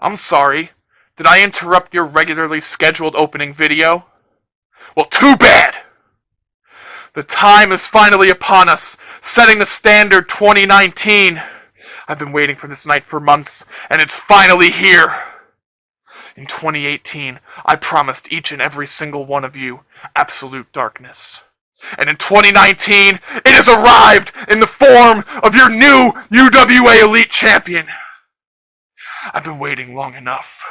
I'm sorry. Did I interrupt your regularly scheduled opening video? Well, too bad! The time is finally upon us, setting the standard 2019. I've been waiting for this night for months, and it's finally here. In 2018, I promised each and every single one of you absolute darkness. And in 2019, it has arrived in the form of your new UWA Elite Champion. I've been waiting long enough.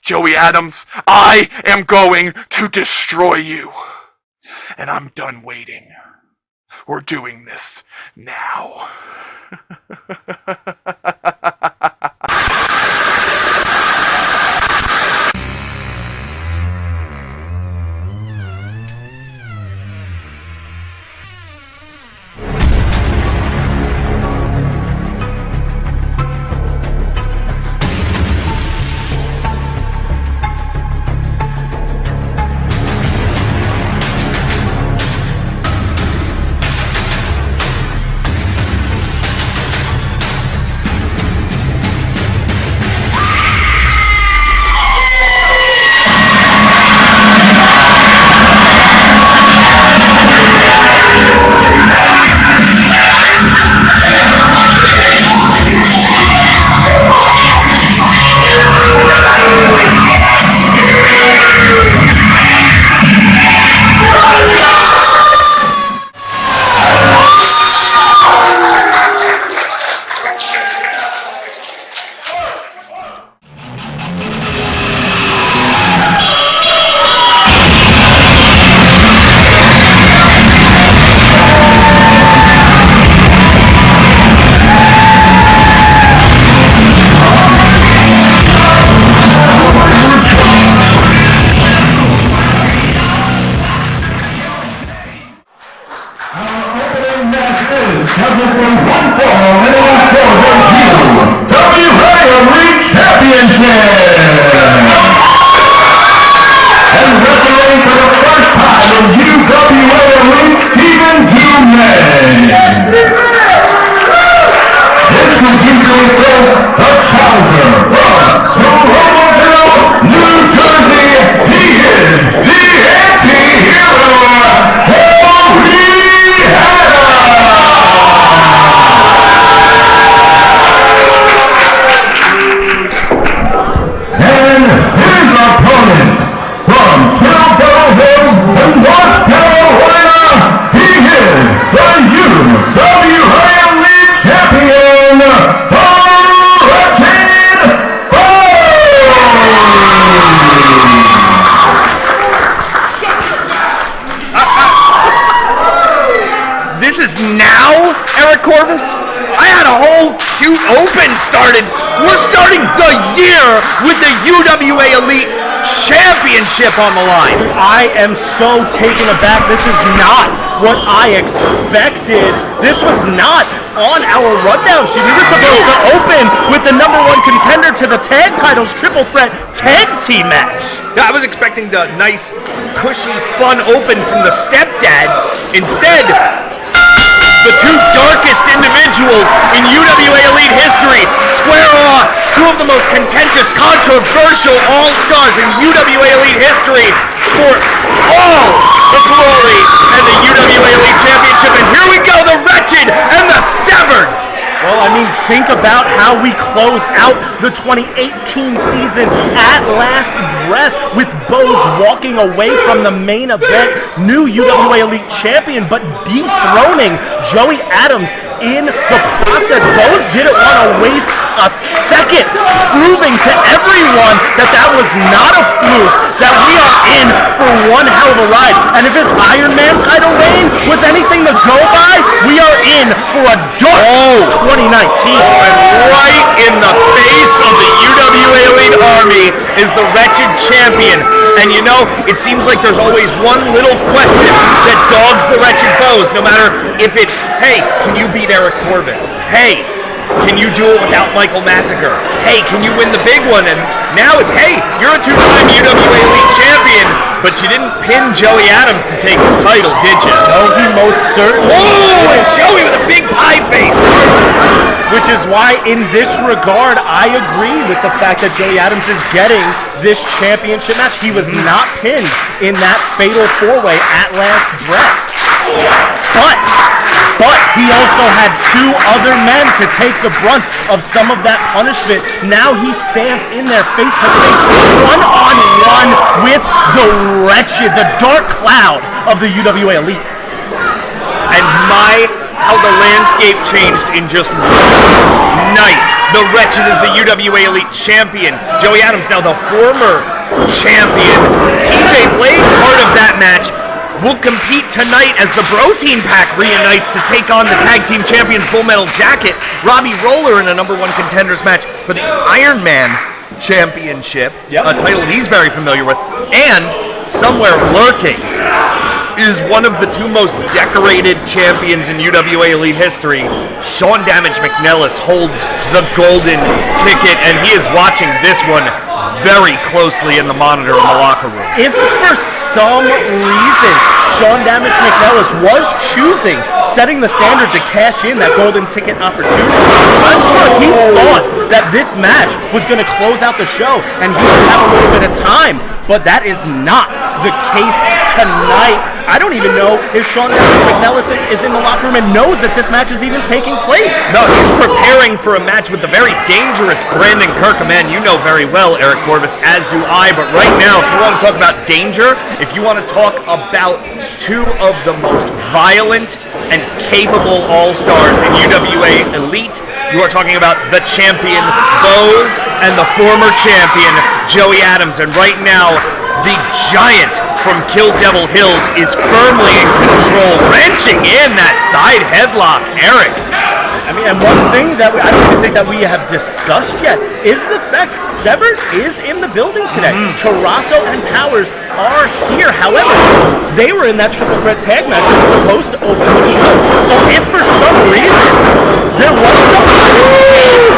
Joey Adams, I am going to destroy you. And I'm done waiting. We're doing this now. I had a whole cute open started. We're starting the year with the UWA Elite Championship on the line. I am so taken aback. This is not what I expected. This was not on our rundown sheet. We were supposed to open with the #1 contender to the tag titles triple threat tag team match. Yeah, I was expecting the nice, cushy, fun open from the Stepdads. Instead, the two darkest individuals in UWA Elite history square off. Two of the most contentious, controversial all-stars in UWA Elite history for all the glory and the UWA Elite Championship. And here we go, the Wretched and the Severed. Well, I mean, think about how we closed out the 2018 season at last breath with Bose walking away from the main event, new UWA Elite Champion, but dethroning Joey Adams in the process. Bose didn't want to waste a second proving to everyone that that was not a fluke, that we are in for one hell of a ride. And if his Iron Man title reign was anything to go by, we are in for a dark 2019. And right in the face of the UWA Elite Army is the Wretched Champion. And you know, it seems like there's always one little question that dogs the Wretched Bose, no matter if it's, hey, can you beat Eric Corvus? Hey, can you do it without Michael Massacre? Hey, can you win the big one? And now it's, hey, you're a two-time UWA Elite Champion, but you didn't pin Joey Adams to take his title, did you? No, he most certainly Oh, and Joey with a big pie face. which is why, in this regard, I agree with the fact that Joey Adams is getting this championship match. He was not pinned in that fatal four-way at last breath. But he also had two other men to take the brunt of some of that punishment. Now he stands in there face-to-face, one-on-one with the wretched, the dark cloud of the UWA Elite. And how the landscape changed in just one night. The Wretched is the UWA Elite Champion. Joey Adams, now the former champion. TJ Blade, part of that match, will compete tonight as the BROtein pack reunites to take on the Tag Team Champions Bull Metal Jacket. Robbie Roller in a #1 contenders match for the Iron Man Championship, a title he's very familiar with. And somewhere lurking is one of the two most decorated champions in UWA Elite history. Sean Damage McNelis holds the golden ticket, and he is watching this one very closely in the monitor in the locker room. If for some reason Sean Damage McNelis was choosing setting the standard to cash in that golden ticket opportunity, I'm sure he thought that this match was going to close out the show and he would have a little bit of time, but that is not the case tonight. I don't even know if Sean Damage McNelis is in the locker room and knows that this match is even taking place. No, he's preparing for a match with the very dangerous Brandon Kirk, a man you know very well, Eric Corvus, as do I. But right now, if you want to talk about danger, if you want to talk about two of the most violent and capable all-stars in UWA Elite, you are talking about the champion Bose and the former champion Joey Adams. And right now, the giant from Kill Devil Hills is firmly in control, wrenching in that side headlock. Eric. I mean, and one thing that I don't even think that we have discussed yet is the fact Severed is in the building today. Tarasso and Powers are here. However, they were in that triple threat tag match that was supposed to open the show. So if for some reason there was some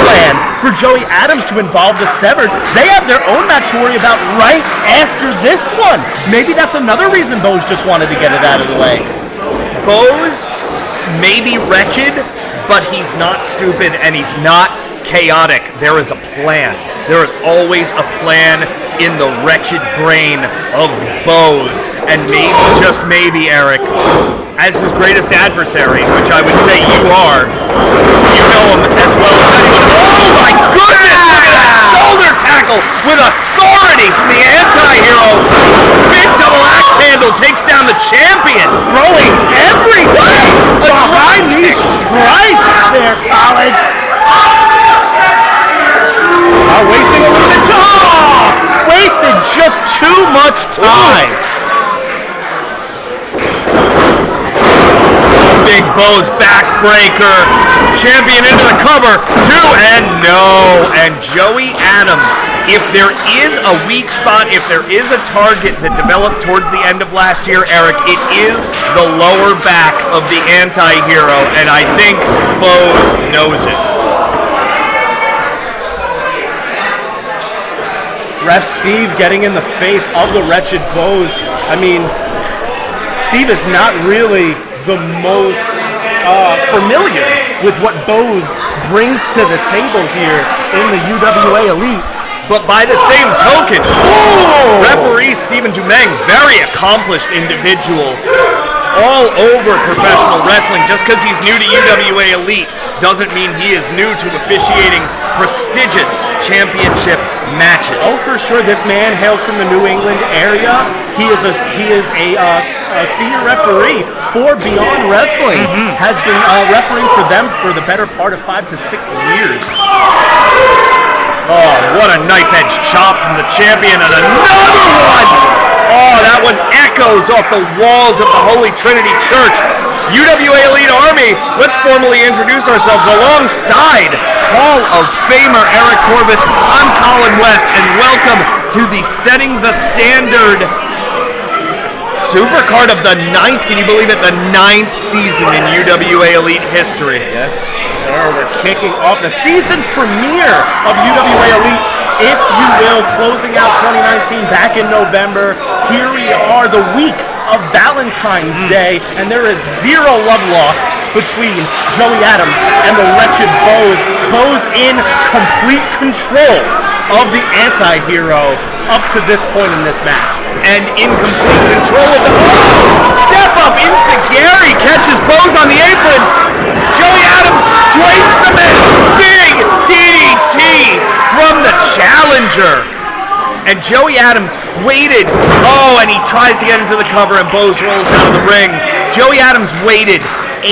plan for Joey Adams to involve the Severed, they have their own match to worry about right after this one. Maybe that's another reason Bose just wanted to get it out of the way. Bose may be wretched, but he's not stupid and he's not chaotic. There is a plan. There is always a plan in the wretched brain of Bose. And maybe, just maybe, Eric, as his greatest adversary, which I would say you are, you know him as well as anyone. Oh my goodness! Look at that shoulder tackle with authority from the anti-hero. Big double axe handle takes down the champion. Throwing everything behind these strikes there, College. Wasting a little bit. Wasted just too much time. Big Bose backbreaker. Champion into the cover. 2 and no. And Joey Adams, if there is a weak spot, if there is a target that developed towards the end of last year, Eric, it is the lower back of the anti-hero. And I think Bose knows it. Ref Steve getting in the face of the wretched Bose. I mean, Steve is not really the most familiar with what Bose brings to the table here in the UWA Elite. But by the same token, referee Stephen Dumeng, very accomplished individual, all over professional wrestling. Just because he's new to UWA Elite doesn't mean he is new to officiating prestigious championship matches. Oh, for sure. This man hails from the New England area. He is a senior referee for Beyond Wrestling. Has been refereeing for them for the better part of 5 to 6 years. Oh, what a knife edge chop from the champion, and another one! Oh, that one echoes off the walls of the Holy Trinity Church. UWA Elite Army, let's formally introduce ourselves alongside Hall of Famer Eric Corvus. I'm Colin West, and welcome to the Setting the Standard Supercard of the 9th, can you believe it, the 9th season in UWA Elite history. Yes, sir, we're kicking off the season premiere of UWA Elite, if you will, closing out 2019 back in November. Here we are, the week of Valentine's Day, and there is zero love lost between Joey Adams and the wretched Bose. Bose in complete control of the anti-hero up to this point in this match. And in complete control of the... Oh! Step up, Insegari catches Bose on the apron. Joey Adams drapes the man. Big DDT from the challenger. And Joey Adams waited. Oh, and he tries to get into the cover, and Bose rolls out of the ring. Joey Adams waited 8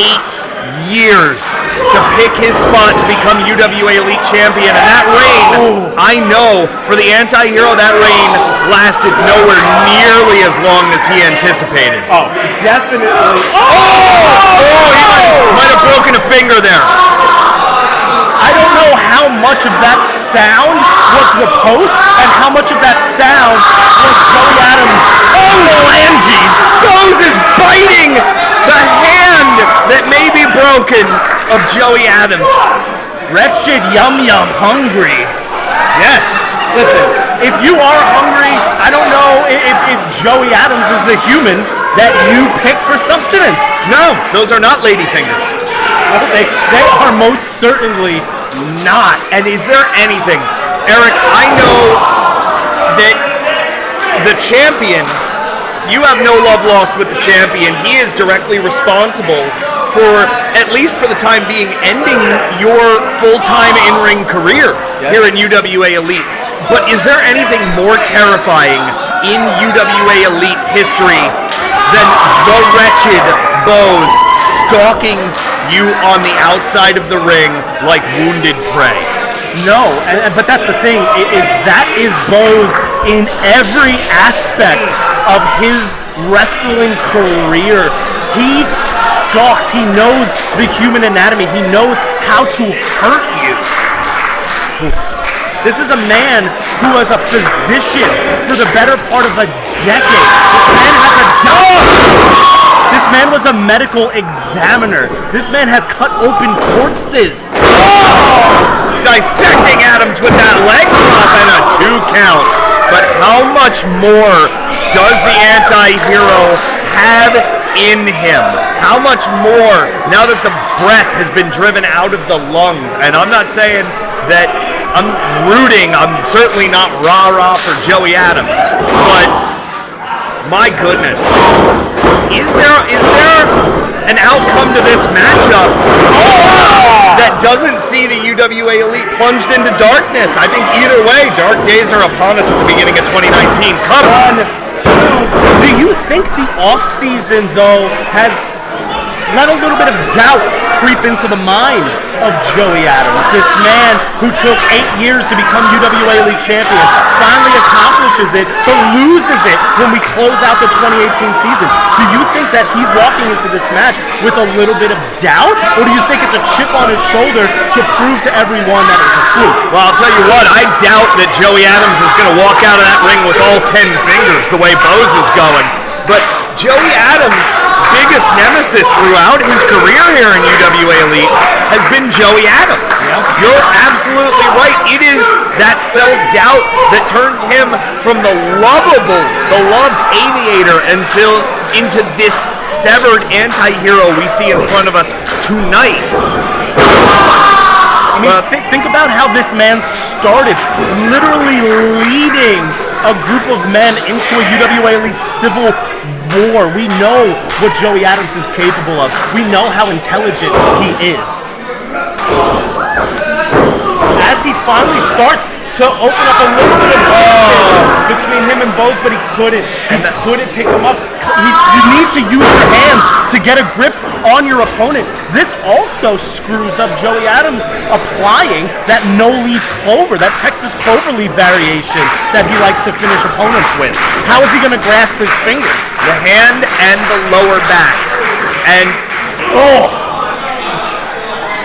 years to pick his spot to become UWA Elite Champion, and that reign, I know, for the anti-hero, that reign lasted nowhere nearly as long as he anticipated. Oh, definitely. He might have broken a finger there. I don't know how much of that sound was the post and how much of that sound was Joey Adams. Oh, Melanges! Bose is biting the hand that may be broken of Joey Adams. Wretched Yum Yum hungry. Yes. Listen, if you are hungry, I don't know if Joey Adams is the human that you pick for sustenance. No, those are not lady fingers. They are most certainly not. And is there anything, Eric, I know that the champion, you have no love lost with the champion. He is directly responsible for, at least for the time being, ending your full-time in-ring career here in UWA Elite. But is there anything more terrifying in UWA Elite history than the wretched Bose stalking you on the outside of the ring like wounded prey? No, but that's the thing, that is Bose in every aspect of his wrestling career. He stalks, he knows the human anatomy, he knows how to hurt you. This is a man who was a physician for the better part of a decade. This man has a doctor. This man was a medical examiner. This man has cut open corpses. Oh! Dissecting Adams with that leg drop and a 2 count. But how much more does the anti-hero have in him? How much more now that the breath has been driven out of the lungs? And I'm not saying that I'm rooting, I'm certainly not rah-rah for Joey Adams, but my goodness, is there an outcome to this matchup that doesn't see the UWA Elite plunged into darkness? I think either way, dark days are upon us at the beginning of 2019. Come on! Do you think the off-season, though, has let a little bit of doubt creep into the mind of Joey Adams? This man who took 8 years to become UWA Elite Champion finally accomplishes it, but loses it when we close out the 2018 season. Do you think that he's walking into this match with a little bit of doubt? Or do you think it's a chip on his shoulder to prove to everyone that it's a fluke? Well, I'll tell you what, I doubt that Joey Adams is going to walk out of that ring with all 10 fingers the way Bose is going. But Joey Adams' biggest nemesis throughout his career here in UWA Elite has been Joey Adams. You're absolutely right. It is that self-doubt that turned him from the loved aviator into this severed anti-hero we see in front of us tonight. I mean, think about how this man started, literally leading a group of men into a UWA Elite civil war. We know what Joey Adams is capable of. We know how intelligent he is. As he finally starts to open up a little bit of between him and Bose, but he couldn't. He couldn't pick him up. You need to use your hands to get a grip on your opponent. This also screws up Joey Adams applying that no-leaf clover, that Texas cloverleaf variation that he likes to finish opponents with. How is he going to grasp his fingers? The hand and the lower back. And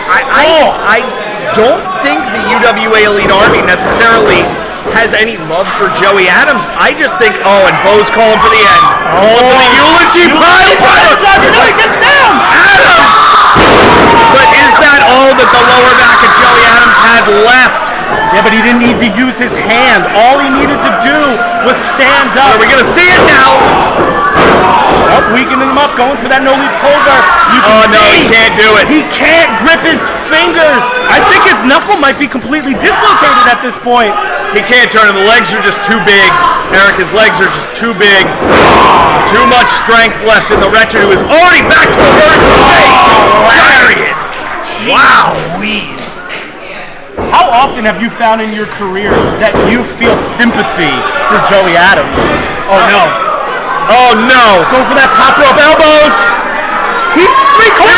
I don't think the UWA Elite Army necessarily has any love for Joey Adams. I just think, and Bo's calling for the end. For the eulogy pile driver. No, he gets down. Adams! But is that all that the lower back of Joey Adams had left? Yeah, but he didn't need to use his hand. All he needed to do was stand up. Are we going to see it now? Oh, weakening him up, going for that no-leaf clover. No, he can't do it. He can't grip his fingers. I think his knuckle might be completely dislocated at this point. He can't turn him. The legs are just too big. Eric, his legs are just too big. Too much strength left in the Wretched, who is already back to a vertical face. Lariat. Wow. Louise. How often have you found in your career that you feel sympathy for Joey Adams? Oh, no. Oh, no. Going for that top rope elbows. He's 3/4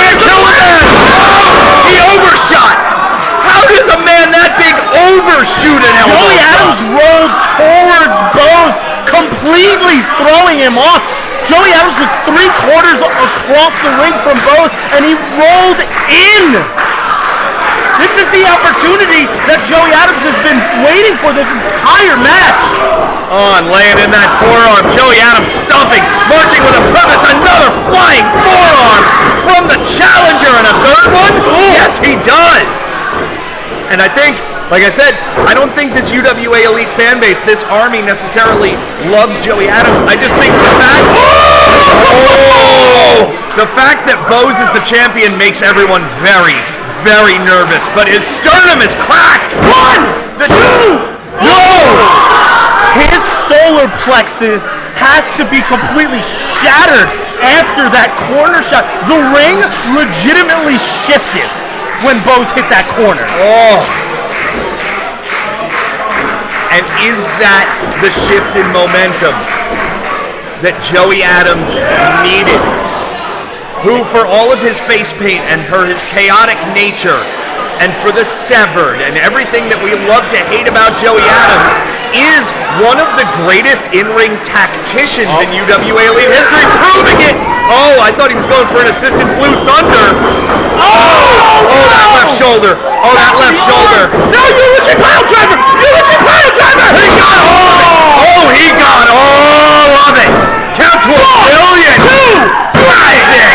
He overshot. How does a man that big overshoot an elbow? Joey Adams rolled towards Bose, completely throwing him off. Joey Adams was 3/4 across the ring from Bose, and he rolled in. This is the opportunity that Joey Adams has been waiting for this entire match. Laying in that forearm. Joey Adams stomping, marching with a purpose. Another flying forearm from the challenger, and a third one? Ooh. Yes, he does. And I think, like I said, I don't think this UWA Elite fan base, this army necessarily loves Joey Adams. I just think the fact that Bose is the champion makes everyone very, very nervous. But his sternum is cracked. 1, 2, no! His solar plexus has to be completely shattered after that corner shot. The ring legitimately shifted when Bose hit that corner. Oh. And is that the shift in momentum that Joey Adams needed? Who, for all of his face paint and for his chaotic nature and for the severed and everything that we love to hate about Joey Adams, is one of the greatest in-ring tacticians in UWA Elite history, proving it. Oh, I thought he was going for an assisted Blue Thunder. Oh, that left shoulder. Oh, that left shoulder. No, Eulogy pile driver! Eulogy pile driver! He got all of it. Oh, he got all of it. Count to a million. 2. Classic.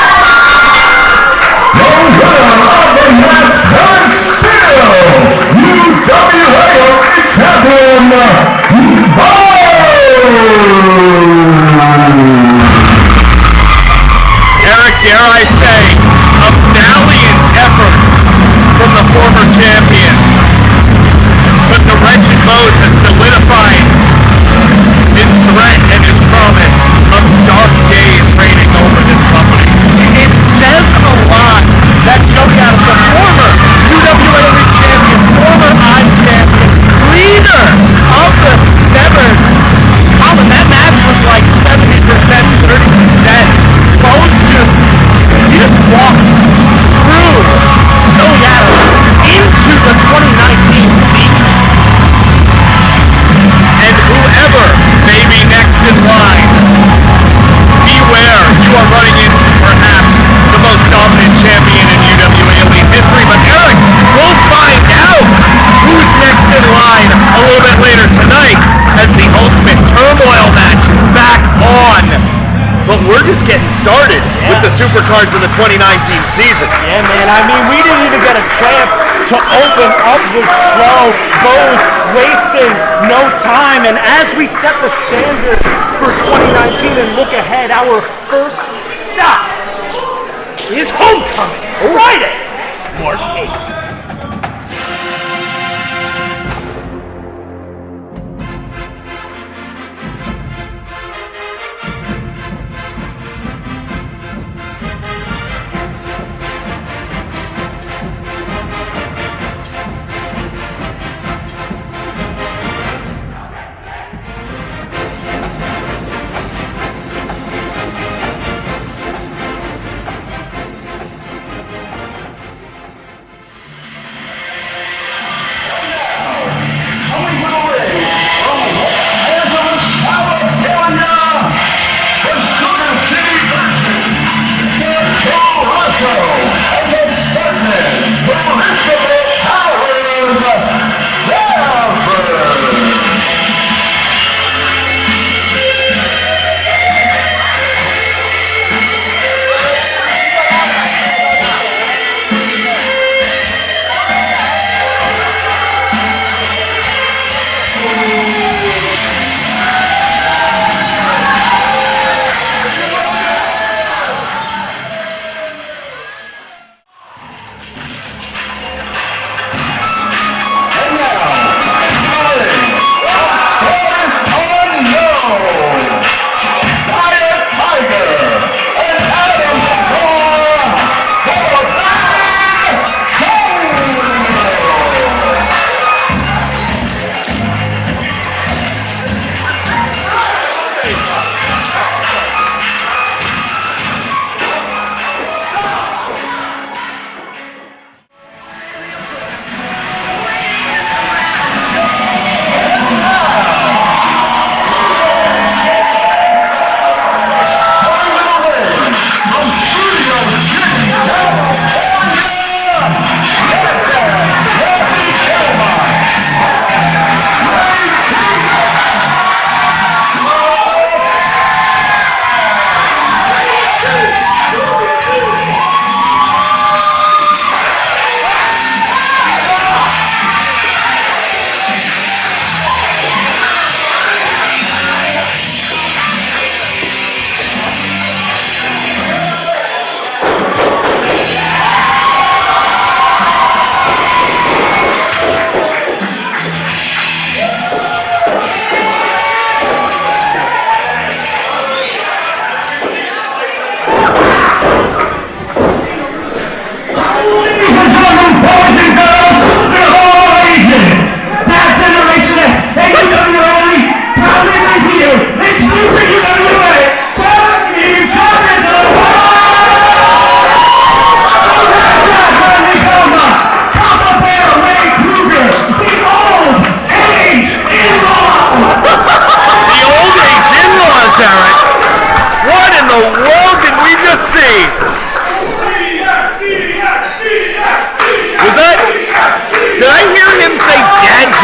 The winner of the match and still UWA Elite Champion, Eric, dare I say, a valiant effort from the former champion. But the Wretched Bose has solidified his threat and his promise of dark days reigning over this company. It says a lot that Joey Adams, the former UWA Elite champion, former odd champion, leader of the Severed. Colin, that match was like 70%, 30%. Bose he just walked through Joey Adams into the 2019 season. And whoever may be next in line, beware, you are running into perhaps the most dominant champion in UWA Elite history. But Eric, we'll find out who's next in line a little bit later tonight as the Ultimate Turmoil match is back on. But we're just getting started with the Supercards of the 2019 season. Yeah, man, I mean, we didn't even get a chance to open up the show. Bose wasting no time. And as we set the standard for 2019 and look ahead, our first stop is Homecoming, Friday, March 8th.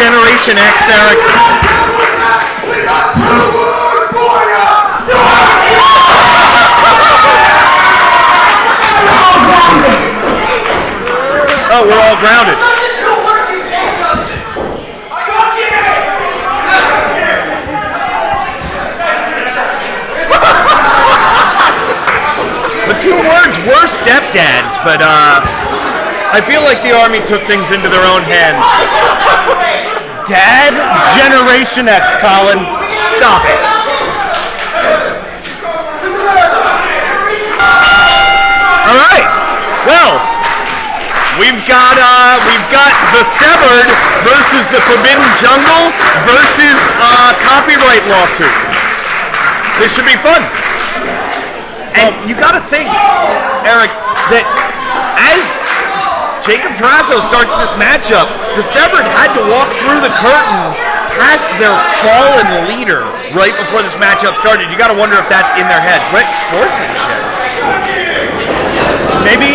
Generation X, Eric. Oh, we're all grounded. The two words were stepdads, but I feel like the Army took things into their own hands. Dad Generation X, Colin. Stop it. All right. Well, we've got the Severed versus the Forbidden Jungle versus copyright lawsuit. This should be fun. And you got to think, Eric, that as Jacob Tarasso starts this matchup, the Severed had to walk through the curtain past their fallen leader right before this matchup started. You got to wonder if that's in their heads. What sportsmanship? Maybe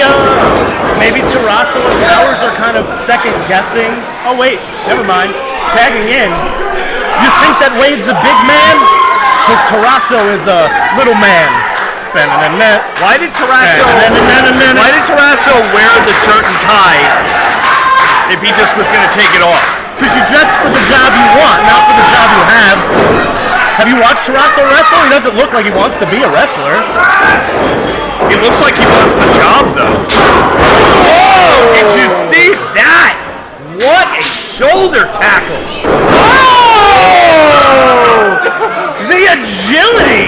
Tarasso and Powers are kind of second guessing. Oh wait, never mind. Tagging in. You think that Wade's a big man? Because Tarasso is a little man. Why did Tarasso wear the shirt and tie if he just was going to take it off? Because you dress for the job you want, not for the job you have. Have you watched Tarasso wrestle? He doesn't look like he wants to be a wrestler. He looks like he wants the job, though. Whoa! Did you see that? What a shoulder tackle! Oh! The agility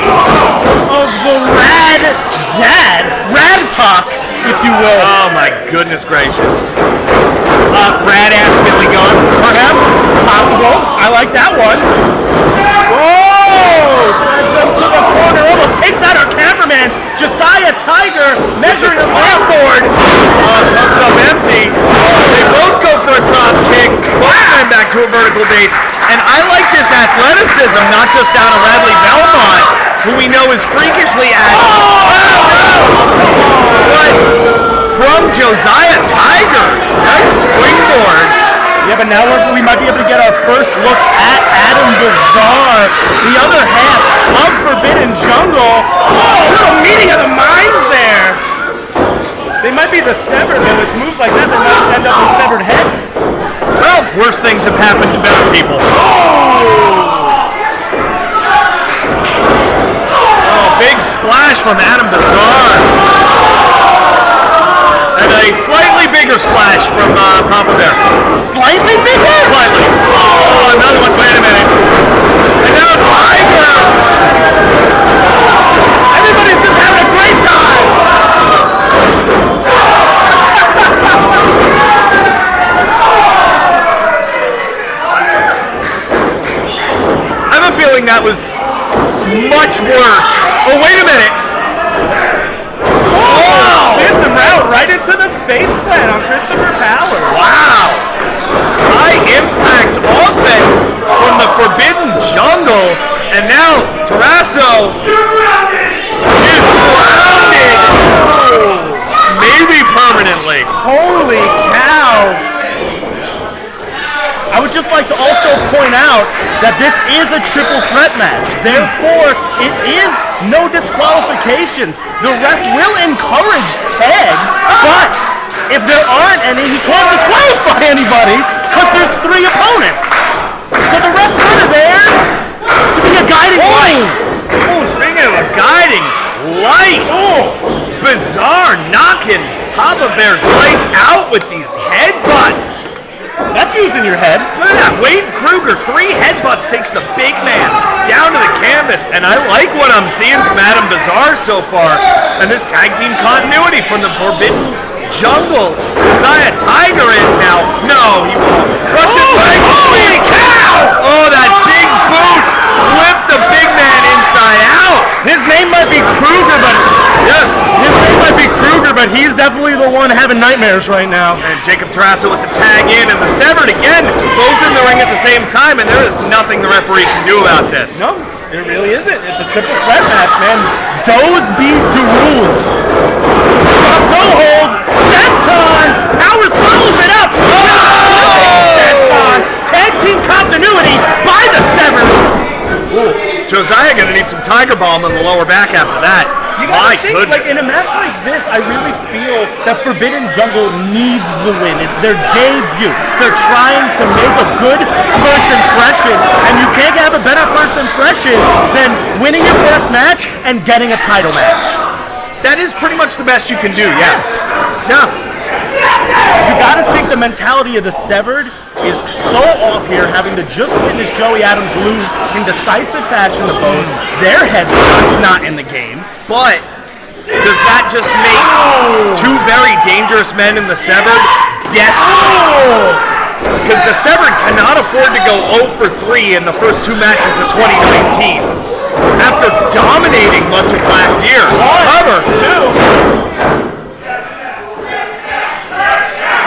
of the Rad Dad, Radcock, if you will. Oh my goodness gracious! Rad-ass Billy Gunn, Perhaps, possible. I like that one. Whoa! Sends him to the corner, almost takes out our cameraman, Josiah Tiger, measuring a springboard. Comes up empty. They both go for a drop kick. Both going back to a vertical base. And I like this athleticism, not just down of Radley Belmont, who we know is freakishly agile. But from Josiah Tiger. Nice springboard. Yeah, but now we might be able to get our first look at Adam Bizarre, the other half of Forbidden Jungle. Oh, a little meeting of the minds there. They might be the Severed, but with moves like that, they might end up with severed heads. Well, worse things have happened to better people. Oh, big splash from Adam Bizarre. And a slightly bigger splash from Papa Bear. Slightly bigger? Slightly. Oh, another one. Wait a minute. And now Tiger. Everybody's just having a great time. I have a feeling that was much worse. Oh, wait a minute. Spins him out right into the face plant on Christopher Power. Wow! High impact offense from the Forbidden Jungle, and now Tarasso is grounded! Maybe permanently. Holy cow! I would just like to also point out that this is a triple threat match. Therefore, it is no disqualifications. The ref will encourage tags, but if there aren't any, he can't disqualify anybody because there's 3 opponents. So the ref's kind of there to be a guiding light. Oh, speaking of a guiding light, Bizarre knocking Papa Bear's lights out with these headbutts. That's using your head. Look at that. Wade Kruger, 3 headbutts, takes the big man down to the canvas. And I like what I'm seeing from Adam Bizarre so far. And this tag team continuity from the Forbidden Jungle. Josiah Tiger in now. No, he won't. Russian leg. Holy cow! Oh, that big boot flipped the big man inside out. His name might be Kruger, but yes, his name might be Kruger, but he's definitely the one having nightmares right now. And Jacob Tarasso with the tag in, and the Severed again, both in the ring at the same time, and there is nothing the referee can do about this. No, it really isn't. It's a triple threat match, man. Those be the rules. Toe hold, senton, Powers follows it up. Senton, tag team Josiah gonna need some Tiger Balm in the lower back after that. You My gotta think, goodness. like, in a match like this, I really feel that Forbidden Jungle needs the win. It's their debut. They're trying to make a good first impression, and you can't have a better first impression than winning your first match and getting a title match. That is pretty much the best you can do, yeah. Yeah. You gotta think the mentality of the Severed is so off here, having to just witness Joey Adams lose in decisive fashion to Bose. Their heads not in the game. But does that just make two very dangerous men in the Severed desperate? Because the Severed cannot afford to go 0 for 3 in the first two matches of 2019. After dominating much of last year. However,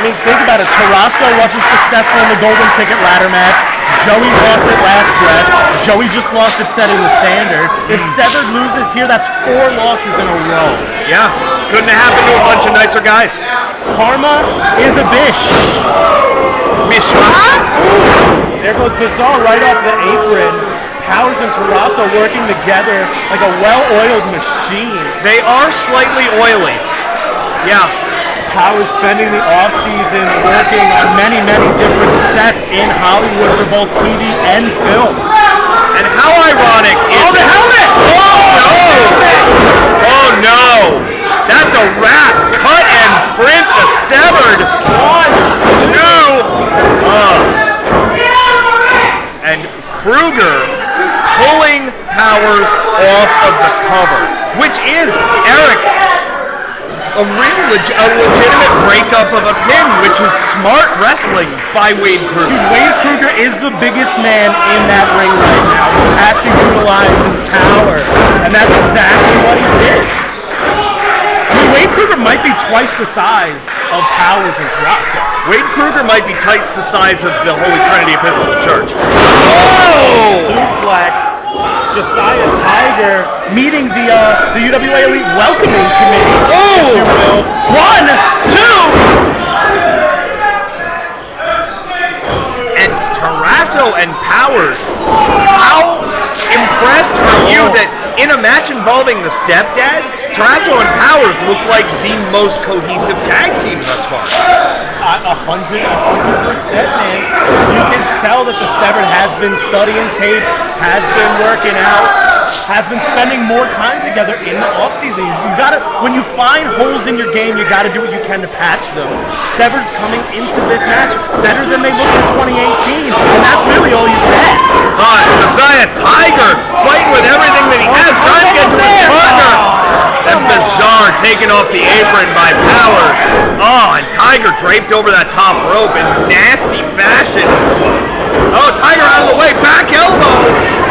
I mean, think about it. Tarraso wasn't successful in the Golden Ticket ladder match. Joey lost at last breath. Joey just lost at setting the standard. If Severed loses here, that's 4 losses in a row. yeah, couldn't have happened to a bunch of nicer guys. Karma is a bitch. Mishra. There goes Bizarre right off the apron. Powers and Tarraso working together like a well-oiled machine. They are slightly oily. Yeah. Powers spending the off-season working on many, many different sets in Hollywood for both TV and film. And how ironic is the it? helmet! Oh no! That's a wrap. Cut and print the Severed. 1, 2. And Kruger pulling Powers off of the cover, which is, Eric, a legitimate breakup of a pin, which is smart wrestling by Wade Kruger. Dude, Wade Kruger is the biggest man in that ring right now. He has to utilize his power, and that's exactly what he did. I mean, Wade Kruger might be twice the size of Powers and Tarraso. Wade Kruger might be twice the size of the Holy Trinity Episcopal Church. Oh! Suplex. Josiah Tiger meeting the UWA Elite Welcoming Committee, if you will. 1, 2! And Tarraso and Powers, how impressed are you that in a match involving the Stepdads, Tarraso and Powers look like the most cohesive tag team thus far? 100%, man. You can tell that the Severed has been studying tapes, has been working out, has been spending more time together in the offseason. You gotta, when you find holes in your game, you gotta do what you can to patch them. Severed's coming into this match better than they looked in 2018, and that's really all you can ask. Josiah Tiger fighting with everything that he has, trying to get to his partner. And Bizarre taken off the apron by Powers. Oh, and Tiger draped over that top rope in nasty fashion. Oh, Tiger out of the way, back elbow,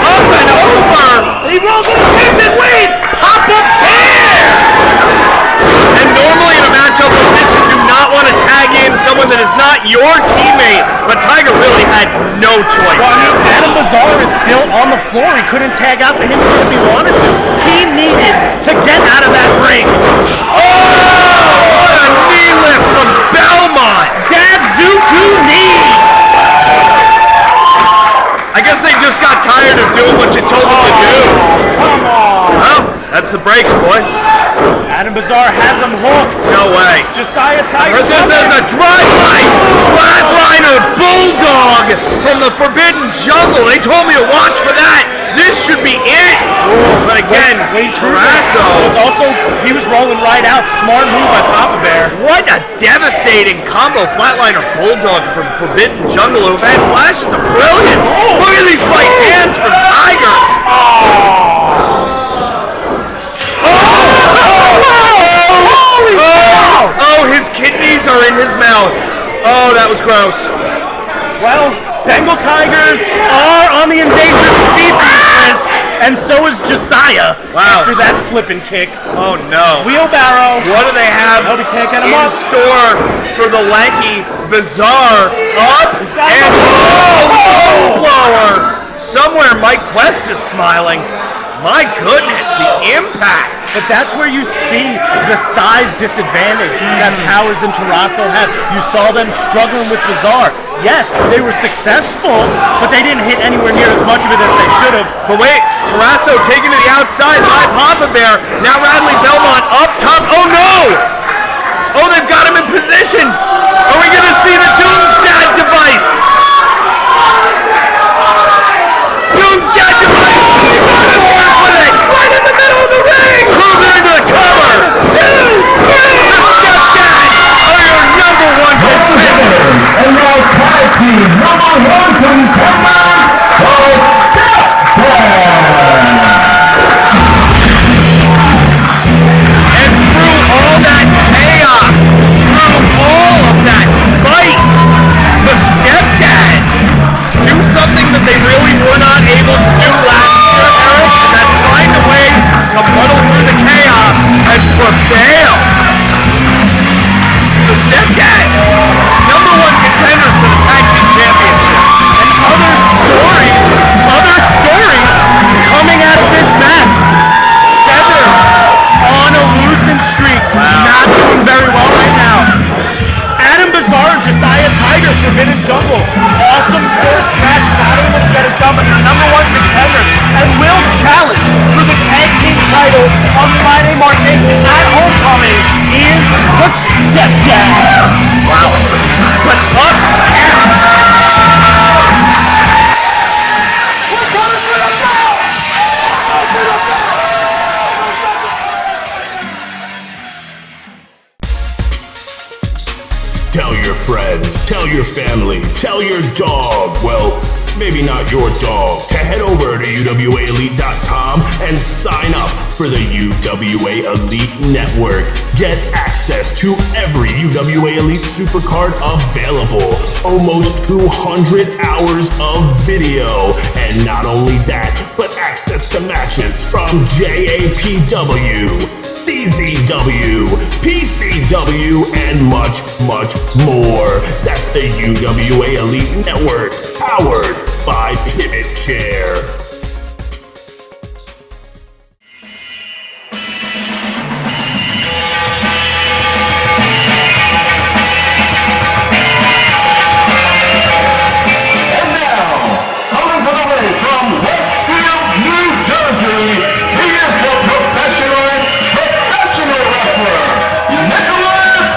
up and over. He rolls in the takes it, Wade! Pop up there! And normally in a matchup like this, you do not want to tag in someone that is not your teammate, but Tiger really had no choice. Well, I mean, Adam Bizarre is still on the floor. He couldn't tag out to him if he wanted to. He needed to get out of that ring. Oh, what a knee lift from Belmont. Dadzuku knee. I guess they just got tired of doing what you told them to do. Come on. Well, that's the breaks, boy. Adam Bizarre has him hooked. No way. Josiah Tiger. Heard this as a drive-by flatliner bulldog from the Forbidden Jungle. They told me to watch for that. This should be it. But again, Tarraso He was rolling right out. Smart move by Papa Bear. What a devastating combo flatliner bulldog from Forbidden Jungle, who've had flashes of brilliance. Look at these right hands from Tiger. Oh, his kidneys are in his mouth. Oh, that was gross. Well, Bengal tigers are on the endangered species list, and so is Josiah. Wow. After that flipping kick. Oh no. Wheelbarrow. What do they have No, we can't get him in up. store for the lanky Bizarre? Up He's got and him. low blower. Somewhere Mike Quest is smiling. My goodness, the impact. But that's where you see the size disadvantage that Powers and Tarraso have. You saw them struggling with Bizarre. Yes, they were successful, but they didn't hit anywhere near as much of it as they should have. But wait, Tarraso taken to the outside by Papa Bear. Now Radley Belmont up top. Oh no! Oh, they've got him in position. Are we going to see the Doomsdad device? Doomsdad device! Forward with it! Right in the middle of the ring! Kruger into the cover! Two! The Stepdads are your number one contenders! And now tag team number one contenders, the Stepdads! And through all that chaos, through all of that fight, the Stepdads do something that they really were not able to do last year, Eric, and that's find a way to muddle through the chaos and prevail. The Stepdads, number one contenders to the Tag Team Championship. And other stories coming out of this match. Sever on a losing streak, not doing very well right now. Adam Bizarre and Josiah Tiger, Forbidden Jungle. Awesome first match, not able to get it done, but they're number one contenders and will challenge for the tag team titles on Friday, March 8th at Homecoming is the Stepdads. Wow. But up Tell your friends, tell your family, tell your dog, well, maybe not your dog, to head over to UWAElite.com and sign up for the UWA Elite Network. Get access to every UWA Elite Supercard available, almost 200 hours of video, and not only that, but access to matches from JAPW, CZW, PCW, and much, much more. That's the UWA Elite Network, powered by Pivot Chair. And now, coming to the ring from Westfield, New Jersey, he is the professional wrestler, McNelis.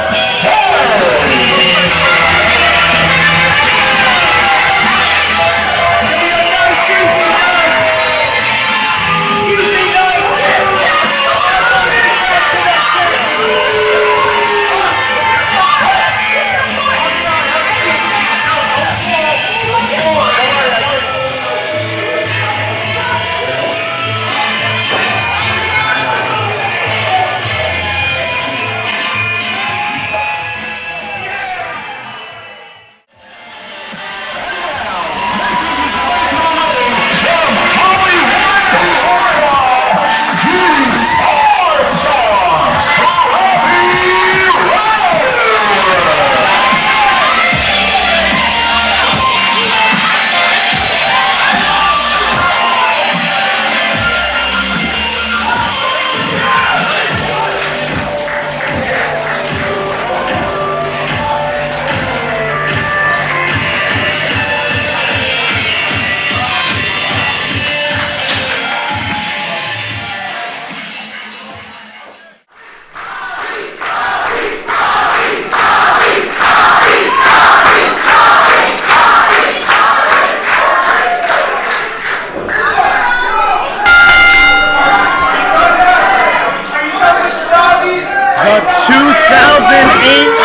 The 2018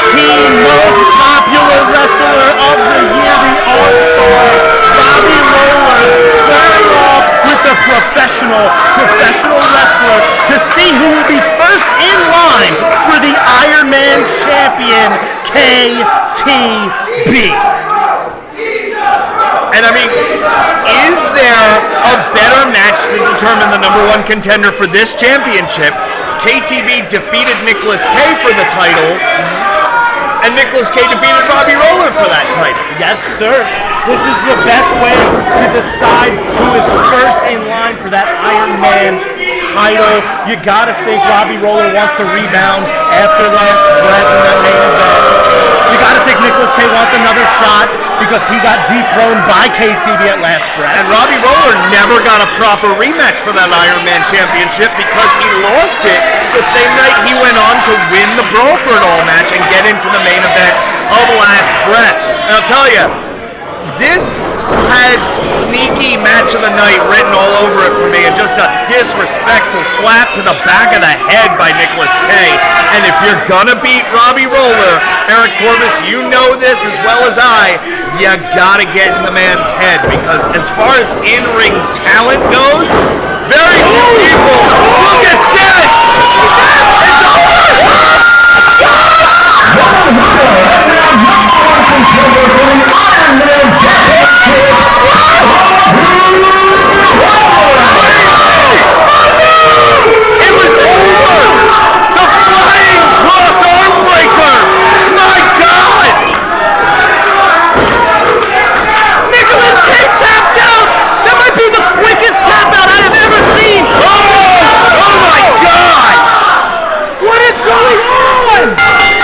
most popular wrestler of the year, the All-Star, Robbie squaring off with the professional wrestler to see who will be first in line for the Iron Man champion, KTB. And I mean, is there a better match to determine the number one contender for this championship? KTB defeated McNelis Kaye for the title, and Nicholas Kaye defeated Robbie Roller for that title. Yes, sir. This is the best way to decide who is first in line for that Iron Man title. You gotta think Robbie Roller wants to rebound after last breath in that main event. You gotta think Nicholas Kaye wants another shot because he got dethroned by KTV at last breath. And Robbie Roller never got a proper rematch for that Iron Man Championship because he lost it the same night he went on to win the Brawl for It All match and get into the main event of Last Breath. And I'll tell you, this has sneaky match of the night written all over it for me, and just a disrespectful slap to the back of the head by Nicholas Kaye. And if you're gonna beat Robbie Roller, Eric Corbus, you know this as well as I, you gotta get in the man's head, because as far as in-ring talent goes, very few people. Look at this! It's over! It was over! The flying cross arm breaker! My God! Nicholas Kaye tapped out! That might be the quickest tap out I have ever seen! Oh! Oh my God! What is going on?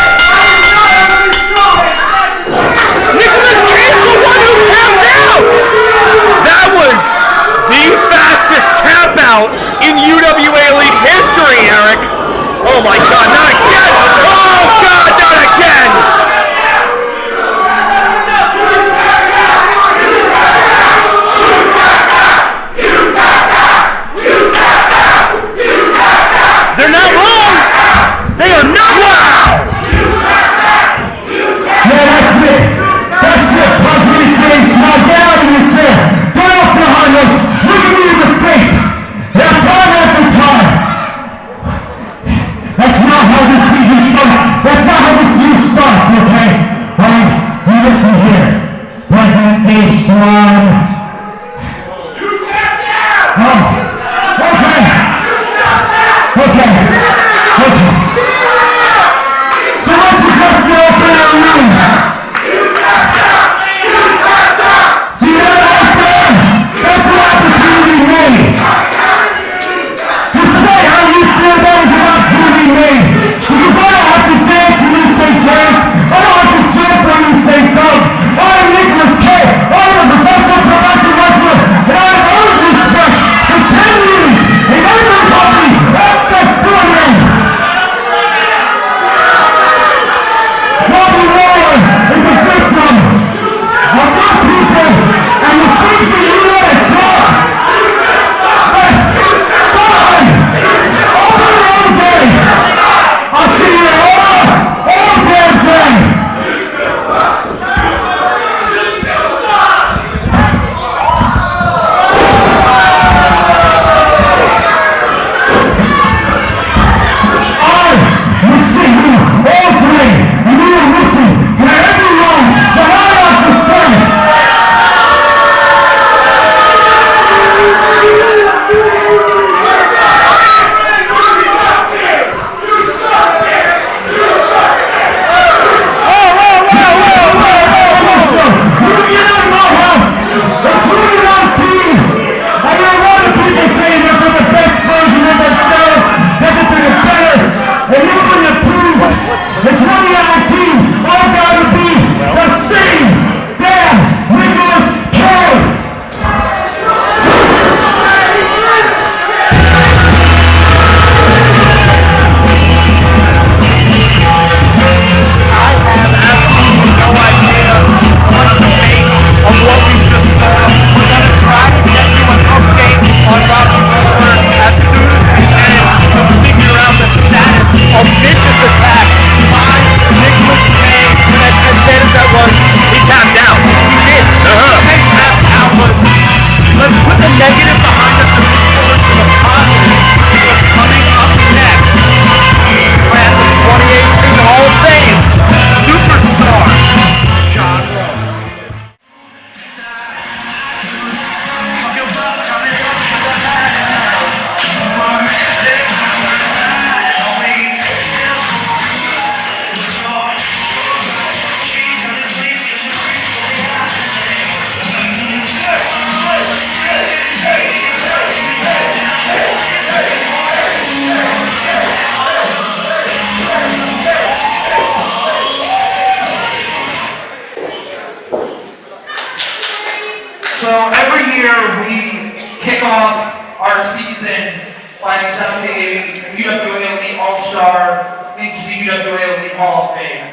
So every year we kick off our season by inducting UWA Elite All-Star into the UWA Elite Hall of Fame.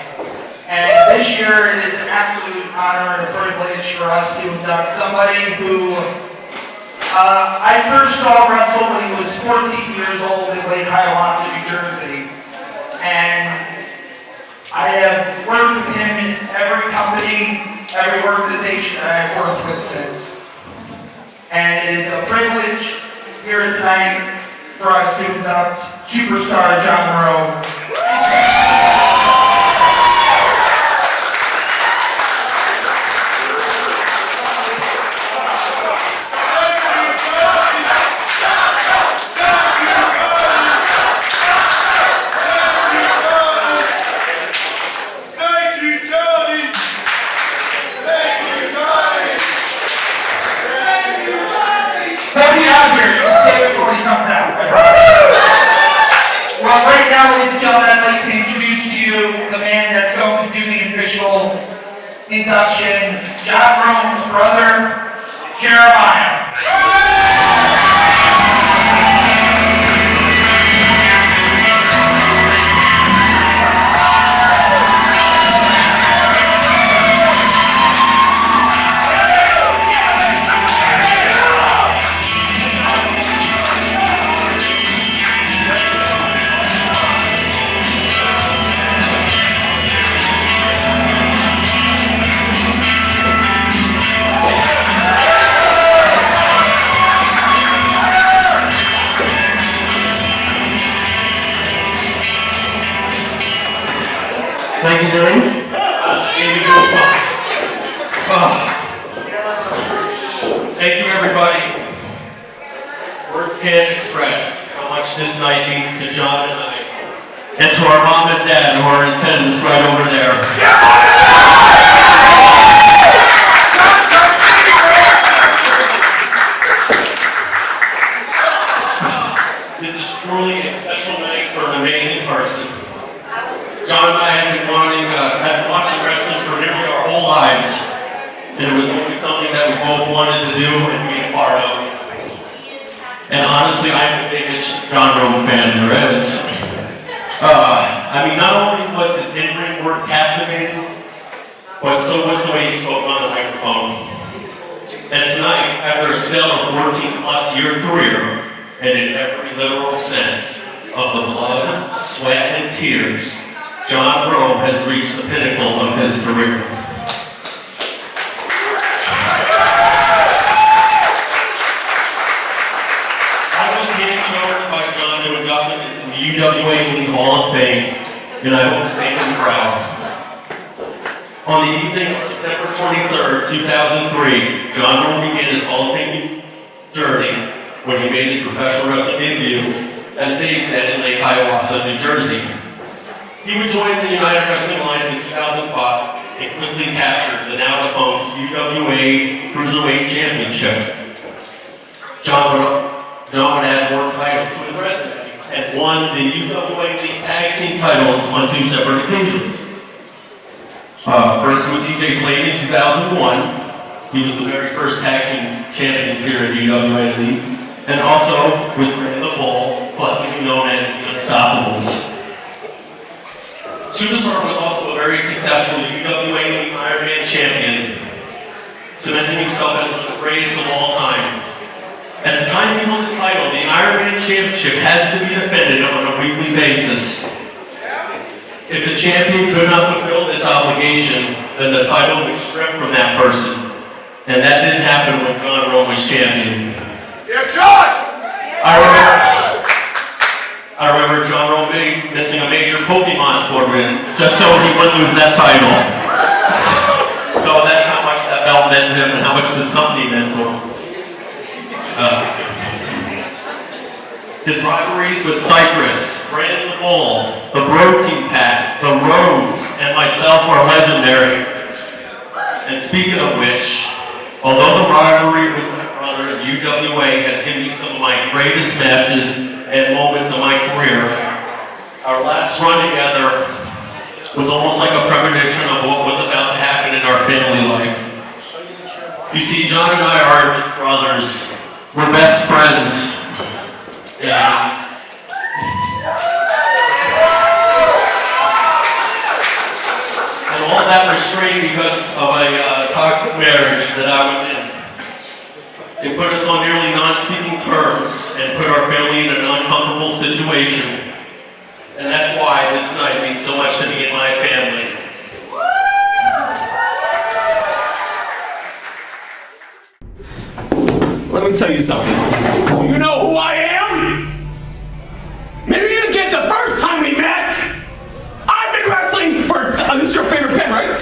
And this year it is an absolute honor and privilege for us to induct somebody who I first saw wrestle when he was 14 years old in Lake Hiawatha, New Jersey. And I have worked with him in every company, every organization that I've worked with since. And it is a privilege here tonight for us to induct superstar John Moreau. Well, right now, ladies and gentlemen, I'd like to introduce to you the man that's going to do the official induction, John Moreau's brother, Jeremiah. Thank you, Dillinger. Thank you, everybody. Words can't express how much this night means to John and I, and to our mom and dad who are in attendance right over there. This is truly a special night for an amazing person. John and I have been watching wrestling for nearly our whole lives, and it was always something that we both wanted to do and be a part of. And honestly, I'm the biggest John Moreau fan there is. I mean, not only was his in-ring work captivating, but so was the way he spoke on the microphone. And tonight, after a stellar 14-plus year career, and in every literal sense of the blood, sweat, and tears, John Moreau has reached the pinnacle of his career. I was hand-chosen by John to induct him into the UWA Elite Hall of Fame, and I hope to make him proud. On the evening of September 23rd, 2003, John Moreau began his Hall of Fame journey when he made his professional wrestling debut, as Dave said, in Lake Hiawatha, New Jersey. He would join the United Wrestling Alliance in 2005 and quickly captured the now-defunct UWA Cruiserweight Championship. John would add more titles to his resume and won the UWA League Tag Team titles on 2 separate occasions. First with TJ Blade in 2001. He was the very first tag team champions here at UWA League. And also with Brandon the Bull, collectively known as the Unstoppables. Superstar was also a very successful UWA League Ironman champion, cementing himself as one of the greatest of all time. At the time he won the title, the Ironman Championship had to be defended on a weekly basis. If the champion could not fulfill this obligation, then the title would strip from that person. And that didn't happen when John Moreau was champion. Yeah, John! I remember John Moreau missing a major Pokemon tournament just so he wouldn't lose that title. So that's how much that belt meant to him and how much this company meant to him. His rivalries with Cypress, Brandon the Bull, the BROtein Pack, the Rhodes, and myself are legendary. And speaking of which, although the rivalry with my brother at UWA has given me some of my greatest matches and moments of my career, our last run together was almost like a premonition of what was about to happen in our family life. You see, John and I are his brothers. We're best friends. And all that restrained because of a toxic marriage that I was in. They put us on nearly non-speaking terms and put our family in an uncomfortable situation. And that's why this night means so much to me and my family. Let me tell you something. You know who I am? Maybe you didn't get the first time we met. I've been wrestling for... this is your favorite pen, right?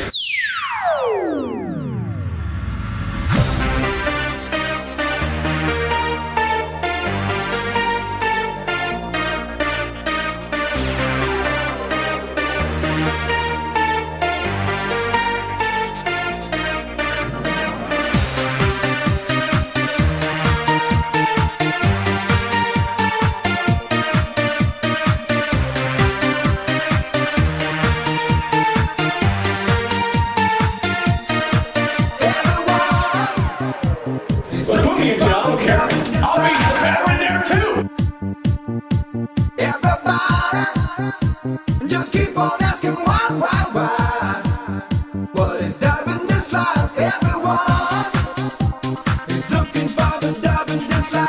Just keep on asking why? What is done in this life? Everyone is looking for the dove in this life.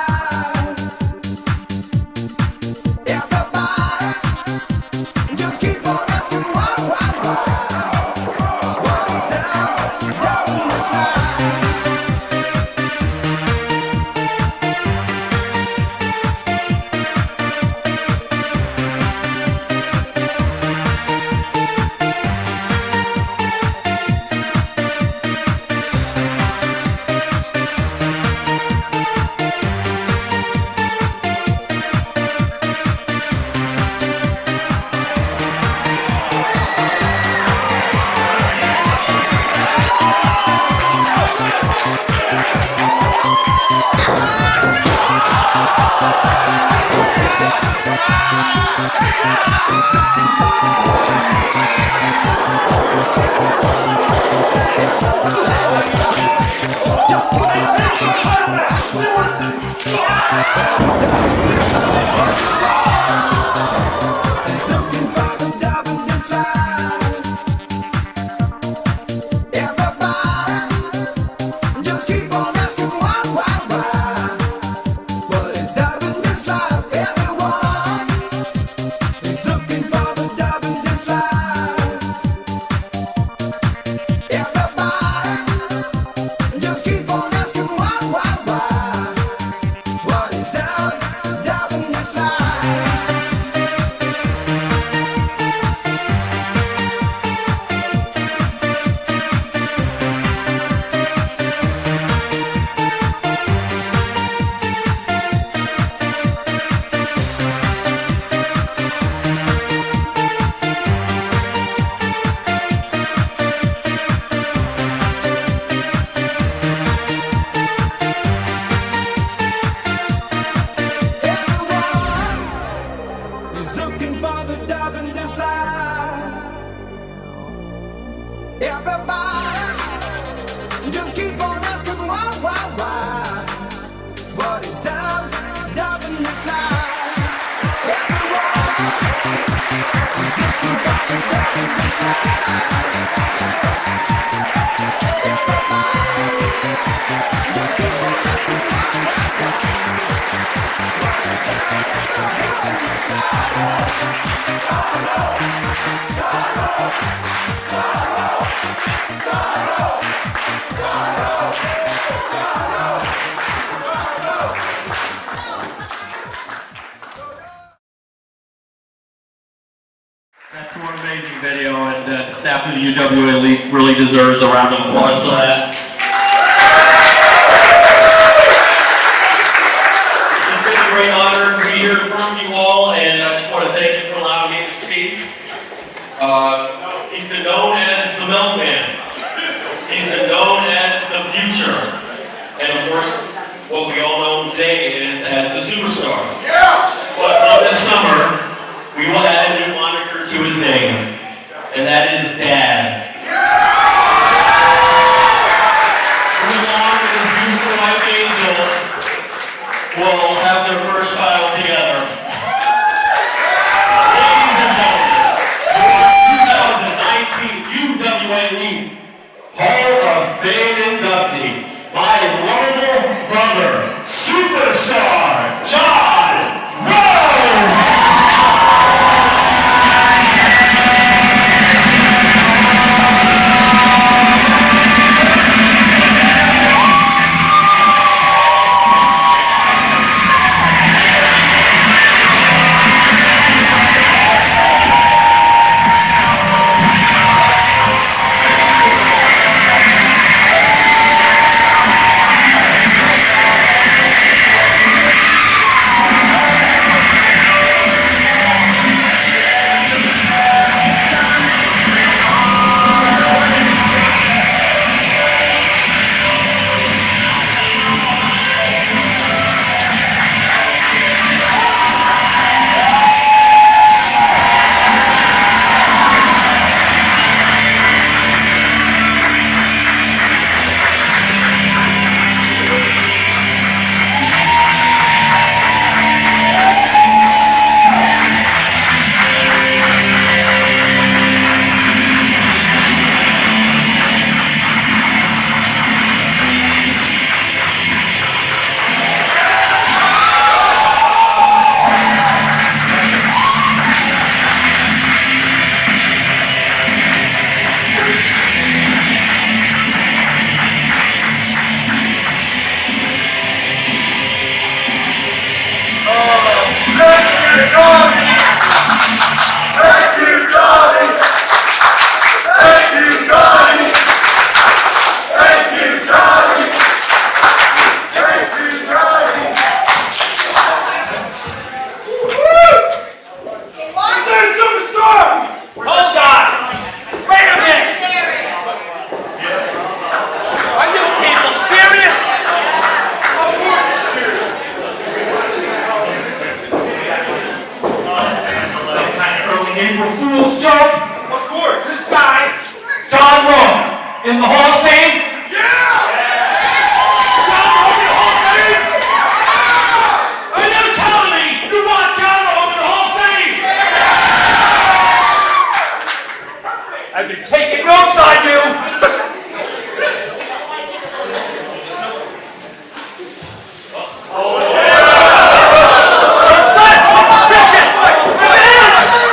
Everybody, just keep on asking why? What is done in this life? That's one amazing video, and the staff of the UWA Elite really deserves a round of applause for that. It's been a great honor to be here in front of you all, and I just want to thank you for allowing me to speak. He's been known as the Milkman. He's been known as the future. And of course, what we all know him today is as the superstar. But this summer, we will add a new moniker to his name, and that is Dad. Move on. joke? Of course. This guy, John Roman, in the Hall of Fame? Yeah! John Roman Hall of Fame? Yeah! Are you telling me you want John Roman Hall of Fame? Yeah! I've been taking notes on you.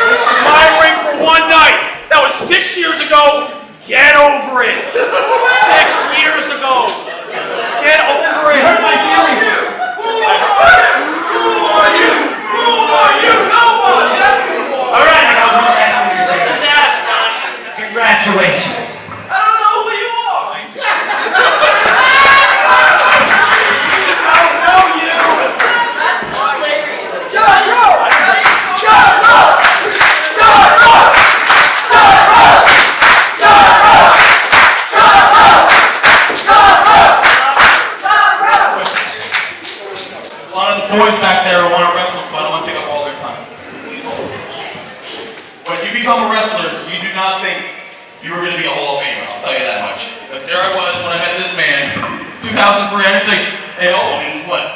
This is my ring for one night. That was 6 years ago. Get over it. 6 years ago. Get over it. Hurt my feelings. Who are you? Who are you? Nobody. All right, I got one last thing to say. Just ask, Johnny. Congratulations. I don't know who you are. I don't know you. John Rowe. John Rowe. John Rowe. John Rowe. John Rowe. John Rowe. John Rowe. John Rowe. A lot of the boys back there want to wrestle, so I don't want to take up all their time. Please. When you become a wrestler, you do not think you were going to be a Hall of Famer, I'll tell you that much. Because there I was when I met this man, 2003, I didn't say, hey, in what,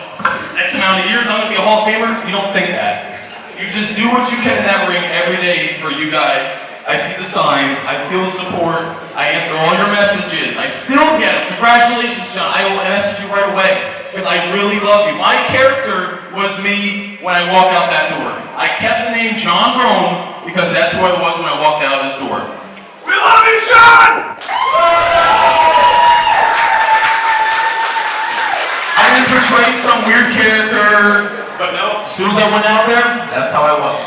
X amount of years I'm going to be a Hall of Famer? You don't think that. You just do what you can in that ring every day for you guys. I see the signs, I feel the support, I answer all your messages, I still get them. Congratulations, John, I will message you right away, because I really love you. My character was me when I walked out that door. I kept the name John Rome, because that's who I was when I walked out of this door. We love you, John. I didn't portray some weird character, but no, as soon as I went out there, that's how I was.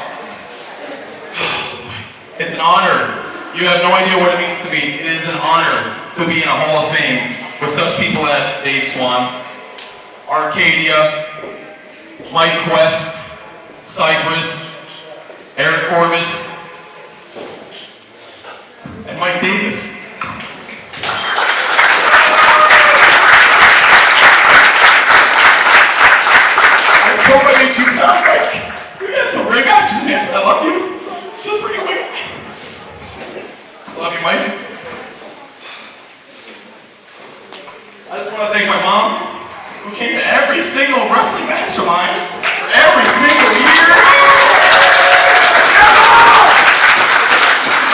It's an honor. You have no idea what it means to me. It is an honor to be in a Hall of Fame with such people as Dave Swan, Arcadia, Mike West, Cypress, Eric Corbis, and Mike Davis. I hope I made you comic. You got some great action, man. I love you. Still pretty quick. Love you, Mike. I just want to thank my mom, who came to every single wrestling match of mine for every single year.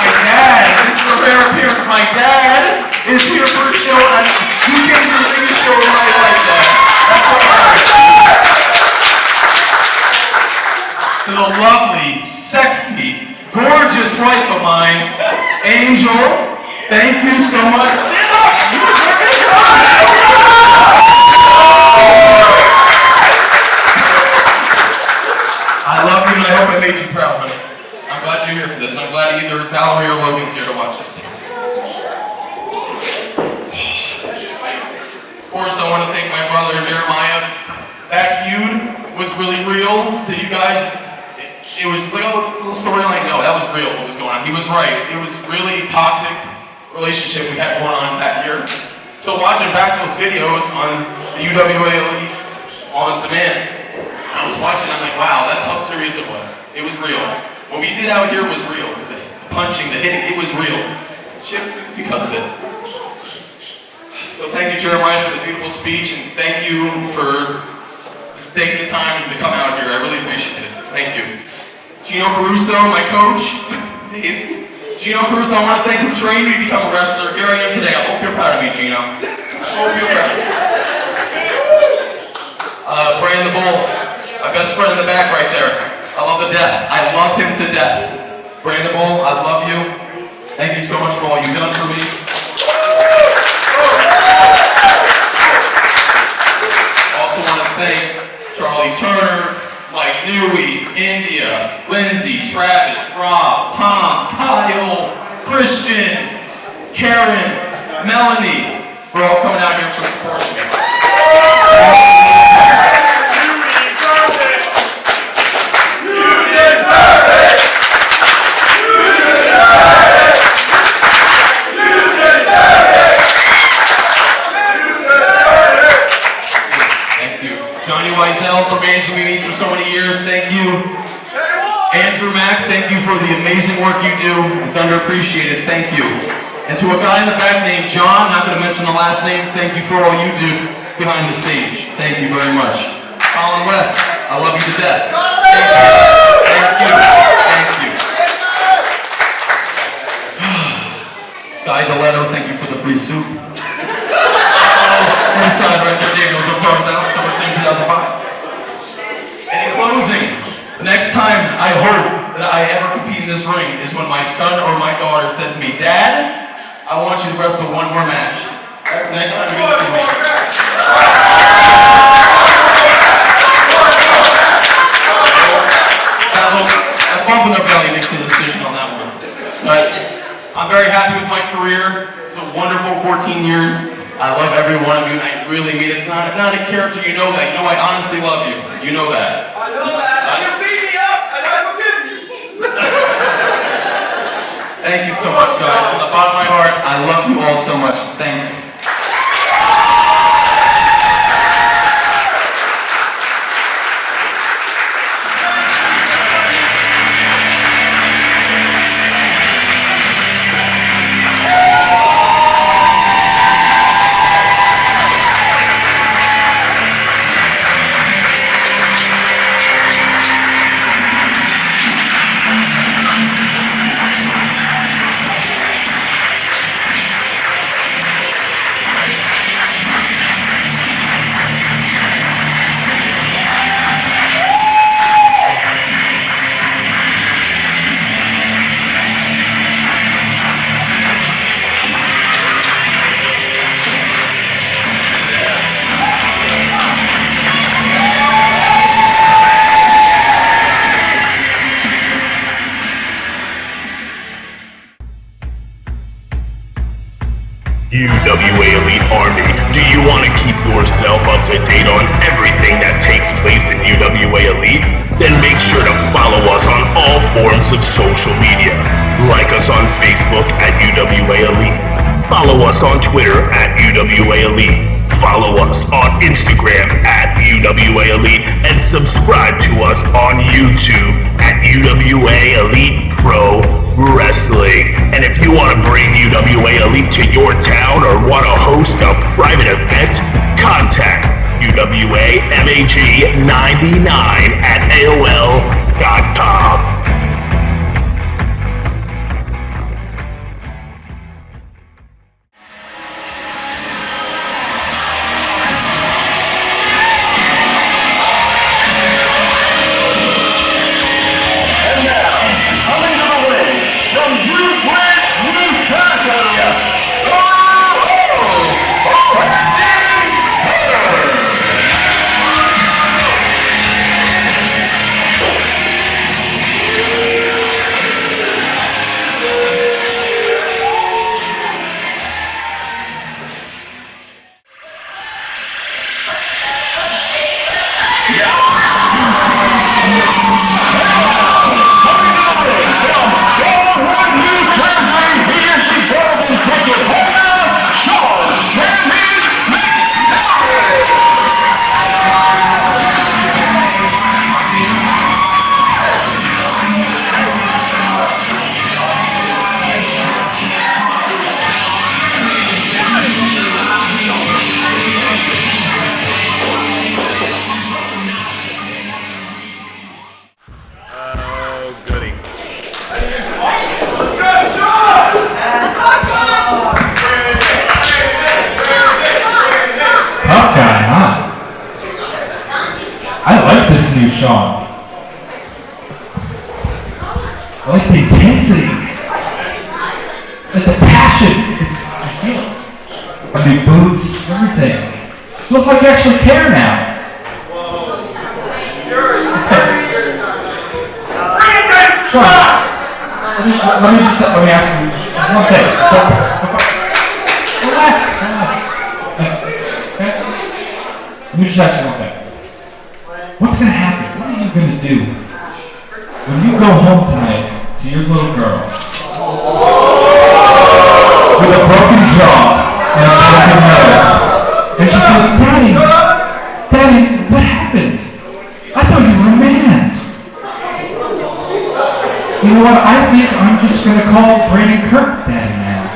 My dad, this is a rare appearance. My dad is here for a show, and he came to the biggest show of my life, Dad. That's what matters. To the lovely, sexy, gorgeous wife of mine, Angel, thank you so much. I love you and I hope I made you proud, honey. I'm glad you're here for this. I'm glad either Valerie or Logan's here to watch this. Of course, I want to thank my brother, Jeremiah. That feud was really real to you guys. It was like a little storyline. No, that was real what was going on. He was right. It was really toxic relationship we had going on that year. So watching back those videos on the UWA Elite on demand, I was watching, I'm like, wow, that's how serious it was. It was real. What we did out here was real. The punching, the hitting, it was real. Chipped because of it. So thank you, Jeremiah, for the beautiful speech, and thank you for just taking the time to come out here. I really appreciate it. Thank you. Gino Caruso, my coach. Gino Caruso, I want to thank you for training me to become a wrestler. Here I am today. I hope you're proud of me, Gino. I hope you're proud. Brand the Bull, my best friend in the back right there. I love the death. I love him to death. Brand the Bull, I love you. Thank you so much for all you've done for me. Also want to thank Charlie Turner, Mike Newey, India, Lindsay, Travis, Rob, Tom, Kyle, Christian, Karen, Melanie, for all coming out here for supporting me. For managing me for so many years, thank you. Andrew Mack, thank you for the amazing work you do. It's underappreciated. Thank you. And to a guy in the back named John, not going to mention the last name, thank you for all you do behind the stage. Thank you very much. Colin West, I love you to death. Thank you. Thank you. Sky Deletto, thank you for the free soup. Inside right there, Diego, so talking about Summer Slam 2005. And in closing, the next time I hope that I ever compete in this ring is when my son or my daughter says to me, Dad, I want you to wrestle one more match. That's the next time you're going to see me. That bump in the belly makes the decision on that one. But I'm very happy with my career. It's a wonderful 14 years. I love every one of you, and I really mean it. It's not a character, you know that. You know I honestly love you. You know that. I know that. You beat me up, and I forgive you. Thank you so much, guys. From the bottom of my heart, I love you all so much. Thank you. UWA Elite Army, do you want to keep yourself up to date on everything that takes place in UWA Elite? Then make sure to follow us on all forms of social media. Like us on Facebook at UWA Elite. Follow us on Twitter at UWA Elite. Follow us on Instagram at UWA Elite. And subscribe to us on YouTube at UWA Elite Pro Wrestling. And if you want to bring UWA Elite to your town or want to host a private event, contact UWAMAG99 at AOL.com. Sean. I like the intensity. Like the passion. It's, I feel it. I mean, boots, everything. You look like you actually care now. Sean, let me ask you one thing. Relax. Okay? Let me just ask you one thing. What's going to happen? What are you going to do when you go home tonight to your little girl with a broken jaw and a broken nose, and she says, Daddy, what happened? I thought you were a man. know what? I think I'm just gonna call Brandon Kirk daddy now.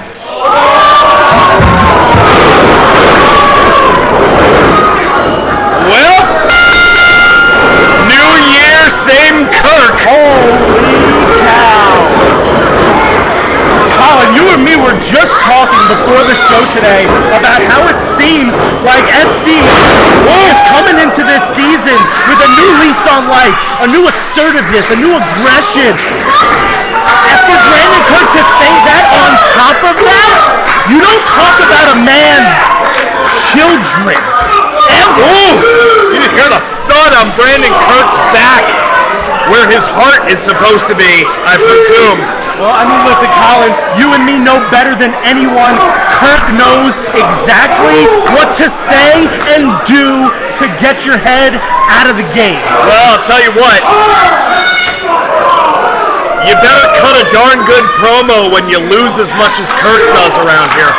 Well, New Year, same Kirk. Holy cow! Colin, you and me were just talking before the show today about how it seems like SD is coming into this season with a new lease on life, a new assertiveness, a new aggression. And for Brandon Kirk to say that on top of that, you don't talk about a man's children. You didn't hear the thud on Brandon Kirk's back, where his heart is supposed to be, I presume. Well, I mean, listen, Colin, you and me know better than anyone. Kirk knows exactly what to say and do to get your head out of the game. Well, I'll tell you what. You better cut a darn good promo when you lose as much as Kirk does around here.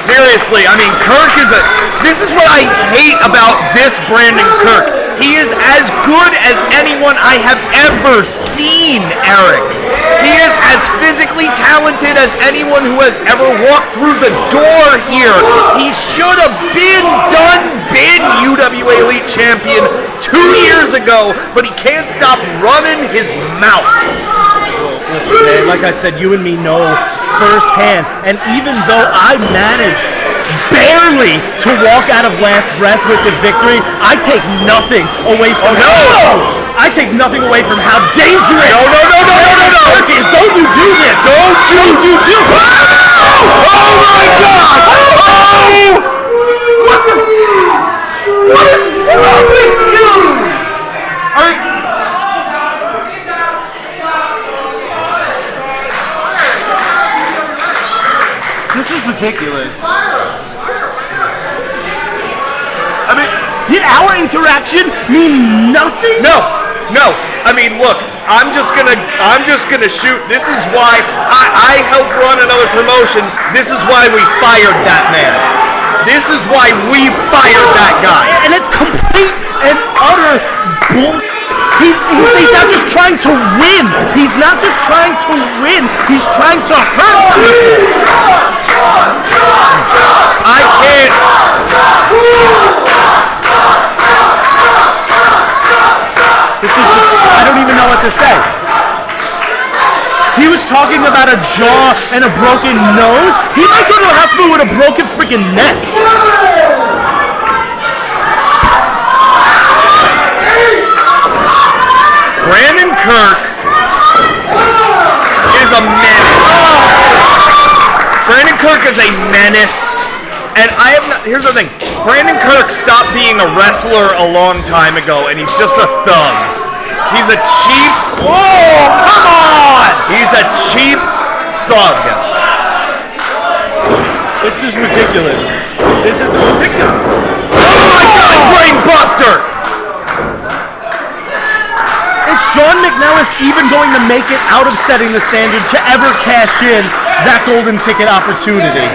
Seriously, I mean, Kirk is this is what I hate about this Brandon Kirk. He is as good as anyone I have ever seen, Eric. He is as physically talented as anyone who has ever walked through the door here. He should have been UWA Elite Champion 2 years ago, but he can't stop running his mouth. Listen, man, like I said, you and me know firsthand, and even though I managed barely to walk out of last breath with the victory, I take nothing away from I take nothing away from how dangerous Kirk is. Don't you do this! Don't you do this! Oh my God! What is wrong with you? This is ridiculous. I mean, did our interaction mean nothing? No. I mean, look, I'm just gonna shoot. This is why I helped run another promotion. This is why we fired that man. This is why we fired that guy. And it's complete and utter bull. He's not just trying to win. He's not just trying to win. He's trying to hurt people. I can't. I don't even know what to say. He was talking about a jaw and a broken nose. He might go to the hospital with a broken freaking neck. Brandon Kirk is a menace. Brandon Kirk is a menace. And I have not, here's the thing. Brandon Kirk stopped being a wrestler a long time ago, and he's just a thug. He's a cheap. Whoa, come on! He's a cheap thug. This is ridiculous. This is ridiculous. Oh my God, brain buster! Is John McNelis even going to make it out of setting the standard to ever cash in that golden ticket opportunity?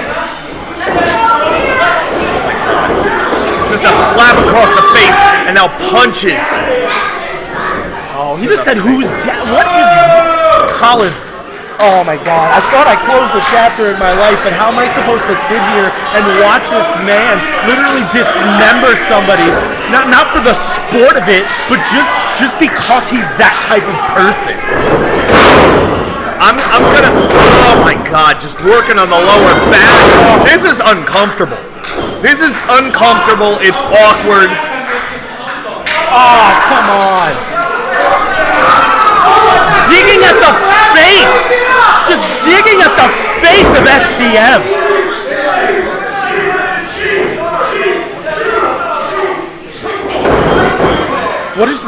Just a slap across the face and now punches. Oh, he just said who's dead. What is Colin? Oh my God. I thought I closed the chapter in my life, but how am I supposed to sit here and watch this man literally dismember somebody? Not for the sport of it, but just because he's that type of person. I'm gonna, oh my God, just working on the lower back. This is uncomfortable. This is uncomfortable. It's awkward. Oh, come on. Digging at the face. Just digging at the face of SDM.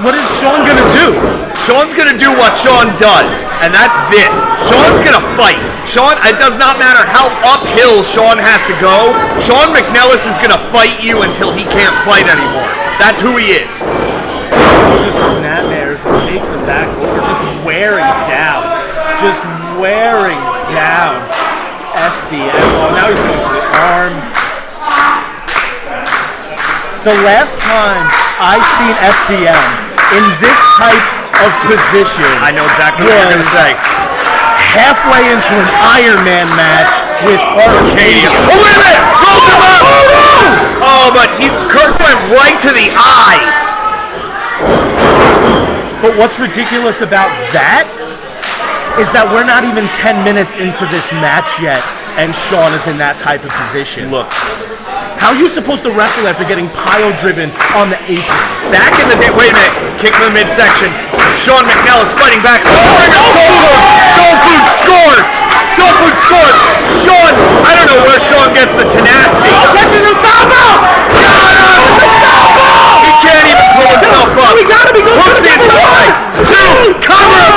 What is Sean gonna do? Sean's gonna do what Sean does, and that's this. Sean's gonna fight. Sean, it does not matter how uphill Sean has to go. Sean McNelis is gonna fight you until he can't fight anymore. That's who he is. Just snapmares and takes him back over, just wearing down. Just wearing down SDM. Oh, now he's going to the arm. The last time I seen SDM in this type of position. I know exactly what you're going to say. Halfway into an Iron Man match with Arcadia. Oh, wait a minute! Rolls him up! Oh, but Kirk went right to the eyes. But what's ridiculous about that is that we're not even 10 minutes into this match yet, and Sean is in that type of position. Look. How are you supposed to wrestle after getting pile-driven on the apron? Back in the day, wait a minute, kick to the midsection. Sean McNelis fighting back. Soul Food scores! Soul Food scores! Sean, I don't know where Sean gets the tenacity. Catches the Saba! He can't even pull himself up. We gotta be going Hooks the inside. Two, cover!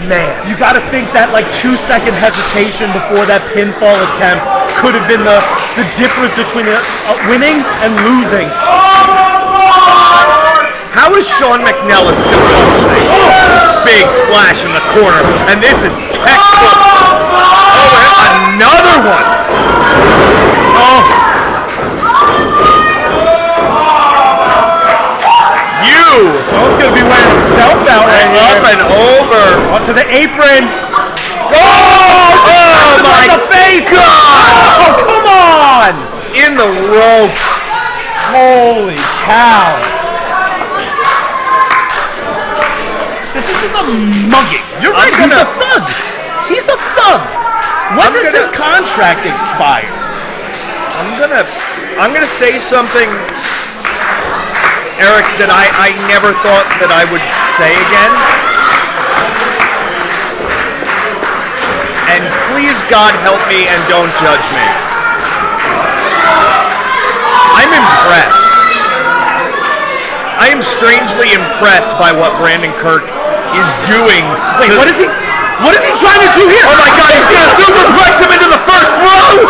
Man. You gotta think that like 2-second hesitation before that pinfall attempt could have been the difference between winning and losing. How is Sean McNelis still functioning? Big splash in the corner, and this is textbook. Oh, and another one. Oh. Sean's gonna be wearing himself out right here. Up and over. Onto the apron. Oh my the face! God! Oh, come on! In the ropes. Holy cow! This is just a mugging. You're right. He's a thug. He's a thug. When does his contract expire? I'm gonna say something, Eric, that I never thought that I would say again. And please, God, help me and don't judge me. I'm impressed. I am strangely impressed by what Brandon Kirk is doing. Wait, what is he trying to do here? Oh my God, he's gonna superplex him into the first row!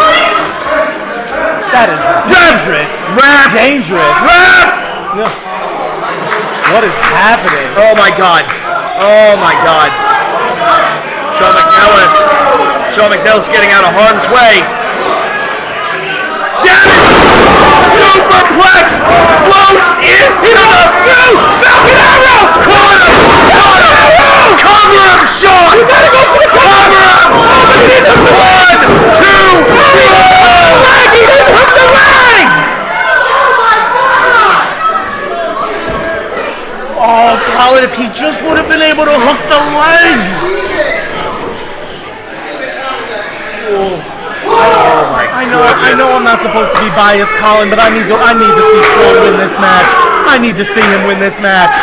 That is dangerous. Ref! Dangerous. Ref! No. What is happening? Oh my God. Oh my God. Sean McNelis getting out of harm's way. Damn it! Superplex floats into the Falcon Arrow! Caught him! Cover him, Sean! You gotta go for the cover him! 1, 2, 3! He didn't hook the leg! Oh, Colin, if he just would have been able to hook the leg! I know I'm not supposed to be biased, Colin, but I need to see Sean win this match. I need to see him win this match.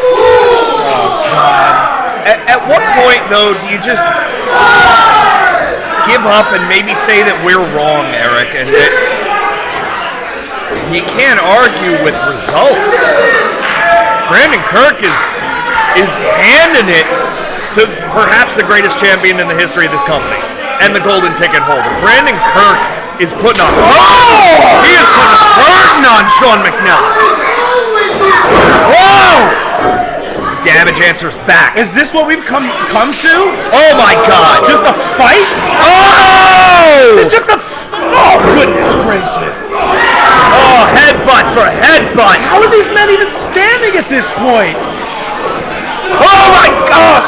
Oh, God. At what point, though, do you just give up and maybe say that we're wrong, Eric, and that you can't argue with results? Brandon Kirk is handing it to perhaps the greatest champion in the history of this company and the golden ticket holder. Brandon Kirk is putting a he is putting a burden on Sean McNelis. Whoa! Damage answers back. Is this what we've come to? Oh my God! Just a fight? Oh! It's just oh, goodness gracious! Oh, headbutt for headbutt! How are these men even standing at this point? Oh my God!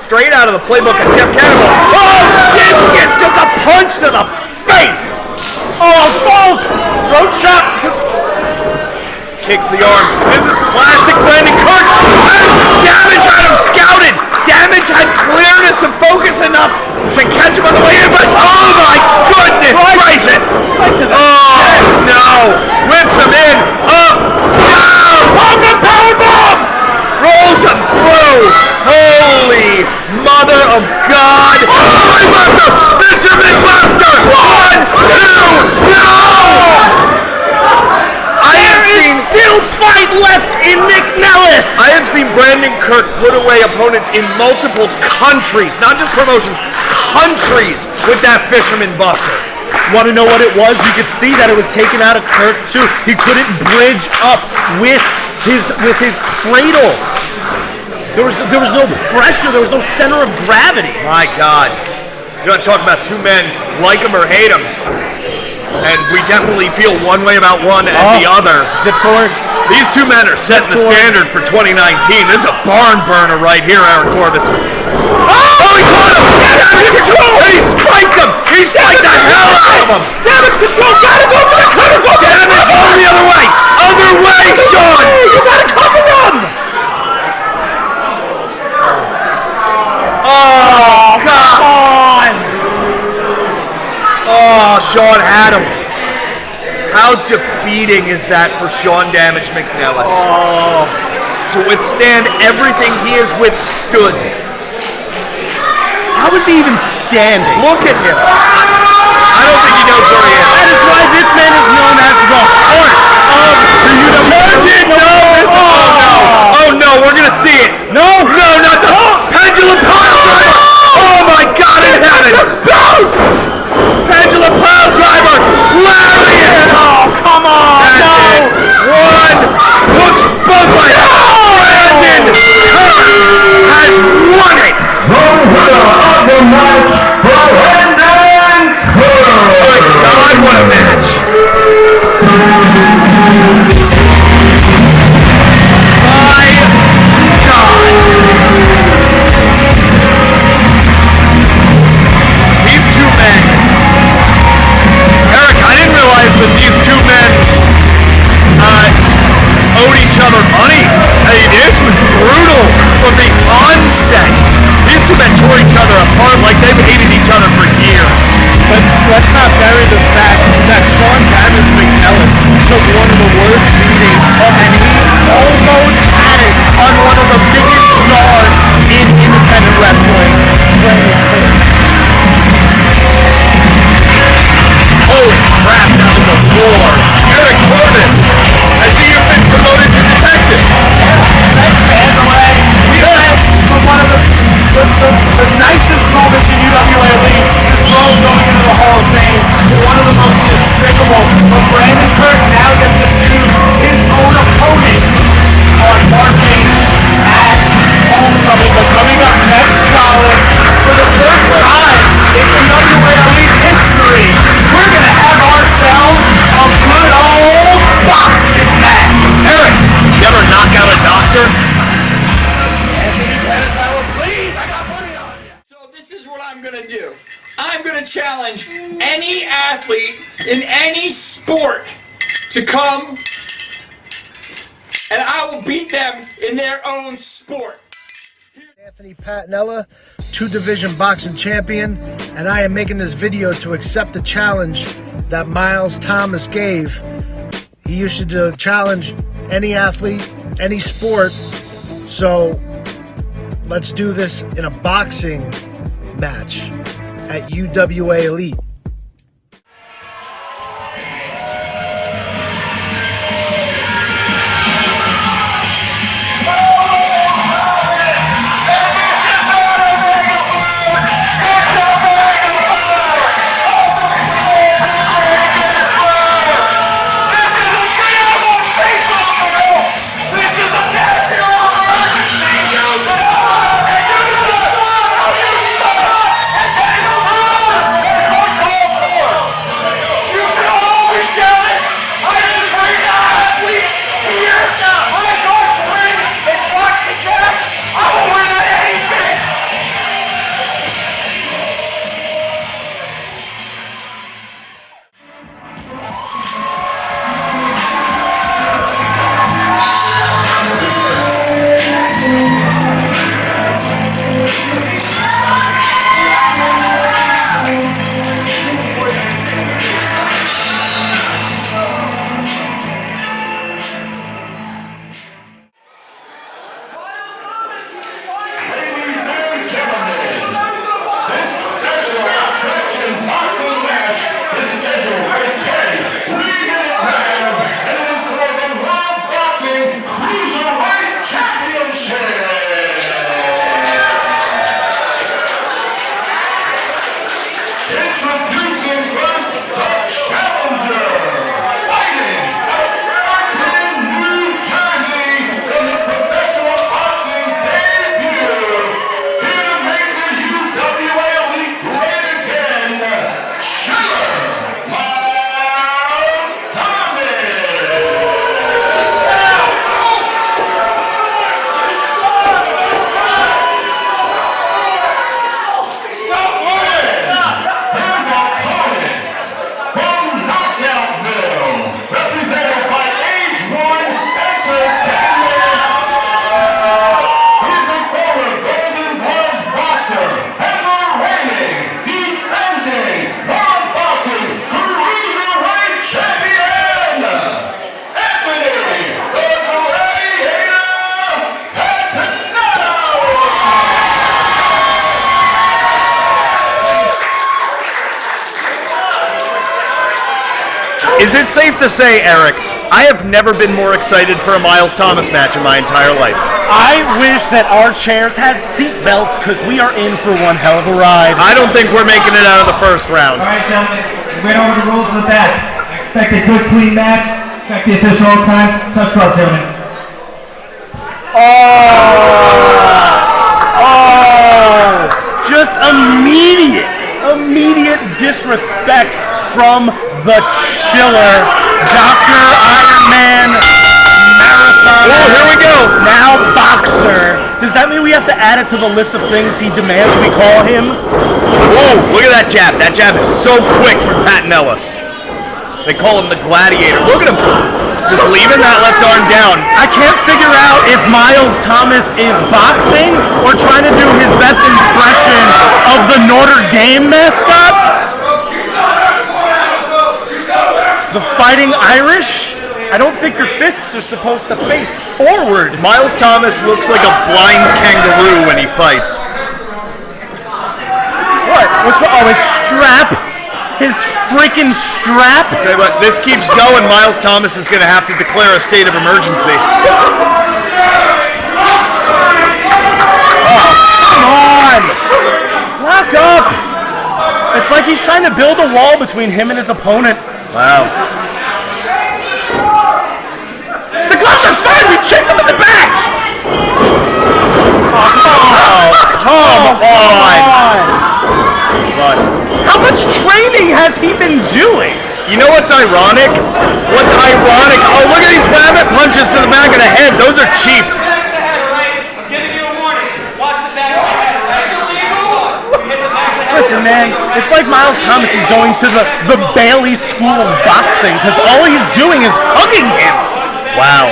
Straight out of the playbook of Jeff Cannibal. Oh, discus! Just a punch to the face! Oh, Volta! Throat chop to... Kicks the arm. This is classic Brandon Kirk. Damage had him scouted. Damage had clearness and focus enough to catch him on the way in, but oh my goodness gracious! Oh no! Whips him in. Up. No! Powerbomb! Rolls him through. Holy mother of God! Oh, he left a Fisherman Buster. 1, 2, no! Still fight left in McNelis! I have seen Brandon Kirk put away opponents in multiple countries, not just promotions, countries with that Fisherman Buster. Want to know what it was? You could see that it was taken out of Kirk too. He couldn't bridge up with his cradle. There was no pressure. There was no center of gravity. My God. You're not talking about two men, like them or hate them. And we definitely feel one way about one and the other. Zip cord. These two men are setting the standard for 2019. This is a barn burner right here, Aaron Corvus. Oh, he caught him! Damage control! And he spiked him! He spiked the hell out of him! Damage control! Gotta go for the cover! Go for Damage over the other way! Other way, Sean! You gotta cover him! Oh, God! Oh, Sean had him. How defeating is that for Sean Damage McNelis? Oh. To withstand everything he has withstood. How is he even standing? Look at him. I don't think he knows where he is. That is why this man is known as the heart of the Turgid! No! Oh no, we're gonna see it. No, not the pendulum pile driver! Oh my God in heaven! bounced! Pendulum pile driver! Lariat! Oh, come on! That's it. One looks both way. Brandon Kirk has won it! The winner of the match, Brandon Kirk! My God, what a match! My God! These two men. Eric, I didn't realize that these two men owed each other money. I mean, this was brutal from the onset. These two men tore each other apart like they've hated each other for years. But let's not bury the fact that Sean Damage McNelis took one of the worst beatings, and he almost had it on one of the biggest stars in independent wrestling, Brandon Kirk. Holy crap, that was a war. Eric Corvus, I see you've been promoted to detective. Thanks, man. The way we went from one of the nicest moments in UWA Elite, with Rome going into the Hall of Fame, to one of the most despicable. But Brandon Kirk now gets to choose his own opponent on marching at homecoming. But coming up next, Colin, for the first time in UWA Elite history, we're gonna have ourselves a good old boxing match. Eric, you ever knock out a doctor? Anthony Patanella, please, I got money on you. So this is what I'm gonna do. I'm gonna challenge any athlete in any sport to come, and I will beat them in their own sport. Anthony Patanella, 2-division boxing champion, and I am making this video to accept the challenge that Miles Thomas gave. He used to challenge any athlete, any sport, so let's do this in a boxing match at UWA Elite. Oh! Is it safe to say, Eric, I have never been more excited for a Miles Thomas match in my entire life. I wish that our chairs had seat belts because we are in for one hell of a ride. I don't think we're making it out of the first round. All right, gentlemen, we went over the rules of the bet. Expect a good, clean match. Expect the official all time. Touch club, gentlemen. Just immediate disrespect from the chiller, Dr. Iron Man, marathon. Oh, here we go. Now boxer. Does that mean we have to add it to the list of things he demands we call him? Whoa, look at that jab. That jab is so quick from Patanella. They call him the gladiator. Look at him. Just leaving that left arm down. I can't figure out if Miles Thomas is boxing or trying to do his best impression of the Notre Dame mascot. The Fighting Irish? I don't think your fists are supposed to face forward. Miles Thomas looks like a blind kangaroo when he fights. What? What's wrong? Oh, his strap? His freaking strap? Tell you what, this keeps going. Miles Thomas is going to have to declare a state of emergency. Oh, come on! Lock up! It's like he's trying to build a wall between him and his opponent. Wow. The gloves are fine! We checked them in the back! Oh, come on! How much training has he been doing? You know what's ironic? What's ironic? Oh, look at these rabbit punches to the back of the head. Those are cheap. Back of the head, right? I'm giving you a warning. Watch the back of the head, right? You hit the back of the head. Listen, man, it's like Miles Thomas is going to the Bailey School of Boxing because all he's doing is hugging him. Wow.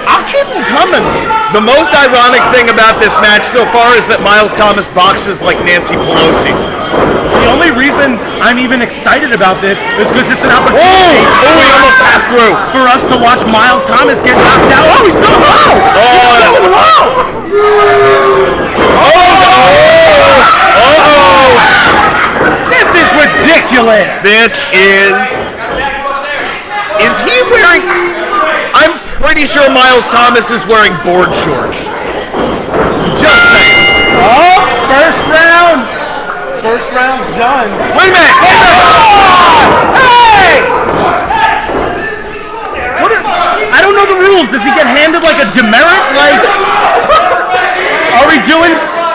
I'll keep him coming. The most ironic thing about this match so far is that Miles Thomas boxes like Nancy Pelosi. The only reason I'm even excited about this is because it's an opportunity he almost passed through. for us to watch Miles Thomas get knocked out. Oh, he's going low! He's going low! This is ridiculous! This is he wearing... I'm pretty sure Miles Thomas is wearing board shorts. Just saying. Oh, first round. First round's done. Wait a minute! Hey! I don't know the rules. Does he get handed like a demerit? Like, are we doing?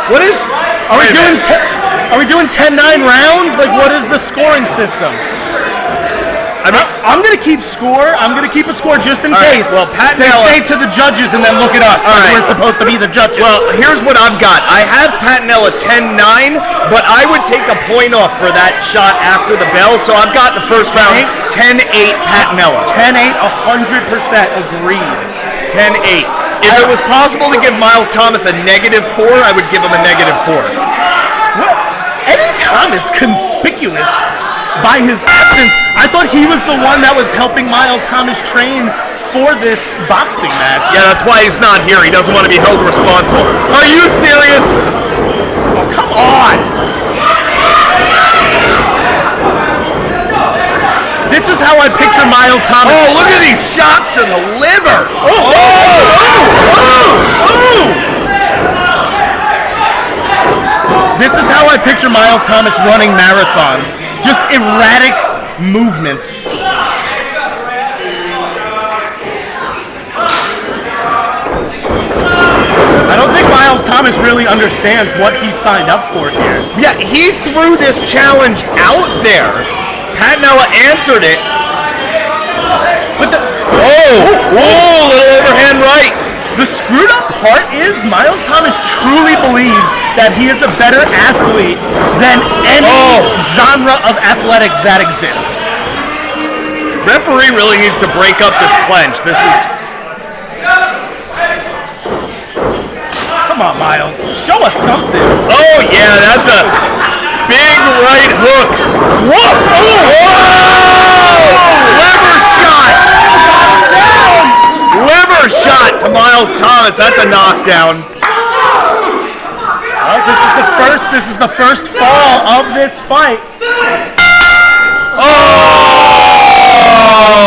What is? Are we doing? Are we doing 10-9 rounds? Like, what is the scoring system? I'm gonna keep score. I'm gonna keep a score just in case. Well, they say to the judges and then look at us. Like we're supposed to be the judges. Well, here's what I've got. I have Patanella 10-9, but I would take a point off for that shot after the bell. So I've got the first round 10-8 Patanella. 10-8, 100% agreed. 10-8. If it was possible to give Miles Thomas a -4, I would give him a -4. Well, Eddie Thomas conspicuous by his absence. I thought he was the one that was helping Miles Thomas train for this boxing match. Yeah, that's why he's not here. He doesn't want to be held responsible. Are you serious? Oh, come on! This is how I picture Miles Thomas. Oh, look at these shots to the liver. This is how I picture Miles Thomas running marathons. Just erratic movements. I don't think Miles Thomas really understands what he signed up for here. Yeah, he threw this challenge out there. Patanella answered it. But little overhand right. The screwed up part is Miles Thomas truly believes that he is a better athlete than any genre of athletics that exist. Referee really needs to break up this clench. This is... Come on, Miles. Show us something. Oh, yeah, that's a big right hook. Woof! Lever shot! Liver shot to Miles Thomas. That's a knockdown. Well, this is the first fall of this fight. Oh!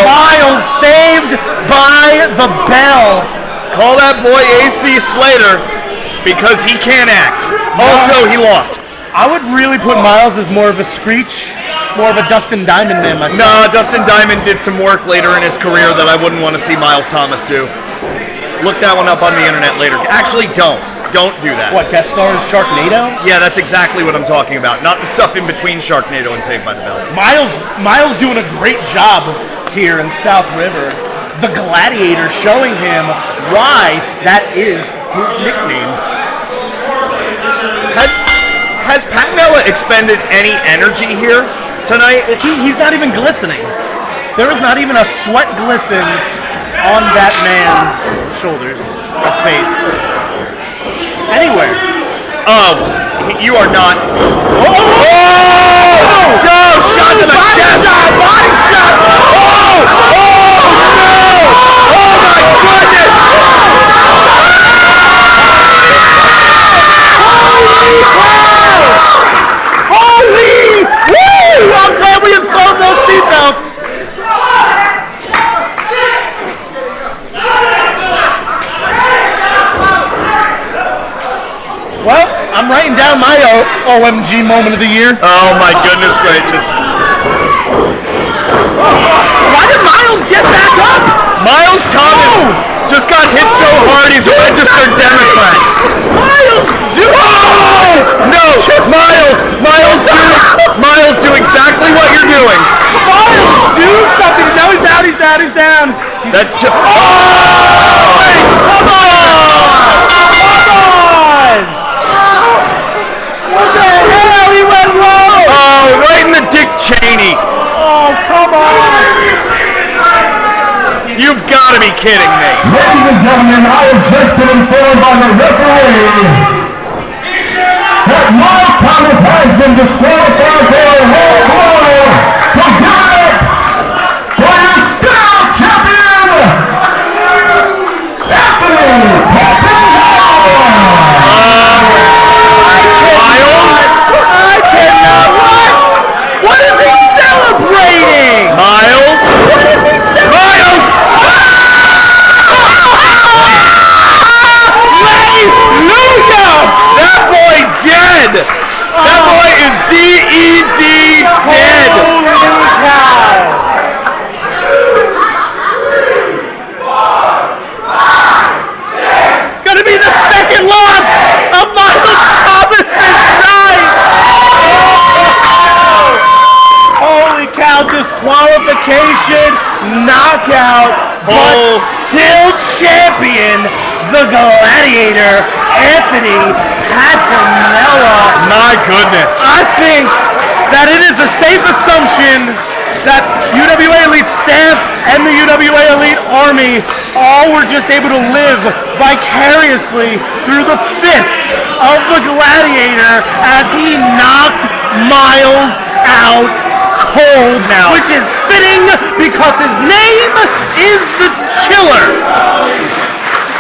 Miles saved by the bell. Call that boy AC Slater because he can't act. Also, he lost. I would really put Miles as more of a Screech, more of a Dustin Diamond man myself. No, Dustin Diamond did some work later in his career that I wouldn't want to see Miles Thomas do. Look that one up on the internet later. Actually, don't. Don't do that. What, guest stars Sharknado? Yeah, that's exactly what I'm talking about. Not the stuff in between Sharknado and Saved by the Bell. Miles doing a great job here in South River. The Gladiator showing him why that is his nickname. Has Patanella expended any energy here tonight? He's not even glistening. There is not even a sweat glisten on that man's shoulders or face. Anywhere. You are not. Oh! Joe, shot to the chest! Body shot! Oh! Oh my goodness! Holy! Woo! I'm glad we installed those seatbelts. Well, I'm writing down my OMG moment of the year. Oh my goodness gracious! Why did Miles get back up? Miles Thomas just got hit so hard he's a registered Democrat. Miles, do No, Miles, do exactly what you're doing. Miles, do something. No, he's down. He's down. That's too. Come on! What the hell? He went low. Oh, right in the Dick Cheney. Oh, come on! You've got to be kidding me. Ladies and gentlemen, I have just been informed by the referee that Miles Thomas has been disqualified for a whole quarter to give it up for your still champion, Anthony I cannot. What is he celebrating? Miles? What is he celebrating? Miles! Hallelujah! That boy dead! That boy is D-E-D dead! Holy cow! It's gonna be the second loss of Miles Thomas's night! Holy cow, disqualification, knockout, but still champion, the Gladiator, Anthony Patanella. My goodness. I think that it is a safe assumption that UWA Elite staff and the UWA Elite Army all were just able to live vicariously through the fists of the Gladiator as he knocked Miles out cold, which is fitting because his name is the Chiller.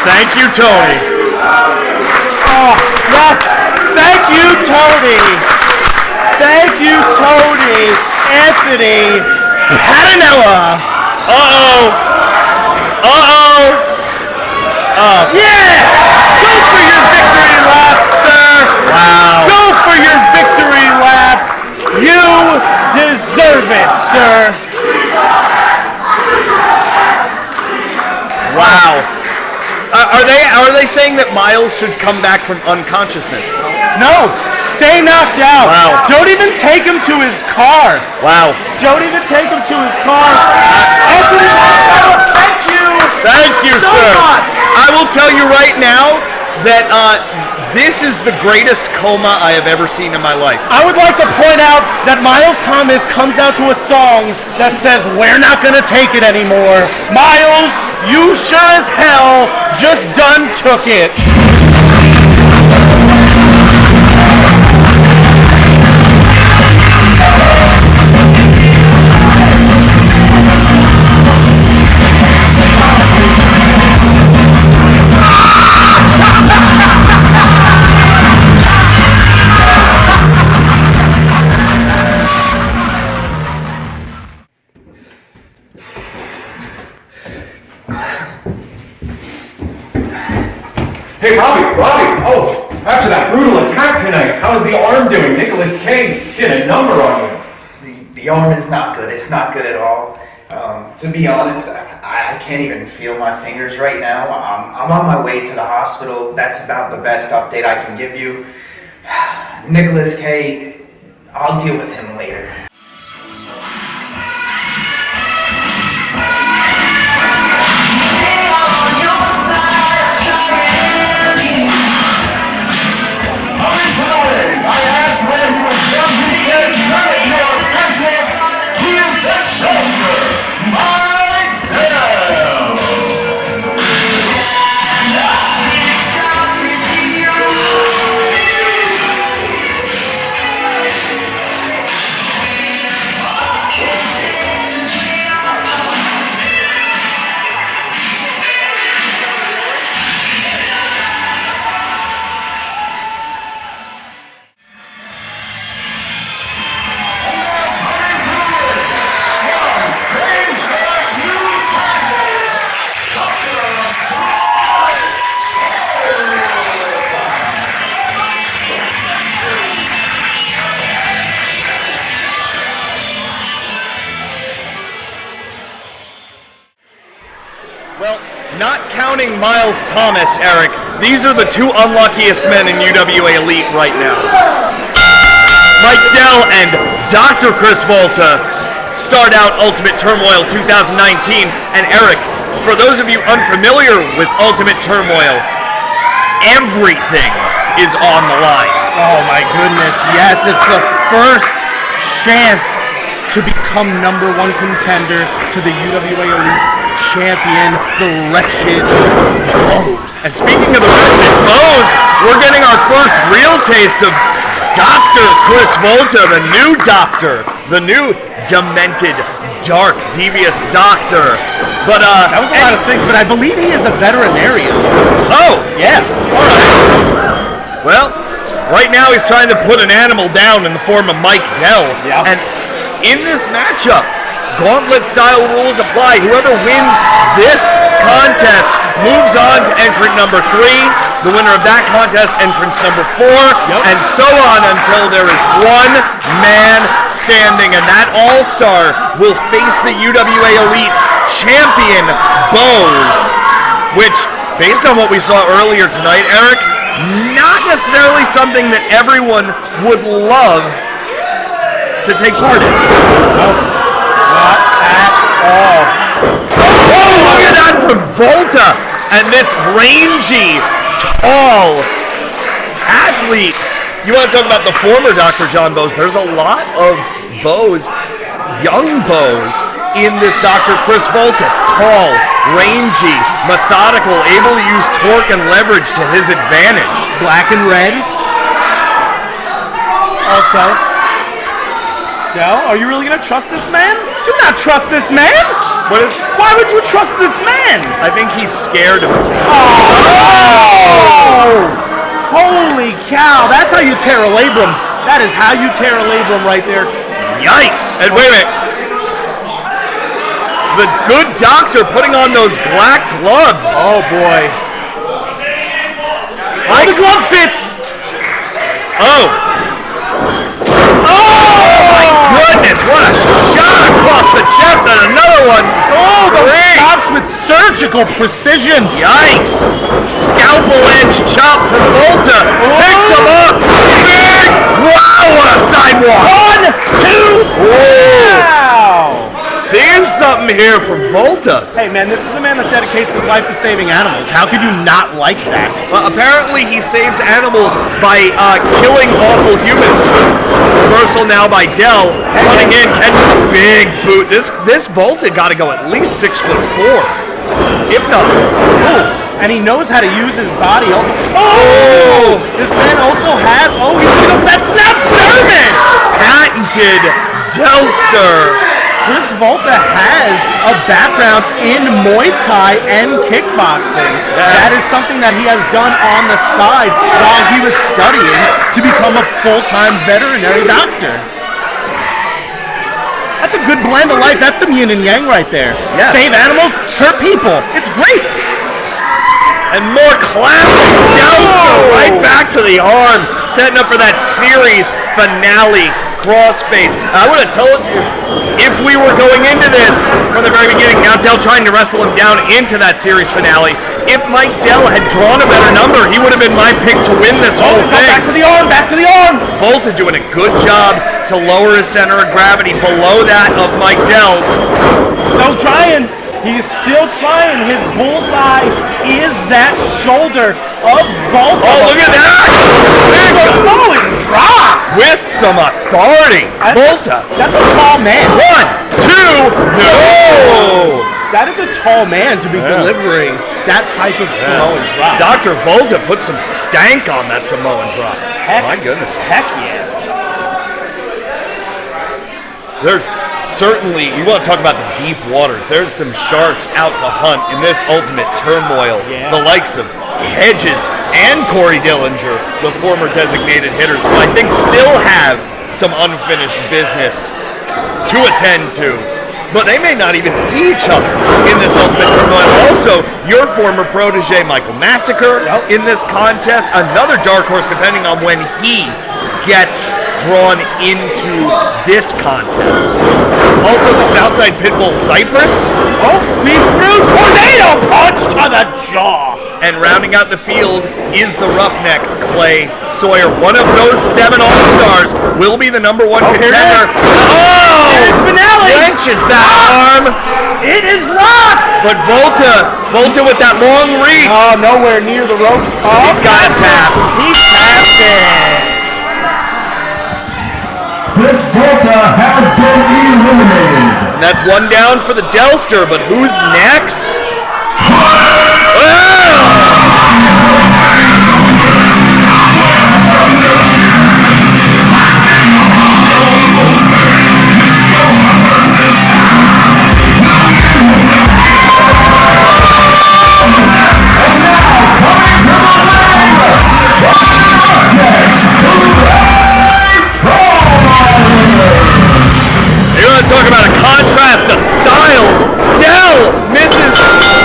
Thank you, Tony. Oh, yes. Thank you, Tony. Thank you, Tony. Anthony Patanella. Yeah! Go for your victory lap, sir. Wow. Go for your victory lap. You deserve it, sir. Wow. Are they saying that Miles should come back from unconsciousness? No, stay knocked out. Wow. Don't even take him to his car. Wow. Don't even take him to his car. Anthony, thank you. Thank you, so sir. much. I will tell you right now that this is the greatest coma I have ever seen in my life. I would like to point out that Miles Thomas comes out to a song that says, "We're not gonna take it anymore." Miles, you sure as hell just done took it. Hey, Robbie, oh, after that brutal attack tonight, how's the arm doing? McNelis Kaye did a number on you. The arm is not good. It's not good at all. To be honest, I can't even feel my fingers right now. I'm on my way to the hospital. That's about the best update I can give you. McNelis Kaye, I'll deal with him later. Not counting Miles Thomas, Eric, these are the two unluckiest men in UWA Elite right now. Mike Dell and Dr. Chris Volta start out Ultimate Turmoil 2019. And Eric, for those of you unfamiliar with Ultimate Turmoil, everything is on the line. Oh my goodness, yes, it's the first chance to become #1 contender to the UWA Elite champion, the Wretched Bows. And speaking of the Wretched Bows, we're getting our first real taste of Dr. Chris Volta, the new doctor, the new demented, dark, devious doctor. But that was a lot of things, but I believe he is a veterinarian. Oh, yeah. All right. Well, right now he's trying to put an animal down in the form of Mike Dell. Yeah. And in this matchup, gauntlet-style rules apply. Whoever wins this contest moves on to entrant number 3. The winner of that contest, entrance number 4, and so on until there is one man standing. And that all-star will face the UWA Elite champion, Bows, which, based on what we saw earlier tonight, Eric, not necessarily something that everyone would love to take part in. Not at all. Oh, look at that from Volta! And this rangy, tall athlete. You want to talk about the former Dr. John Bows? There's a lot of Bows, young Bows, in this Dr. Chris Volta. Tall, rangy, methodical, able to use torque and leverage to his advantage. Black and red. Also. So, are you really going to trust this man? Do not trust this man! Why would you trust this man? I think he's scared of him. Oh! Holy cow, that's how you tear a labrum. That is how you tear a labrum right there. Yikes! And wait a minute. The good doctor putting on those black gloves. Oh boy. Oh, the glove fits! Oh! Goodness, what a shot across the chest and another one. Oh, those chops with surgical precision. Yikes. Scalpel edge chop from Volta. Picks him up. Big. Wow, what a sidewalk. 1, 2. Wow. Seeing something here from Volta. Hey man, this is a man that dedicates his life to saving animals. How could you not like that? Apparently he saves animals by killing awful humans. Reversal now by Dell. Running in, catches a big boot. This Volta got to go at least 6'4", if not. Ooh, and he knows how to use his body also. Oh! This man also has. Oh, he's gonna go for that snap German. Patented Delster. Chris Volta has a background in Muay Thai and kickboxing. That is something that he has done on the side while he was studying to become a full-time veterinary doctor. That's a good blend of life. That's some yin and yang right there. Yes. Save animals, hurt people. It's great. And more classic Delster right back to the arm, setting up for that series finale crossface. I would have told you if we were going into this from the very beginning, now Dell trying to wrestle him down into that series finale. If Mike Dell had drawn a better number, he would have been my pick to win this whole thing. Back to the arm, back to the arm. Volta doing a good job to lower his center of gravity below that of Mike Dell's. Still trying. He's still trying. His bullseye is that shoulder of Volta. Oh, look at that! Holy drop! With some authority. Volta. That's a tall man. 1, 2, no! That is a tall man to be delivering that type of Samoan drop. Dr. Volta put some stank on that Samoan drop. My goodness. Heck yeah. There's certainly, you want to talk about the deep waters, there's some sharks out to hunt in this ultimate turmoil. Yeah. The likes of Hedges and Corey Dillinger, the former designated hitters, who I think still have some unfinished business to attend to. But they may not even see each other in this ultimate turmoil. Also, your former protege, Michael Massacre, in this contest, another dark horse depending on when he gets drawn into this contest. Also, the Southside Pitbull Cypress. Oh, we threw tornado punch to the jaw. And rounding out the field is the roughneck Clay Sawyer. One of those 7 All-Stars will be the #1 contender. Oh! Here's finale. Wrenches that arm. It is locked. But Volta with that long reach. Oh, nowhere near the ropes. Oh, he's got a tap. He tapped it. This Volta has been eliminated. And that's 1 down for the Delster, but who's next? Talk about a contrast of styles. Dell misses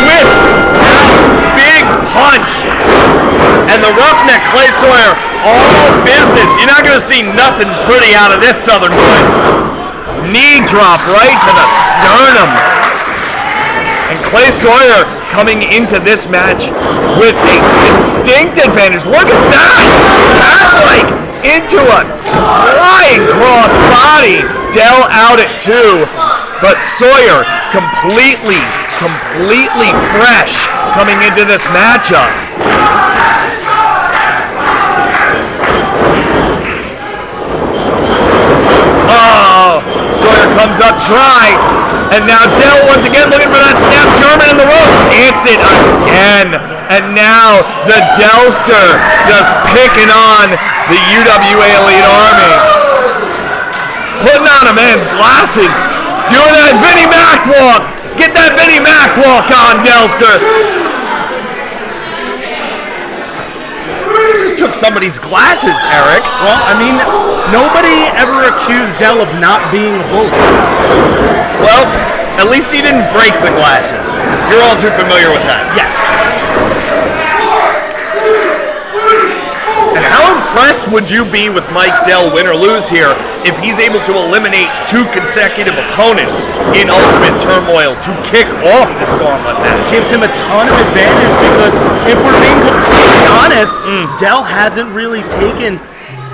with that big punch. And the roughneck Clay Sawyer, all business. You're not going to see nothing pretty out of this Southern boy. Knee drop right to the sternum. And Clay Sawyer coming into this match with a distinct advantage. Look at that! That like into a flying cross body. Dell out at 2, but Sawyer completely fresh coming into this matchup. Oh, Sawyer comes up dry, and now Dell once again looking for that snap German in the ropes. Hits it again, and now the Delster just picking on the UWA Elite Army. Putting on a man's glasses, doing that Vinnie Mac walk. Get that Vinnie Mac walk on, Delster. Just took somebody's glasses, Eric. Well, I mean, nobody ever accused Dell of not being Volta. Well, at least he didn't break the glasses. You're all too familiar with that. Yes. And how impressed would you be with Mike Dell, win or lose here, if he's able to eliminate 2 consecutive opponents in Ultimate Turmoil to kick off this gauntlet match? Gives him a ton of advantage because if we're being completely honest, Dell hasn't really taken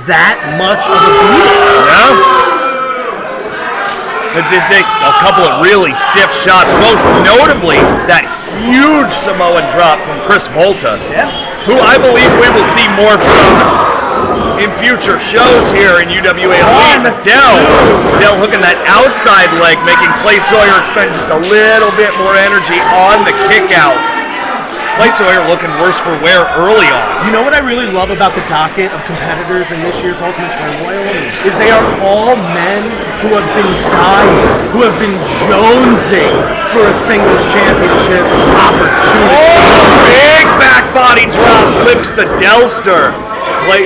that much of a beating. Yeah. It did take a couple of really stiff shots, most notably that huge Samoan drop from Chris Volta, who I believe we will see more from in future shows here in UWA Elite. Dell hooking that outside leg, making Clay Sawyer expend just a little bit more energy on the kick out. Clay Sawyer looking worse for wear early on. You know what I really love about the docket of competitors in this year's Ultimate Turmoil is they are all men who have been dying, who have been jonesing for a singles championship opportunity. Oh, big back body drop lifts the Delster. Clay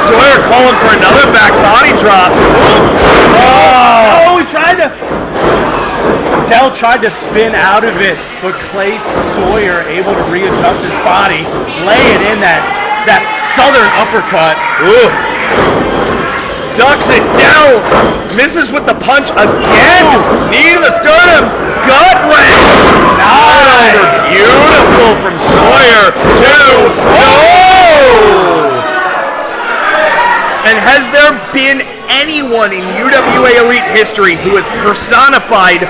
Sawyer calling for another back body drop. Oh, he tried to. Dell tried to spin out of it, but Clay Sawyer able to readjust his body, laying in that southern uppercut. Ooh. Ducks it down. Misses with the punch again. Knee to the sternum. Gut wrench. Nice. Beautiful from Sawyer. 2. No. And has there been anyone in UWA Elite history who has personified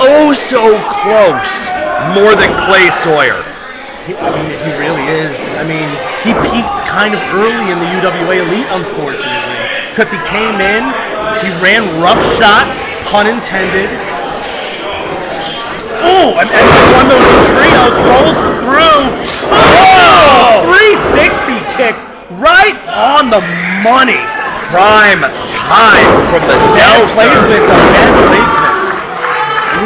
oh so close more than Clay Sawyer? He really is. I mean, he peaked kind of early in the UWA Elite, unfortunately. Because he came in, he ran rough shot, pun intended. Oh, and one of those trios rolls through. Oh! 360 kick right on the money. Prime time from the Dell placement, though. Bad placement.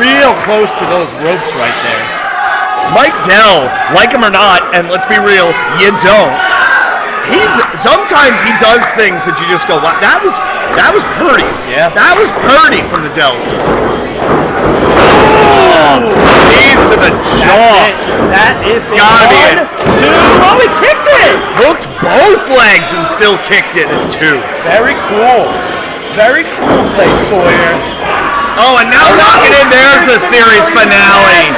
Real close to those ropes right there. Mike Dell, like him or not, and let's be real, you don't. Sometimes he does things that you just go, wow, that was pretty. Yeah. That was pretty from the Dells. Oh! Knees to the jaw. That is it. Gotta be it. 1, 2. Oh, he kicked it. Hooked both legs and still kicked it in 2. Very cool. Very cool, Clay Sawyer. Oh, and now knocking in, there's the series finale.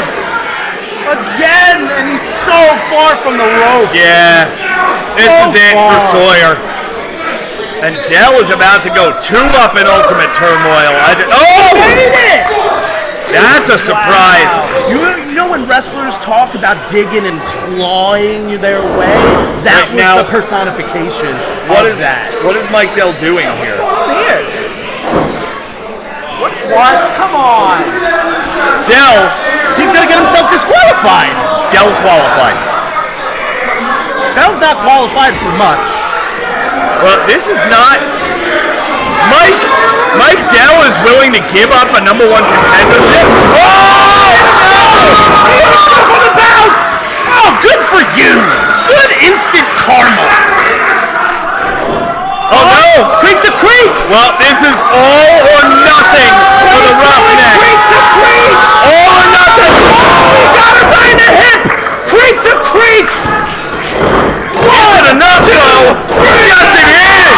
Again, and he's so far from the rope. Yeah. This is it for Sawyer. And Dell is about to go 2 up in Ultimate Turmoil. Oh! Made it! That's a surprise. Wow. You know when wrestlers talk about digging and clawing their way? That Right was now, the personification What of is that. What is Mike Dell doing here? Here. What? Come on. Dell. He's going to get himself disqualified. Dell qualified. Bell's not qualified for much. Well, this is not... Mike Dell is willing to give up a #1 contendership. Oh, no! He hit himself on the bounce! Oh, good for you! Good instant karma. Oh, no! Creek to creek! Well, this is all or nothing for the Roughneck. Creek to creek! All or nothing! Oh, he got it right in the hip! Creek to creek! Is it enough, though? Yes, it is!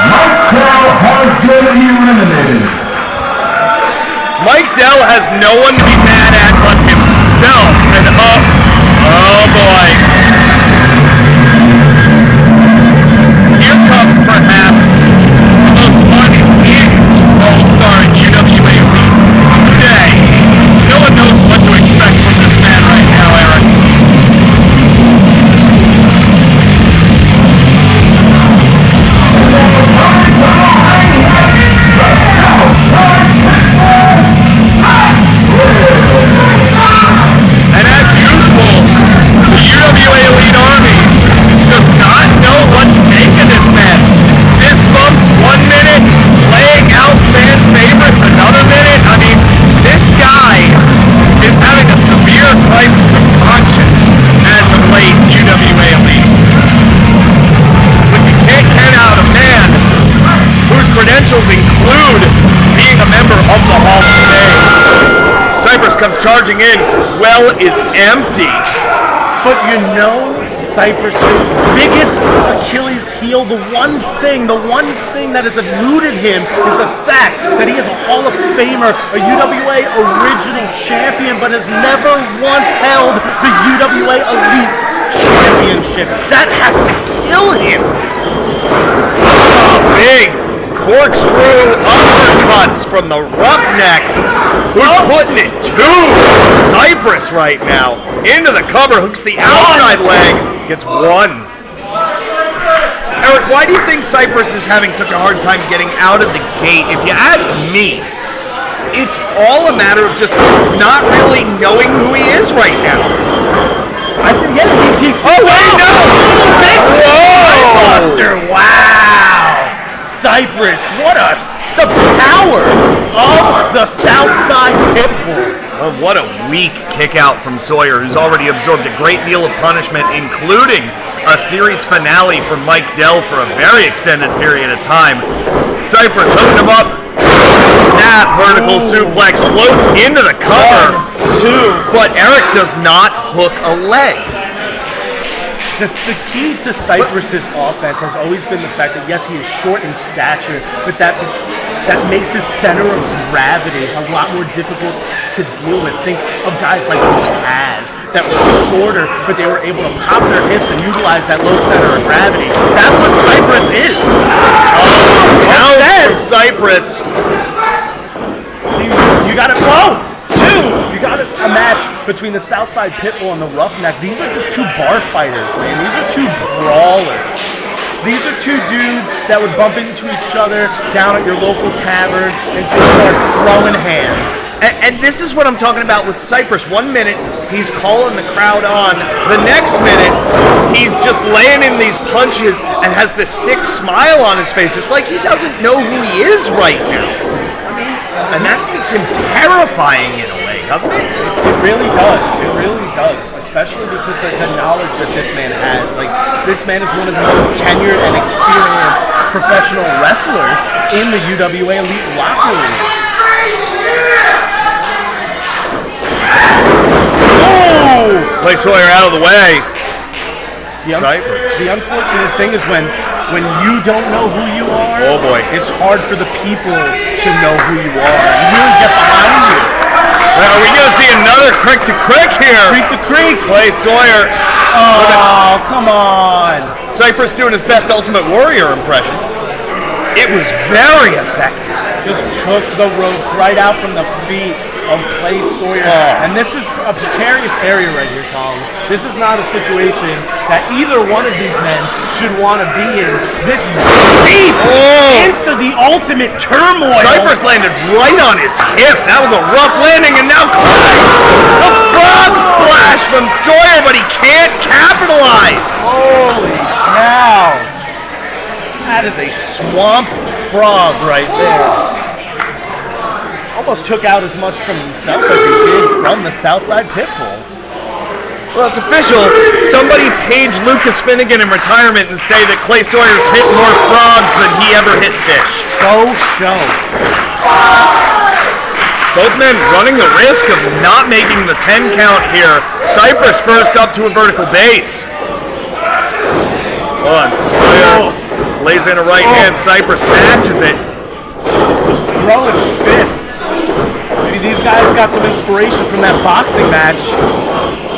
Mike Dell has been eliminated. Mike Dell has no one to be mad at but himself. And oh boy. Here comes perhaps the most unhinged all-star in UWA Elite today. No one knows what to expect from this man right now, Eric. And as usual, the UWA Elite Army does not know what to make of this man. Fist bumps 1 minute, laying out fan favorites another minute. I mean, this guy is having a severe crisis of conscience as of late in UWA Elite. But you can't count out a man whose credentials include being a member of the Hall of Fame. Cypress comes charging in. Well is empty. But you know Cypress's biggest Achilles heel, the one thing that has eluded him is the fact that he is a Hall of Famer, a UWA original champion, but has never once held the UWA Elite Championship. That has to kill him. Big corkscrew uppercuts from the Roughneck, who's putting it to Cypress right now. Into the cover, hooks the outside leg, gets 1. Eric, why do you think Cypress is having such a hard time getting out of the gate? If you ask me, it's all a matter of just not really knowing who he is right now. I think, yeah, BTC. Oh, wait, no! Big Buster! Wow! Cypress, the power of the Southside Pitbull. Oh, what a weak kick out from Sawyer, who's already absorbed a great deal of punishment, including a series finale for Mike Dell for a very extended period of time. Cypress hooking him up. Snap, vertical suplex, floats into the cover. 1, 2. But Eric does not hook a leg. The key to Cypress's offense has always been the fact that, yes, he is short in stature, but that makes his center of gravity a lot more difficult to deal with. Think of guys like Taz that were shorter, but they were able to pop their hips and utilize that low center of gravity. That's what Cypress is. Now from Cypress. See, you got it. Whoa! 2! You got a match between the Southside Pitbull and the Roughneck. These are just two bar fighters, man. These are two brawlers. These are two dudes that would bump into each other down at your local tavern and just start throwing hands. And this is what I'm talking about with Cypress. 1 minute, he's calling the crowd on. The next minute, he's just laying in these punches and has this sick smile on his face. It's like he doesn't know who he is right now. And that makes him terrifying in a way, doesn't it? It really does. It really does. Especially because the knowledge that this man has. Like, this man is one of the most tenured and experienced professional wrestlers in the UWA Elite locker room. Oh! Play Sawyer out of the way. Cypress. The unfortunate thing is when you don't know who you are, oh boy, it's hard for the people to know who you are. You really get behind you. Well, are we going to see another creek to creek here? Creek to creek. Play Sawyer. Oh, come on. Cypress doing his best Ultimate Warrior impression. It was very effective. Just took the ropes right out from the feet of Clay Sawyer. And this is a precarious area right here, Colin. This is not a situation that either one of these men should want to be in. This deep into the ultimate turmoil. Cypress landed right on his hip. That was a rough landing, and now Clay! A frog splash from Sawyer, but he can't capitalize. Holy cow. That is a swamp frog right there. Almost took out as much from himself as he did from the Southside Pitbull. Well, it's official. Somebody page Lucas Finnegan in retirement and say that Clay Sawyer's hit more frogs than he ever hit fish. Faux show. Both men running the risk of not making the 10 count here. Cypress first up to a vertical base. Hold on, Sawyer lays in a right hand. Cypress matches it. Just throwing fists. Maybe these guys got some inspiration from that boxing match.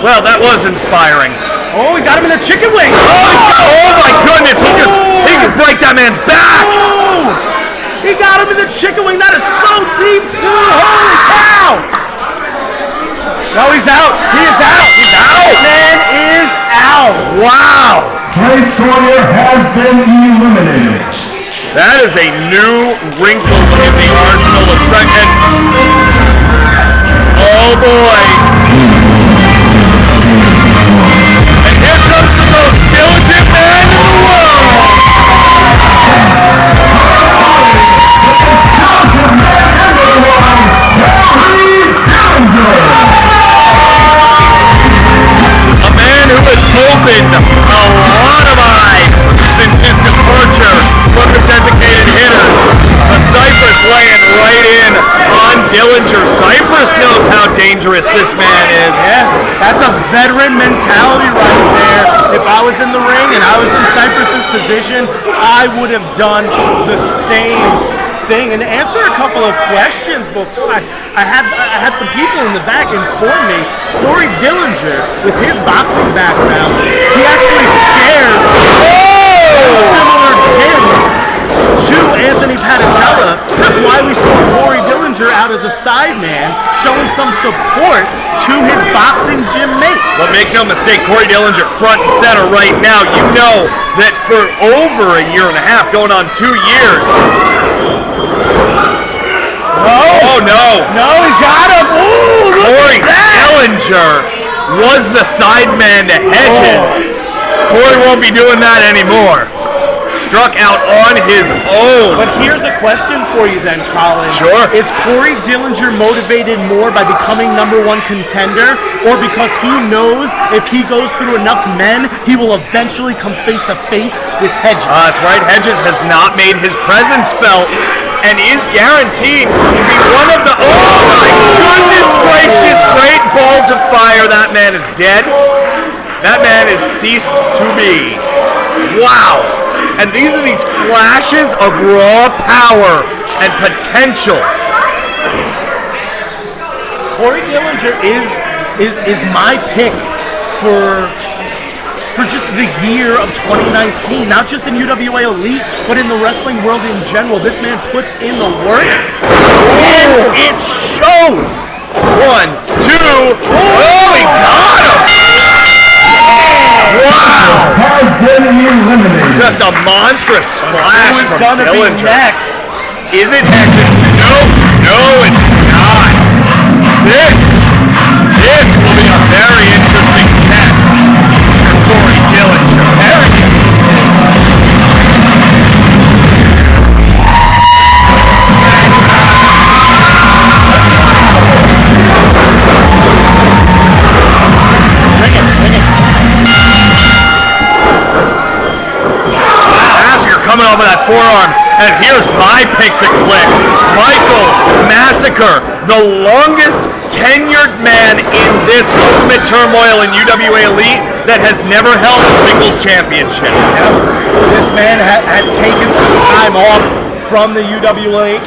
Well, that was inspiring. Oh, he's got him in the chicken wing. Oh my goodness, he could break that man's back. Oh, he got him in the chicken wing. That is so deep too. Holy cow. No, he's out. He is out. He's out. Man is out. Wow. Clay Sawyer has been eliminated. That is a new wrinkle in the arsenal of second. Oh boy. And here comes the most diligent man in the world. A man who has opened a lot of eyes since his departure from the designated hitters. But Cypress laying right in on Dillinger. Cypress knows how dangerous this man is. Yeah, that's a veteran mentality right there. If I was in the ring and I was in Cypress's position, I would have done the same thing. And to answer a couple of questions before, I had some people in the back inform me, Corey Dillinger, with his boxing background, he actually shares similar gym to Anthony Patanella. That's why we saw Corey Dillinger out as a sideman, showing some support to his boxing gym mate. But make no mistake, Corey Dillinger front and center right now. You know that for over a year and a half, going on 2 years. Oh no! No, he got him! Ooh, Corey Dillinger was the sideman to Hedges. Corey won't be doing that anymore. struck out on his own. But here's a question for you then, Colin. Sure. Is Corey Dillinger motivated more by becoming #1 contender, or because he knows if he goes through enough men, he will eventually come face to face with Hedges? That's right. Hedges has not made his presence felt and is guaranteed to be one of the... Oh my goodness gracious, great balls of fire. That man is dead. That man has ceased to be. Wow. And these are these flashes of raw power and potential. Corey Dillinger is my pick for just the year of 2019, not just in UWA Elite, but in the wrestling world in general. This man puts in the work, and it shows. 1, 2, oh, he got him! Wow! Has been eliminated. Just a monstrous splash Who's from gonna be Dillinger. next? Is it Hedges? No, it's not. This will be a very interesting test for Corey Dillinger. Very interesting. Massacre coming off of that forearm, and here's my pick to click. Massacre, the longest tenured man in this Ultimate Turmoil in UWA Elite that has never held a singles championship. This man had taken some time off from the UWA,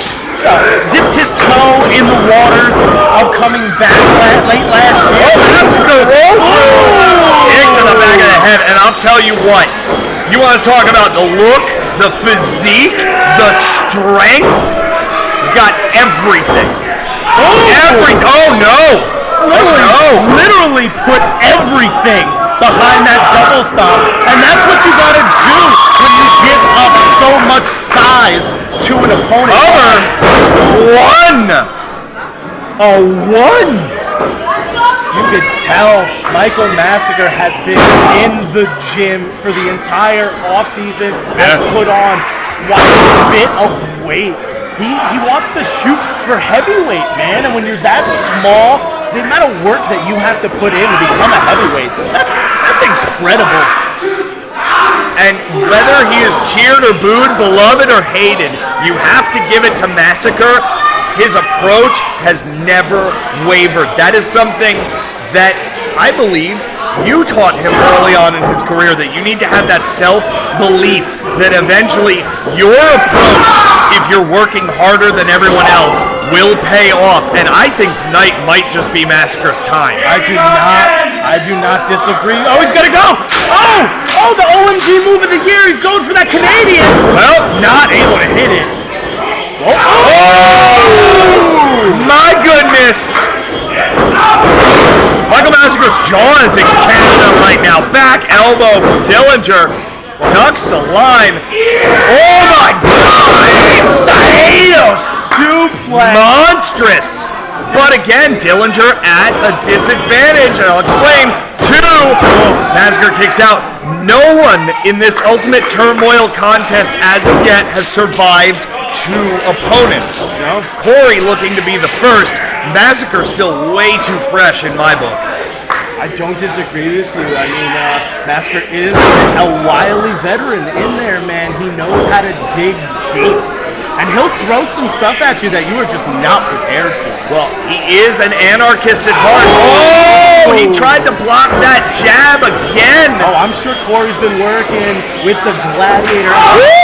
dipped his toe in the waters of coming back late last year. Oh, Massacre roll through! Kick to the back of the head, and I'll tell you what, you want to talk about the look, the physique, the strength? He's got everything. Oh no! Literally put everything behind that double stomp, and that's what you gotta do when you give up so much size to an opponent. A one! You could tell Michael Massacre has been in the gym for the entire offseason, has put on quite a bit of weight. He wants to shoot for heavyweight, man, and when you're that small, the amount of work that you have to put in to become a heavyweight, that's incredible. And whether he is cheered or booed, beloved or hated, you have to give it to Massacre. His approach has never wavered. That is something that I believe you taught him early on in his career, that you need to have that self-belief that eventually your approach, if you're working harder than everyone else, will pay off. And I think tonight might just be Massacre's time. I do not disagree. Oh, he's gonna go! Oh, the OMG move of the year. He's going for that Canadian. Well, not able to hit it. Oh! My goodness! Michael Massacre's jaw is in Canada right now. Back elbow from Dillinger. Ducks the line. Oh my God! Saito suplex. Monstrous. But again, Dillinger at a disadvantage. And I'll explain. 2. Massacre kicks out. No one in this Ultimate Turmoil contest as of yet has survived 2 opponents. No. Corey looking to be the first. Massacre still way too fresh in my book. I don't disagree with you. I mean, Massacre is a wily veteran in there, man. He knows how to dig deep. And he'll throw some stuff at you that you are just not prepared for. Well, he is an anarchist at heart. Oh, he tried to block that jab again. Oh, I'm sure Corey's been working with the Gladiator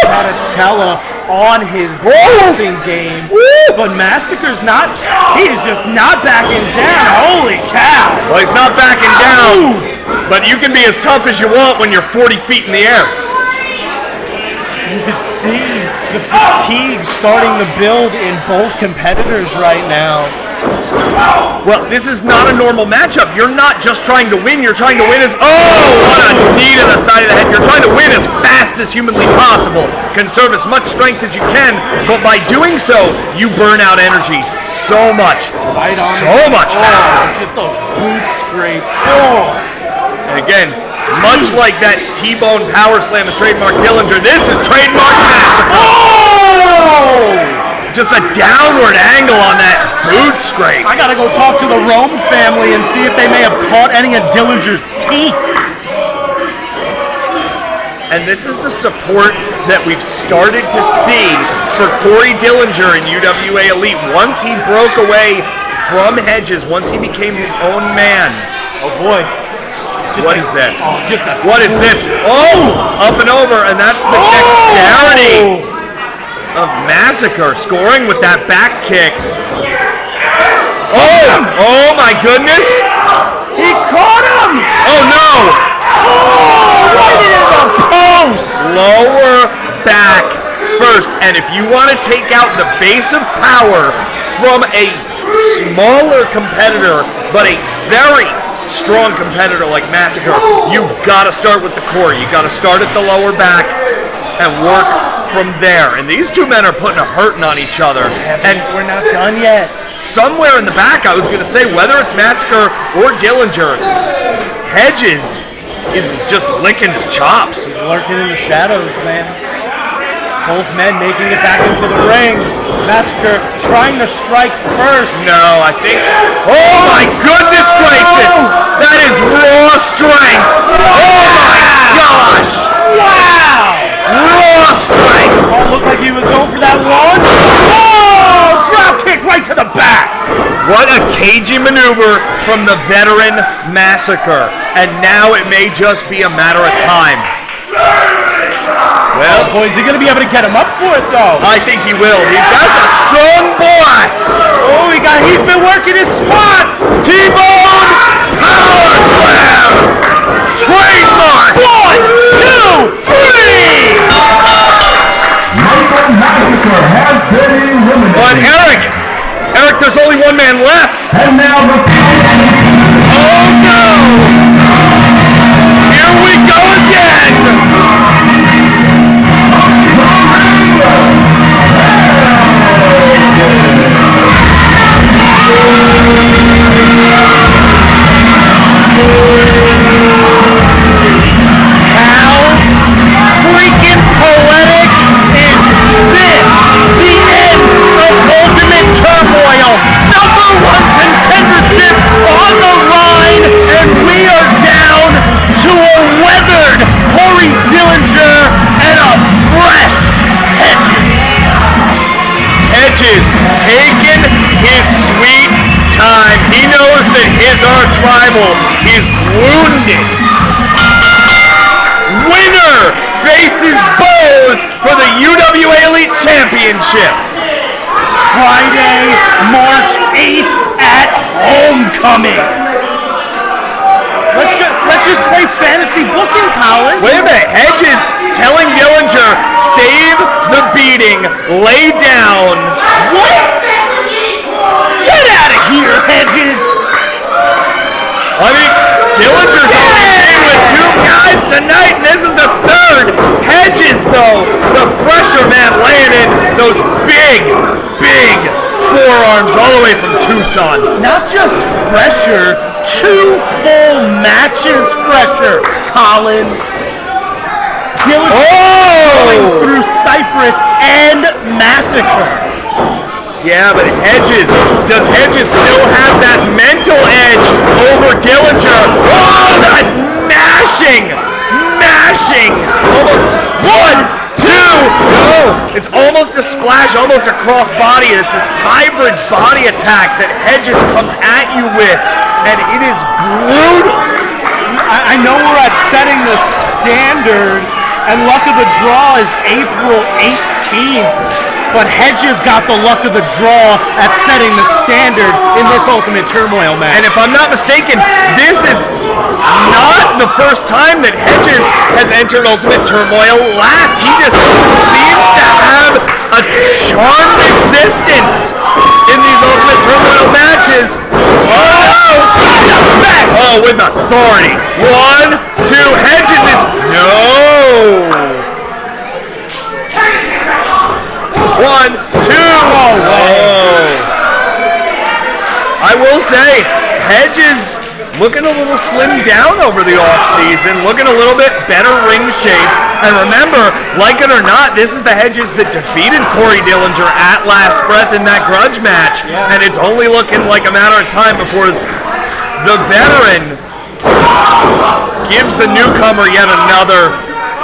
Patanella on his boxing game. But Massacre's not, he is just not backing down. Holy cow. Well, he's not backing down, but you can be as tough as you want when you're 40 feet in the air. You can see the fatigue starting to build in both competitors right now. Well, this is not a normal matchup. You're not just trying to win. You're trying to win as... Oh, what a knee to the side of the head. You're trying to win as fast as humanly possible. Conserve as much strength as you can. But by doing so, you burn out energy so much. Much faster. Just those boot scrapes. Oh. And again, Much like that T-bone power slam is trademark Dillinger, this is trademark Massacre. Oh! Just a downward angle on that boot scrape. I gotta go talk to the Rome family and see if they may have caught any of Dillinger's teeth. And this is the support that we've started to see for Corey Dillinger in UWA Elite. Once he broke away from Hedges, once he became his own man. Oh boy. What is this? Oh, what is this? Oh! Up and over, and that's the dexterity of Massacre, scoring with that back kick. Oh my goodness! He caught him! Oh no! Oh, right in the post! Lower back first, and if you want to take out the base of power from a smaller competitor, but a very strong competitor like Massacre, you've got to start with the core. You've got to start at the lower back and work from there. And these two men are putting a hurting on each other. And we're not done yet. Somewhere in the back, I was going to say, whether it's Massacre or Dillinger, Hedges is just licking his chops. He's lurking in the shadows, man. Both men making it back into the ring. Massacre trying to strike first. No, I think... Oh my goodness gracious! That is raw strength! Oh my gosh! Wow! Raw strength! Oh, looked like he was going for that one. Oh! Drop kick right to the back! What a cagey maneuver from the veteran Massacre. And now it may just be a matter of time. Well, boy, is he going to be able to get him up for it, though? I think he will. That's a strong boy. Oh, he's been working his spots. T-bone power slam. Trademark. 1, 2, 3. Michael Massacre has been eliminated. But Eric, there's only one man left. And now the... Oh no! Here we go again. How freaking poetic is this? The end of Ultimate Turmoil. #1 contendership on the line, and we are down to a weathered Corey Dillinger and a fresh Hedges. Hedges taking his sweet time. He knows that his arch rival is wounded. Winner faces Bose for the UWA Elite Championship. Friday, March 8th at Homecoming. Let's just play fantasy booking, Colin. Wait a minute. Hedges telling Dillinger, save the beating, lay down. What? Get out of here, Hedges. I mean, Dillinger's only been with 2 guys tonight, and this is the 3rd. Hedges, though, the fresher man, laying in those big forearms all the way from Tucson. Not just fresher, 2 full matches fresher, Colin. Dillinger going through Cypress and Massacre. Yeah, but does Hedges still have that mental edge over Dillinger? Oh, that mashing! Almost 1, 2, no! It's almost a splash, almost a cross body. It's this hybrid body attack that Hedges comes at you with, and it is brutal. I know we're at setting the standard, and luck of the draw is April 18th. But Hedges got the luck of the draw at setting the standard in this Ultimate Turmoil match. And if I'm not mistaken, this is not the first time that Hedges has entered Ultimate Turmoil last. He just seems to have a charmed existence in these Ultimate Turmoil matches. Oh, with authority. 1, 2, Hedges is... No! 1, 2. Oh. I will say, Hedges looking a little slimmed down over the offseason, looking a little bit better ring shape. And remember, like it or not, this is the Hedges that defeated Corey Dillinger at last breath in that grudge match. And it's only looking like a matter of time before the veteran gives the newcomer yet another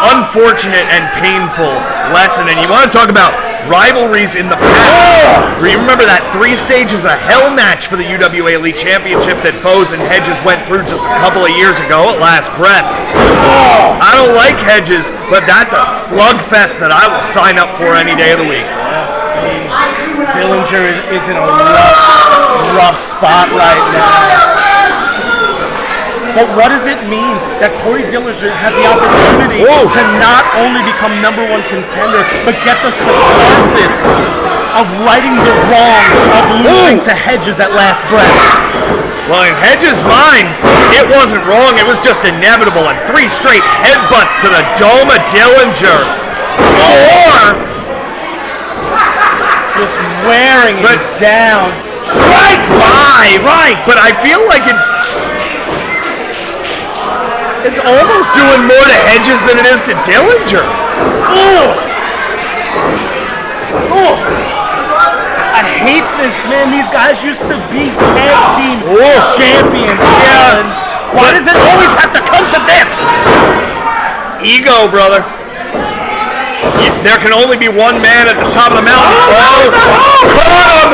unfortunate and painful lesson. And you want to talk about rivalries in the past. You remember that 3 stages of hell match for the UWA Elite Championship that Bose and Hedges went through just a couple of years ago at last breath. I don't like Hedges, but that's a slugfest that I will sign up for any day of the week. Dillinger is in a rough spot right now. But what does it mean that Corey Dillinger has the opportunity to not only become #1 contender, but get the catharsis of righting the wrong of losing to Hedges at last breath? Well, in Hedges' mind, it wasn't wrong, it was just inevitable. And 3 straight headbutts to the dome of Dillinger. Or just wearing it down. Strike 5! Right, but I feel like it's almost doing more to Hedges than it is to Dillinger. I hate this, man. These guys used to be tag team champions. Why does it always have to come to this? Ego, brother. There can only be one man at the top of the mountain. Caught him!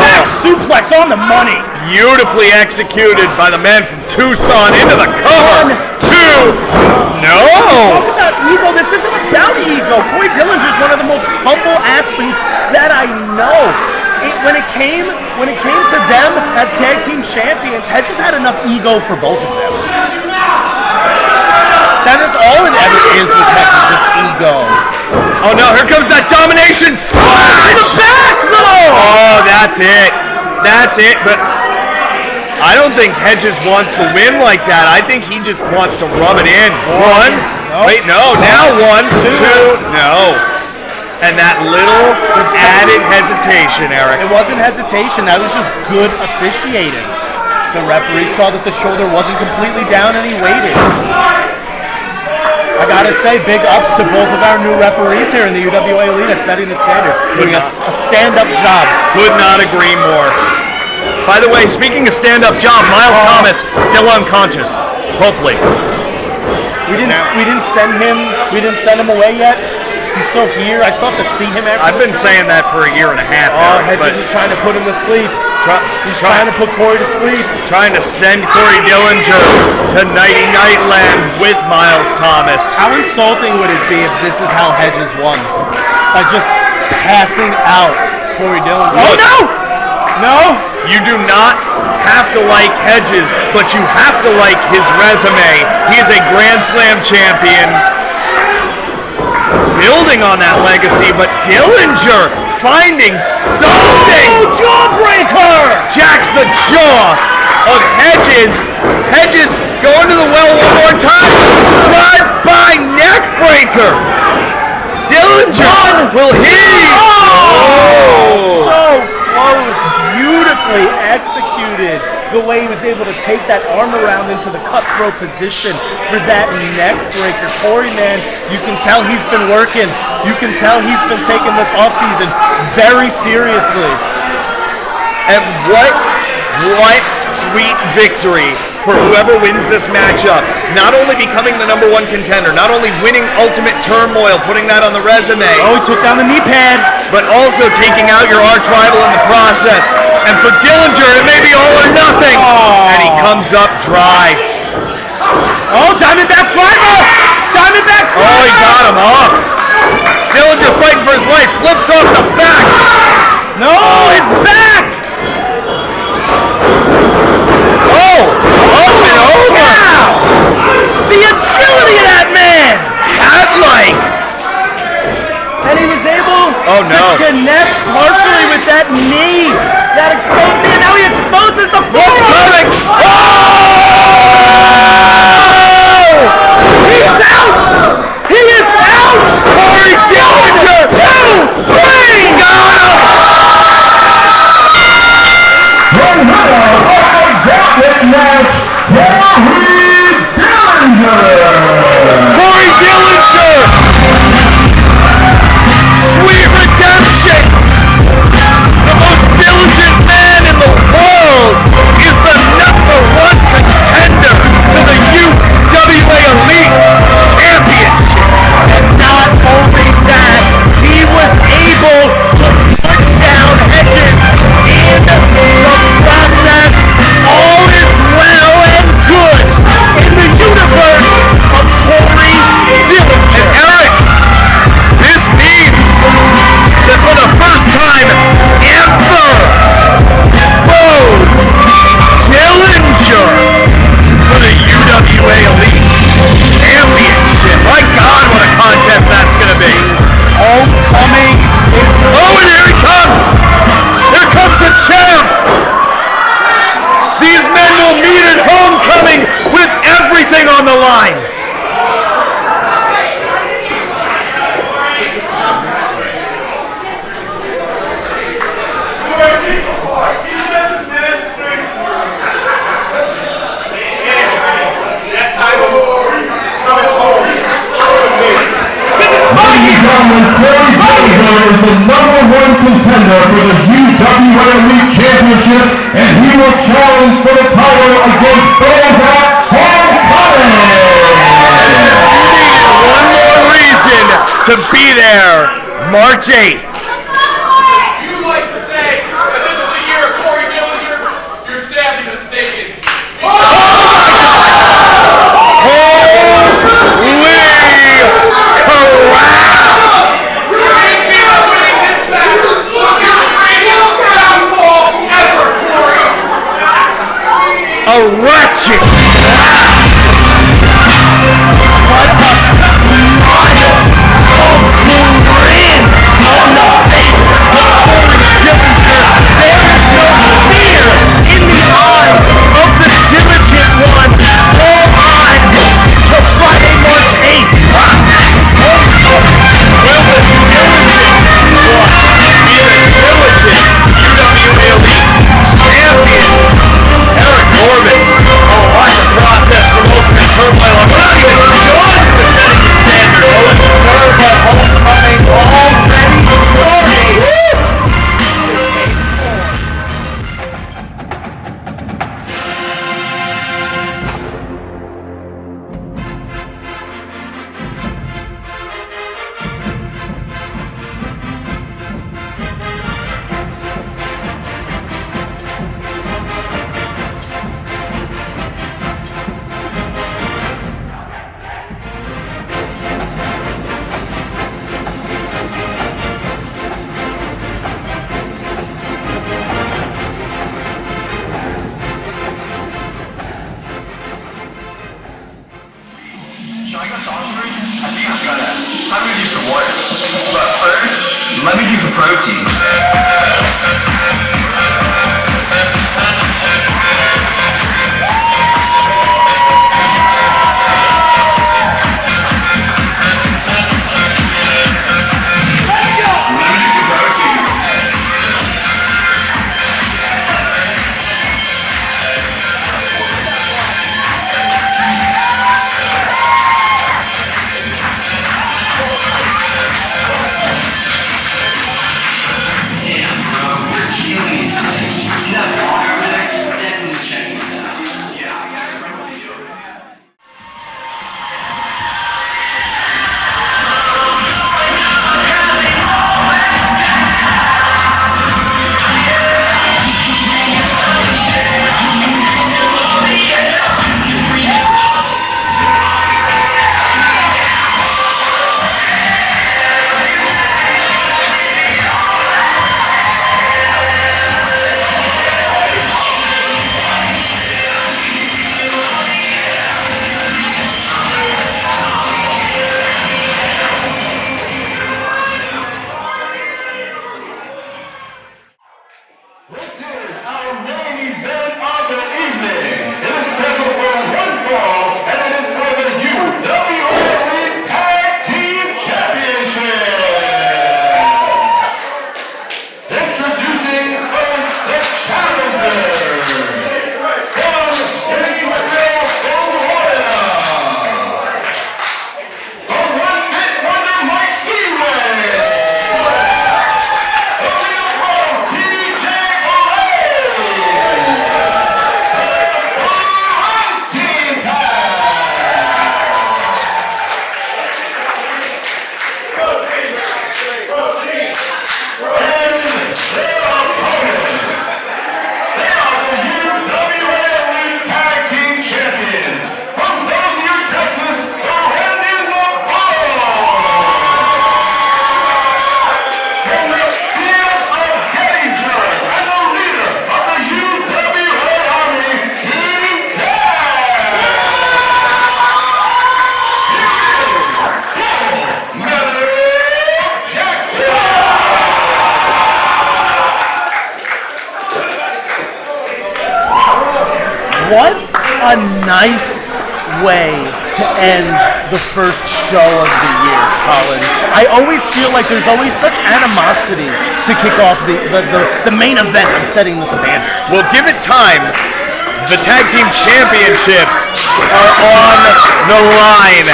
Back suplex on the money. Beautifully executed by the man from Tucson into the cover. 2. No. Talk about ego. This isn't about ego. Corey Dillinger is one of the most humble athletes that I know. When it came to them as tag team champions, Hedges had enough ego for both of them. That is all it ever is with Hedges, is ego. Oh no, here comes that domination splash! To the back, though! Oh, that's it. That's it, but I don't think Hedges wants the win like that. I think he just wants to rub it in. 1. Wait, no. Now 1, 2. No. And that little added hesitation, Eric. It wasn't hesitation. That was just good officiating. The referee saw that the shoulder wasn't completely down and he waited. I gotta say, big ups to both of our new referees here in the UWA Elite at setting the standard. Doing a stand-up job. Could not agree more. By the way, speaking of stand-up job, Miles Thomas still unconscious. Hopefully. We didn't send him away yet. He's still here. I still have to see him every I've been saying that for a year and a half. Hedges is trying to put him to sleep. He's trying to put Corey to sleep. Trying to send Corey Dillinger to Nighty-Night Land with Miles Thomas. How insulting would it be if this is how Hedges won? By just passing out Corey Dillinger. Oh, no! No? You do not have to like Hedges, but you have to like his resume. He is a Grand Slam champion. Building on that legacy, but Dillinger finding something. Oh, jawbreaker! Jacks the jaw of Hedges. Hedges going to the well one more time. Drive-by neck breaker. Dillinger will hit. Oh! So close. Beautifully executed. The way he was able to take that arm around into the cutthroat position for that neck breaker. Corey, man, you can tell he's been working. You can tell he's been taking this offseason very seriously. And what sweet victory for whoever wins this matchup. Not only becoming the #1 contender, not only winning Ultimate Turmoil, putting that on the resume. Oh, he took down the knee pad. But also taking out your arch rival in the process. And for Dillinger, it may be all or nothing. And he comes up dry. Oh, Diamondback driver! Diamondback driver! Oh, he got him up. Dillinger fighting for his life, slips off the back. No, his back! Oh, up and over. Wow! The agility of that man! Cat-like. And he was able to connect partially with that knee. That exposed knee, and now he exposes the foot. What's coming? Oh! He's out! He is out! Corey Dillinger! 2, 3! Got him! The winner of the Jacket match contender for the UWA Elite Championship, and he will challenge for the title against Volta Homecoming. One more reason to be there, March 8th. You like to say that this is the year of Corey Dillinger? You're sadly mistaken. A ratchet slap! What a smile! A grin on the face of Corey Dillinger. There is no fear in the eyes of the diligent one. All eyes to Friday, March 8th. Will the diligent one be the diligent UWA Elite champion? Orbis, a lot to process from Ultimate Turmoil. I'm not even done with setting the standard. Oh, it's serve at homecoming already starting to take form. I'm gonna use some water, but first, let me use a protein. What a nice way to end the first show of the year, Colin. I always feel like there's always such animosity to kick off the main event of setting the standard. Well, give it time. The Tag Team Championships are on the line.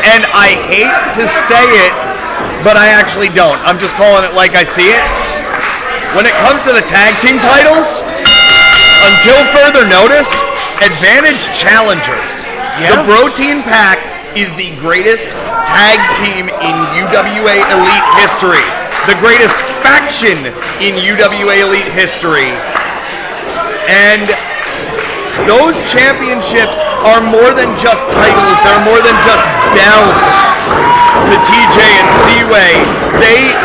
And I hate to say it, but I actually don't. I'm just calling it like I see it. When it comes to the tag team titles, until further notice, advantage challengers. The BROtein pack is the greatest tag team in UWA Elite history. The greatest faction in UWA Elite history. And those championships are more than just titles. They're more than just belts to TJ and Seaway. They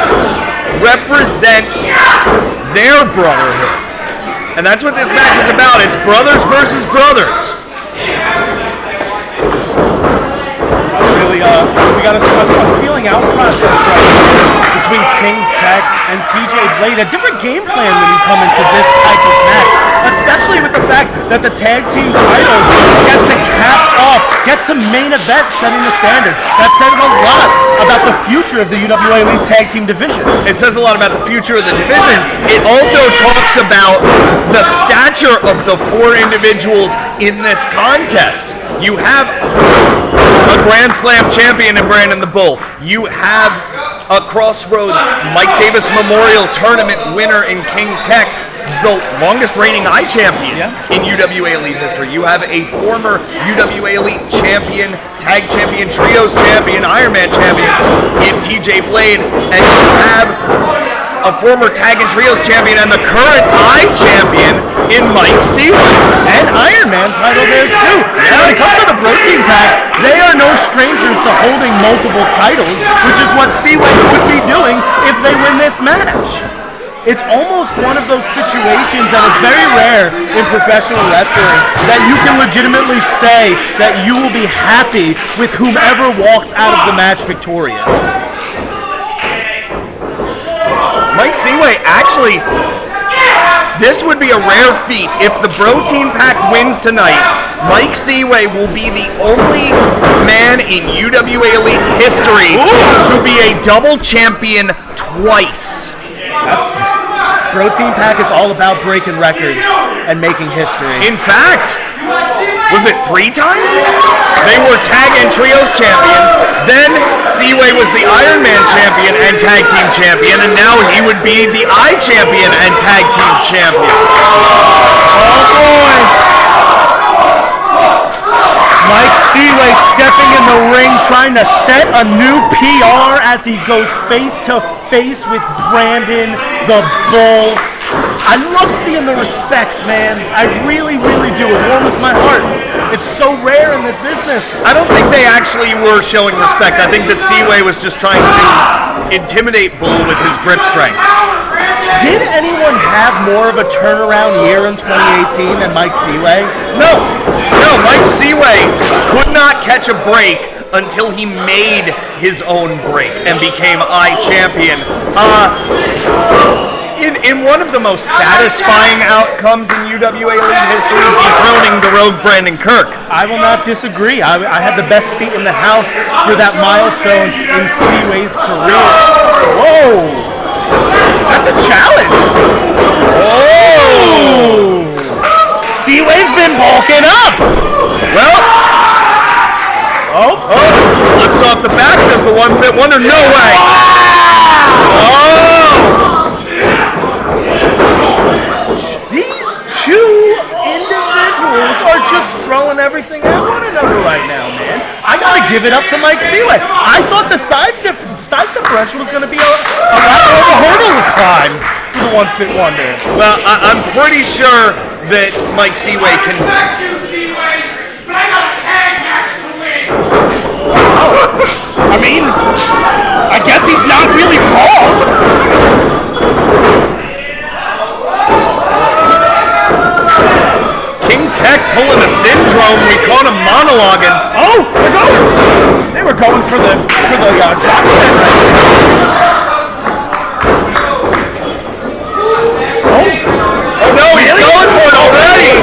represent their brotherhood. And that's what this match is about. It's brothers versus brothers. Really, we got a feeling out process right now between King Tech and TJ Blade. A different game plan when you come into this type of match, especially with the fact that the tag team titles get to cap off, get to main event setting the standard. That says a lot about the future of the UWA Elite Tag Team division. It says a lot about the future of the division. It also talks about the stature of the four individuals in this contest. You have a Grand Slam champion in Brandon the Bull. You have a Crossroads Mike Davis Memorial Tournament winner in King Tech, the longest reigning I champion in UWA Elite history. You have a former UWA Elite champion, tag champion, trios champion, Ironman champion in TJ Blade, and you have a former tag and trios champion and the current I champion in Mike Seaway. And Ironman title there too. So when it comes to the BROtein pack, they are no strangers to holding multiple titles, which is what Seaway would be doing if they win this match. It's almost one of those situations, and it's very rare in professional wrestling, that you can legitimately say that you will be happy with whomever walks out of the match victorious. Mike Seaway, actually, this would be a rare feat. If the BROtein pack wins tonight, Mike Seaway will be the only man in UWA Elite history to be a double champion twice. BROtein pack is all about breaking records and making history. In fact, was it 3 times? They were tag and trios champions. Then Seaway was the Ironman champion and tag team champion, and now he would be the I champion and tag team champion. Oh boy! Mike Seaway stepping in the ring, trying to set a new PR as he goes face to face with Brandon the Bull. I love seeing the respect, man. I really, really do. It warms my heart. It's so rare in this business. I don't think they actually were showing respect. I think that Seaway was just trying to intimidate Bull with his grip strength. Did anyone have more of a turnaround year in 2018 than Mike Seaway? No, Mike Seaway could not catch a break until he made his own break and became I champion. In one of the most satisfying outcomes in UWA Elite history, dethroning the rogue Brandon Kirk. I will not disagree. I had the best seat in the house for that milestone in Seaway's career. Whoa! That's a challenge! Whoa! Seaway's been bulking up! Well, slips off the back, does the one fit wonder? No way! Oh! These two individuals are just throwing everything at one another right now, man. I gotta give it up to Mike Seaway. I thought the size differential was gonna be a lot more of a hurdle to climb for the one fit wonder. Well, I'm pretty sure that Mike Seaway can. I mean, I guess he's not really wrong. King Tech pulling a syndrome. We caught him monologuing. Oh, they were going for the drop set right there. Oh no, he's going for it already.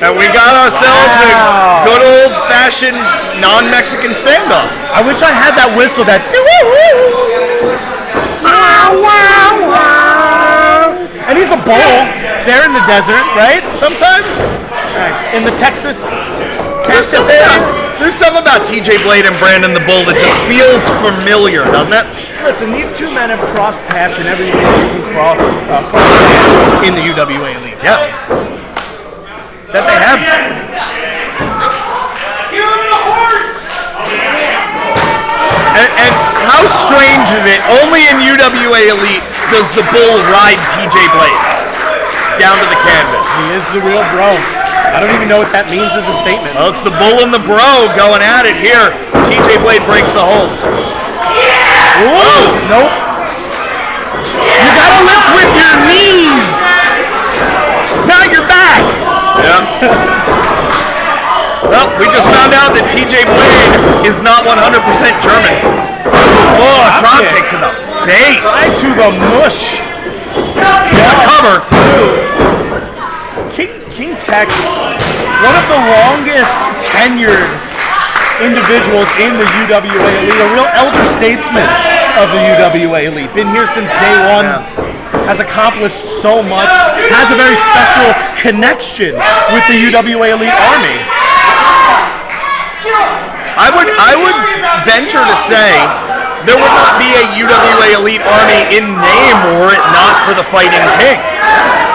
And we got ourselves a good old-fashioned non-Mexican standoff. I wish I had that whistle that. And he's a bull. They're in the desert, right? Sometimes? In the Texas area? There's something about TJ Blade and Brandon the Bull that just feels familiar, doesn't it? Listen, these two men have crossed paths in every way you can cross paths in the UWA Elite. Yes. That they have. And how strange is it? Only in UWA Elite does the Bull ride TJ Blade down to the canvas. He is the real bro. I don't even know what that means as a statement. Well, it's the Bull and the Bro going at it here. TJ Blade breaks the hold. Ooh, nope. You gotta lift with your knees, not your back. Yeah. Well, we just found out that TJ Blade is not 100% German. Oh, a drop kick to the face. Right to the mush. The cover. King Tech, one of the longest tenured individuals in the UWA Elite, a real elder statesman of the UWA Elite. Been here since day one, has accomplished so much, has a very special connection with the UWA Elite Army. I would venture to say there would not be a UWA Elite Army in name were it not for the Fighting King.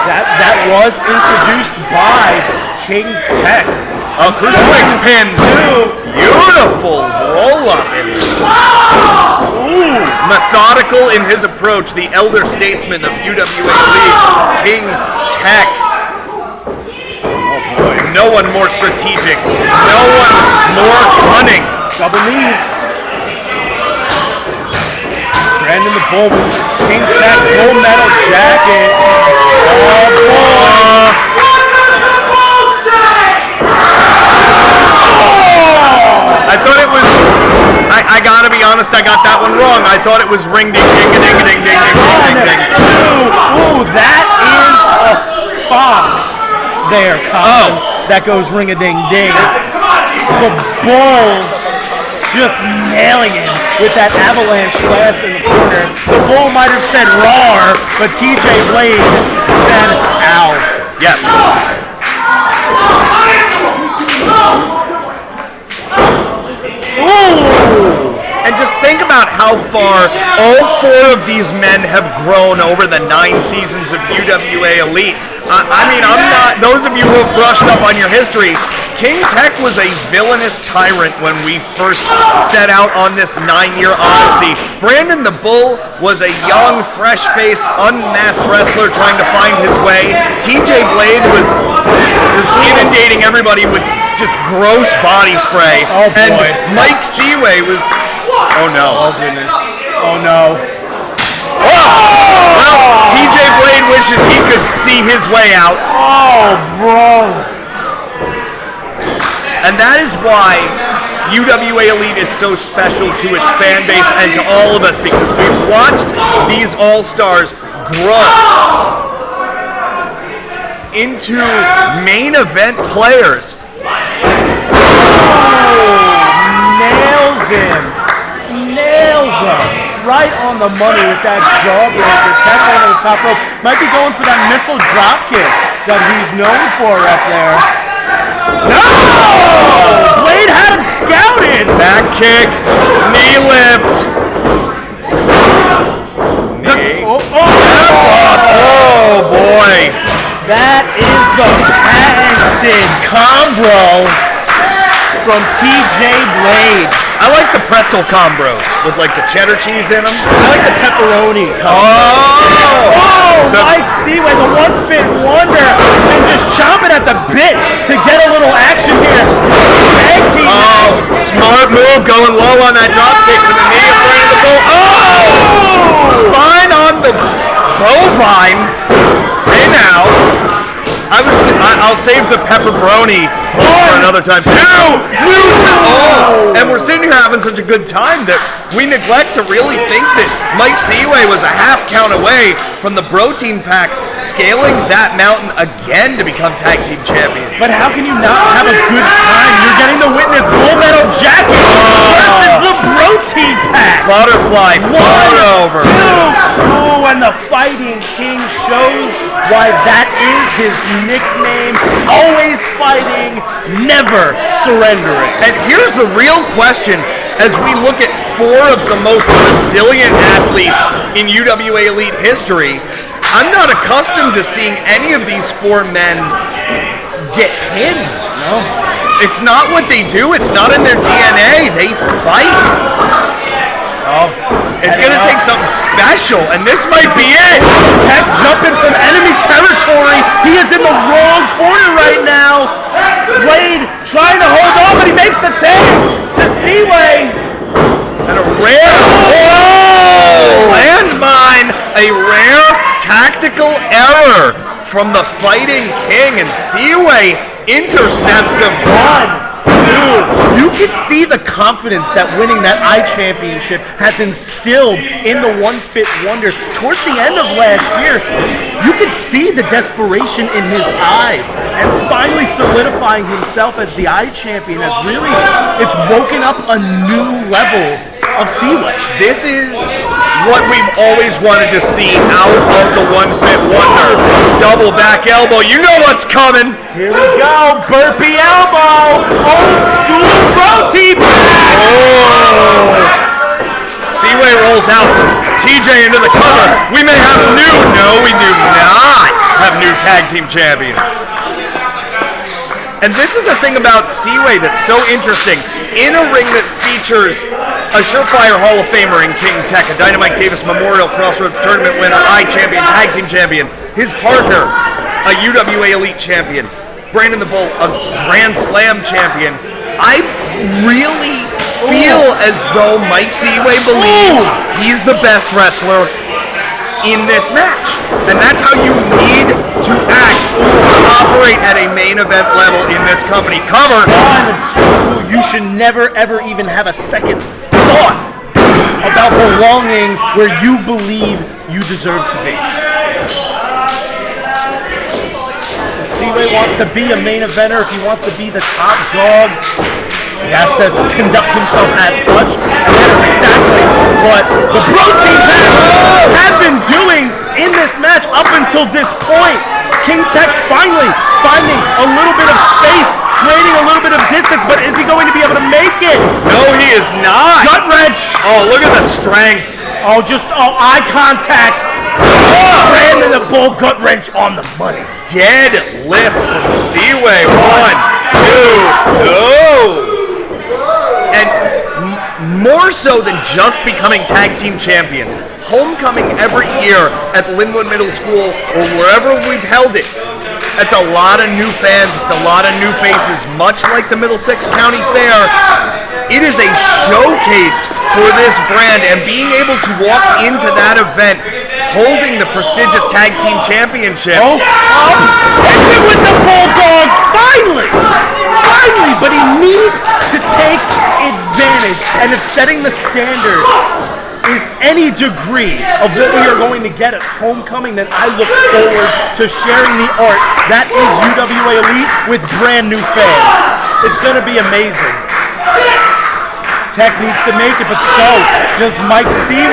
That was introduced by King Tech. A crucifix pin. Beautiful roll up. Ooh, methodical in his approach. The elder statesman of UWA Elite, King Tech. Oh boy. No one more strategic. No one more cunning. Double knees. Brandon the Bull, King Tech, gold medal jacket. Oh boy. I thought it was, I gotta be honest, I got that one wrong. I thought it was ring ding ding ding ding ding ding ding ding. Ooh, that is a fox there, Colin. That goes ring a ding ding. The Bull just nailing it with that avalanche glass in the corner. The Bull might have said roar, but TJ Blade said ow. Yes. Ooh! And just think about how far all four of these men have grown over the 9 seasons of UWA Elite. I mean, I'm not, those of you who have brushed up on your history, King Tech was a villainous tyrant when we first set out on this 9-year odyssey. Brandon the Bull was a young, fresh-faced, unmasked wrestler trying to find his way. TJ Blade was just inundating everybody with just gross body spray. Oh boy. And Mike Seaway was, oh no. Oh goodness. Oh no. Oh! Well, TJ Blade wishes he could see his way out. Oh, bro. And that is why UWA Elite is so special to its fan base and to all of us, because we've watched these all-stars grow into main event players. Nails him. Nails him. Right on the money with that jawbreaker. Tech over the top rope. Might be going for that missile drop kick that he's known for up there. No! Blade had him scouted. Back kick. Knee lift. Knee. Oh boy. That is the patented combo from TJ Blade. I like the pretzel combos with like the cheddar cheese in them. I like the pepperoni combo. Oh! Mike Seaway, the one-fit wonder, and just chomping at the bit to get a little action here. Tag team match. Smart move, going low on that drop kick to the knee of Brandon the Bull. Oh! Spine on the bovine. Hey now. I'll save the pepperoni for another time. Oh! And we're sitting here having such a good time that we neglect to really think that Mike Seaway was a half count away from the BROtein pack scaling that mountain again to become tag team champions. But how can you not have a good time? You're getting to witness Bull Metal Jacket versus the BROtein pack. Butterfly, float over. 2. Ooh, and the Fighting King shows why that is his nickname. Always fighting, never surrendering. And here's the real question. as we look at four of the most resilient athletes in UWA Elite history, I'm not accustomed to seeing any of these four men get pinned. No. It's not what they do. It's not in their DNA. They fight. Oh, it's going to take something special, and this might be it. Tech jumping from enemy territory. He is in the wrong corner right now. Blade trying to hold on, but he makes the tag to Seaway. And a rare landmine, a rare tactical error from the Fighting King, and Seaway intercepts him. 1, 2. You can see the confidence that winning that I-Championship has instilled in the One Fit Wonder. Towards the end of last year, you could see the desperation in his eyes, and finally solidifying himself as the I-Champion has really, it's woken up a new level of Seaway. This is what we've always wanted to see out of the One Fit Wonder. Double back elbow, you know what's coming. Here we go, burpee elbow, old school BROtein back. Oh. Seaway rolls out, TJ into the cover. We may have no, we do not have new tag team champions. And this is the thing about Seaway that's so interesting. In a ring that features a surefire Hall of Famer in King Tech, a Dynamite Davis Memorial Crossroads Tournament winner, I-Champion, Tag Team Champion, his partner, a UWA Elite Champion, Brandon the Bull, a Grand Slam Champion, I really feel as though Mike Seaway believes he's the best wrestler in this match. And that's how you need to act to operate at a main event level in this company. Cover. 1, 2. You should never ever even have a second thought about belonging where you believe you deserve to be. If Seaway wants to be a main eventer, if he wants to be the top dog, he has to conduct himself as such, and that is exactly what the BROtein have been doing in this match up until this point. King Tech finally finding a little bit of space, creating a little bit of distance, but is he going to be able to make it? No, he is not. Gut wrench. Oh, look at the strength. Eye contact. Brandon the Bull gut wrench on the money. Dead lift from Seaway. 1, 2, go. And more so than just becoming tag team champions, homecoming every year at Linwood Middle School or wherever we've held it, that's a lot of new fans, it's a lot of new faces, much like the Middlesex County Fair. It is a showcase for this brand, and being able to walk into that event holding the prestigious tag team championships. Ended with the Bulldogs, finally, but he needs to take advantage, and if setting the standard is any degree of what we are going to get at homecoming, then I look forward to sharing the art that is UWA Elite with brand new fans. It's going to be amazing. Tech needs to make it, but so does Mike Seaway.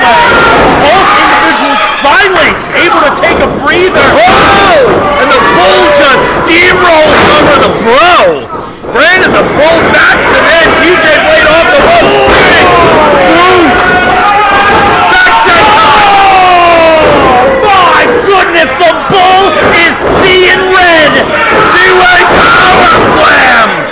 Both individuals finally able to take a breather. Oh! And the Bull just steamrolls over the Bro. Brandon the Bull backs him in. TJ Blade off the ropes. Big boot. Backside. Oh my goodness, the Bull is seeing red. Seaway power slammed.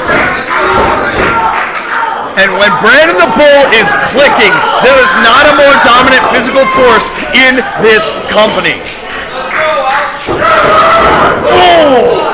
And when Brandon the Bull is clicking, there is not a more dominant physical force in this company. Oh,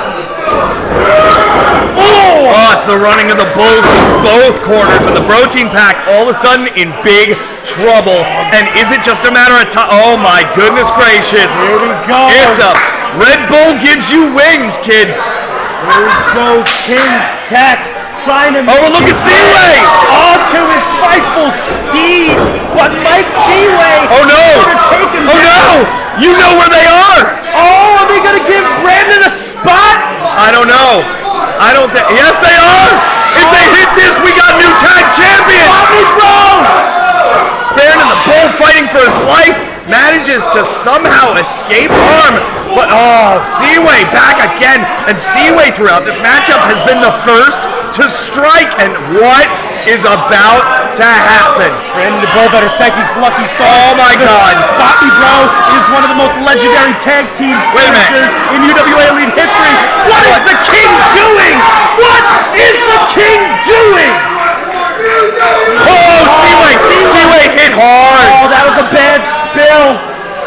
it's the running of the Bulls to both corners, and the BROtein pack all of a sudden in big trouble. And is it just a matter of time? Oh my goodness gracious. Here we go. It's a Red Bull gives you wings, kids. Here goes King Tech. Trying to look at Seaway! Onto his frightful steed, but Mike Seaway. Oh no! Oh no! You know where they are! Oh, are they gonna give Brandon a spot? I don't know. I don't think. Yes, they are! If they hit this, we got new tag champions! Brandon the Bull fighting for his life manages to somehow escape harm. But Seaway back again, and Seaway throughout this matchup has been the first to strike. And what is about to happen. Brandon the Bull better thank his lucky stars. Oh my God. Bobby Bro is one of the most legendary tag team finishers in UWA Elite history. What is the King doing? What is the King doing? Oh, Seaway hit hard. Oh, that was a bad spill.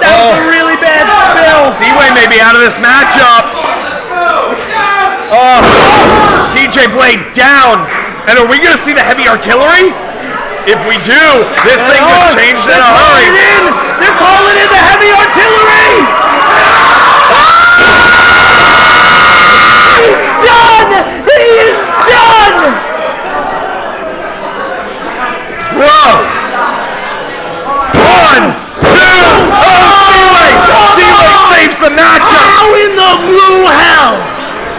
That was a really bad spill. Seaway may be out of this matchup. Oh, TJ Blade down. And are we going to see the heavy artillery? If we do, this thing could change in a hurry. They're calling in the heavy artillery. He's done. He is done. Bro. 1, 2. Oh, Seaway saves the matchup. How in the blue hell?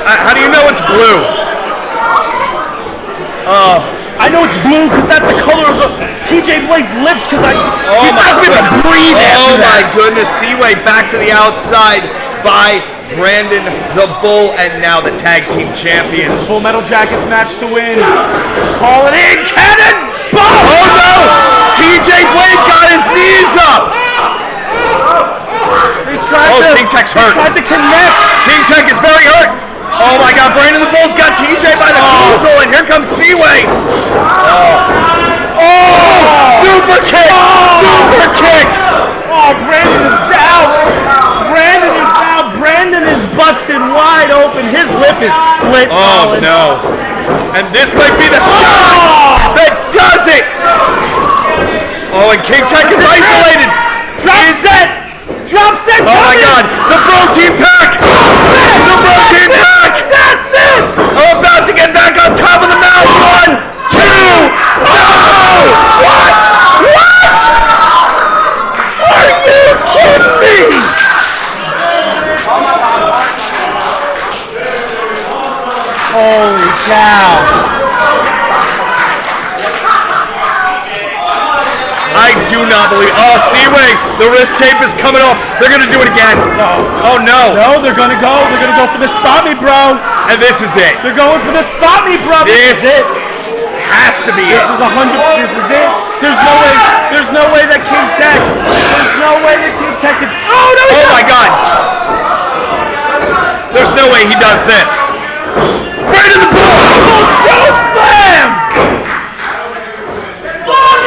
How do you know it's blue? I know it's blue because that's the color of the TJ Blade's lips because he's not going to breathe Oh after my that. goodness, Seaway back to the outside by Brandon the Bull, and now the tag team champions. This is Full Metal Jackets match to win. Call it in, cannonball! Oh no! TJ Blade got his knees up! King Tech's hurt. They tried to connect. King Tech is very hurt. Oh my God, Brandon the Bull's got TJ by the muzzle, and here comes Seaway. Super kick! Super kick! Oh, Brandon is down. Brandon is down. Brandon is busted wide open. His lip is split. Oh no. And this might be the shot that does it. Oh, and King Tech is isolated. Drop set. Oh my God, the BROtein pack. The BROtein pack. That's it. I'm about to get back on top of the mountain. 1, 2. Oh! What? Are you kidding me? Holy cow. I do not believe. Oh, Seaway, the wrist tape is coming off. They're gonna do it again. No. Oh no. No, they're gonna go. They're gonna go for the spot me, bro. And this is it. They're going for the spot me, bro. This is it. Has to be This it. is 100. This is it. There's no way that King Tech. There's no way that King Tech can. Oh no! Oh my God. There's no way he does this. Brandon the Bull. Oh, choke slam! Lock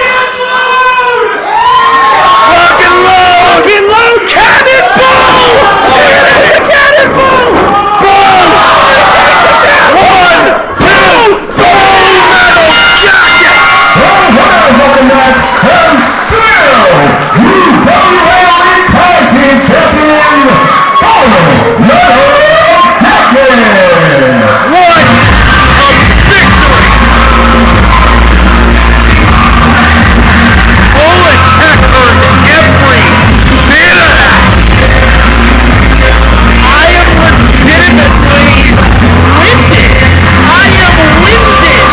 and load! Cannonball! Cannonball! Boom! 1, 2, Full Metal Jacket! Welcome back, and still, UWA Tag Team Champion, Full Metal Jacket! What a victory! Full Attack earned every bit of that! I am legitimately winded! I am winded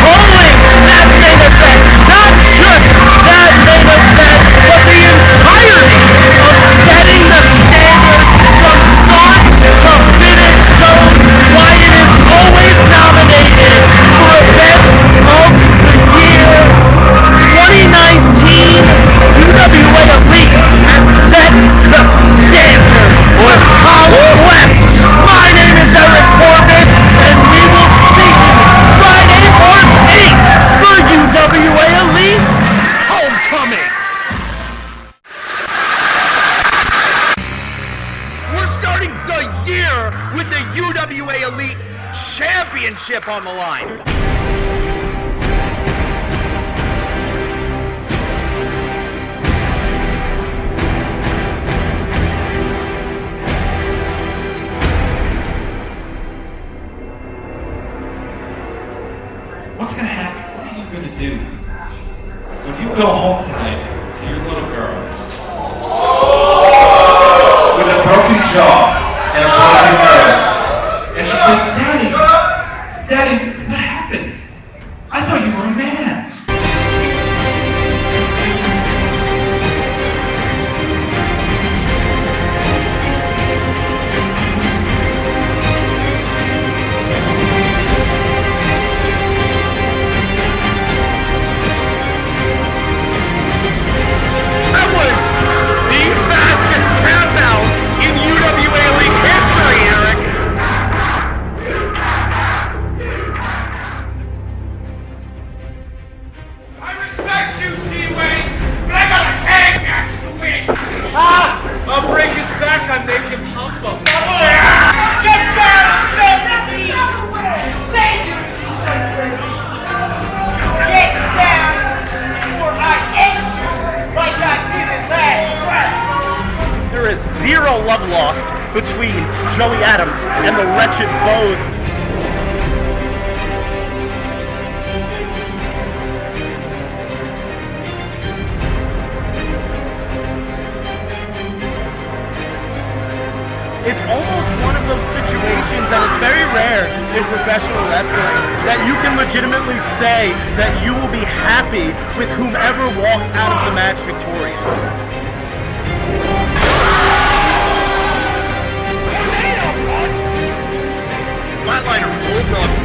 calling that main event! Not just that main event, but the entirety of setting the standard from start to finish shows why it is always nominated for Event of the Year. 2019 UWA Elite has set the standard for Conquest. My name is Eric Corvus, and we will see you Friday, March 8th for UWA Elite Homecoming. We're starting the year with the UWA Elite Championship on the line. What's gonna happen? What are you gonna do when you go home tonight to your little girl with a broken jaw and a broken nose, and she says, Daddy, what happened? I thought you were a man. zero love lost between Joey Adams and the Wretched Bows. It's almost one of those situations, and it's very rare in professional wrestling, that you can legitimately say that you will be happy with whomever walks out of the match victorious. Flatliner Volta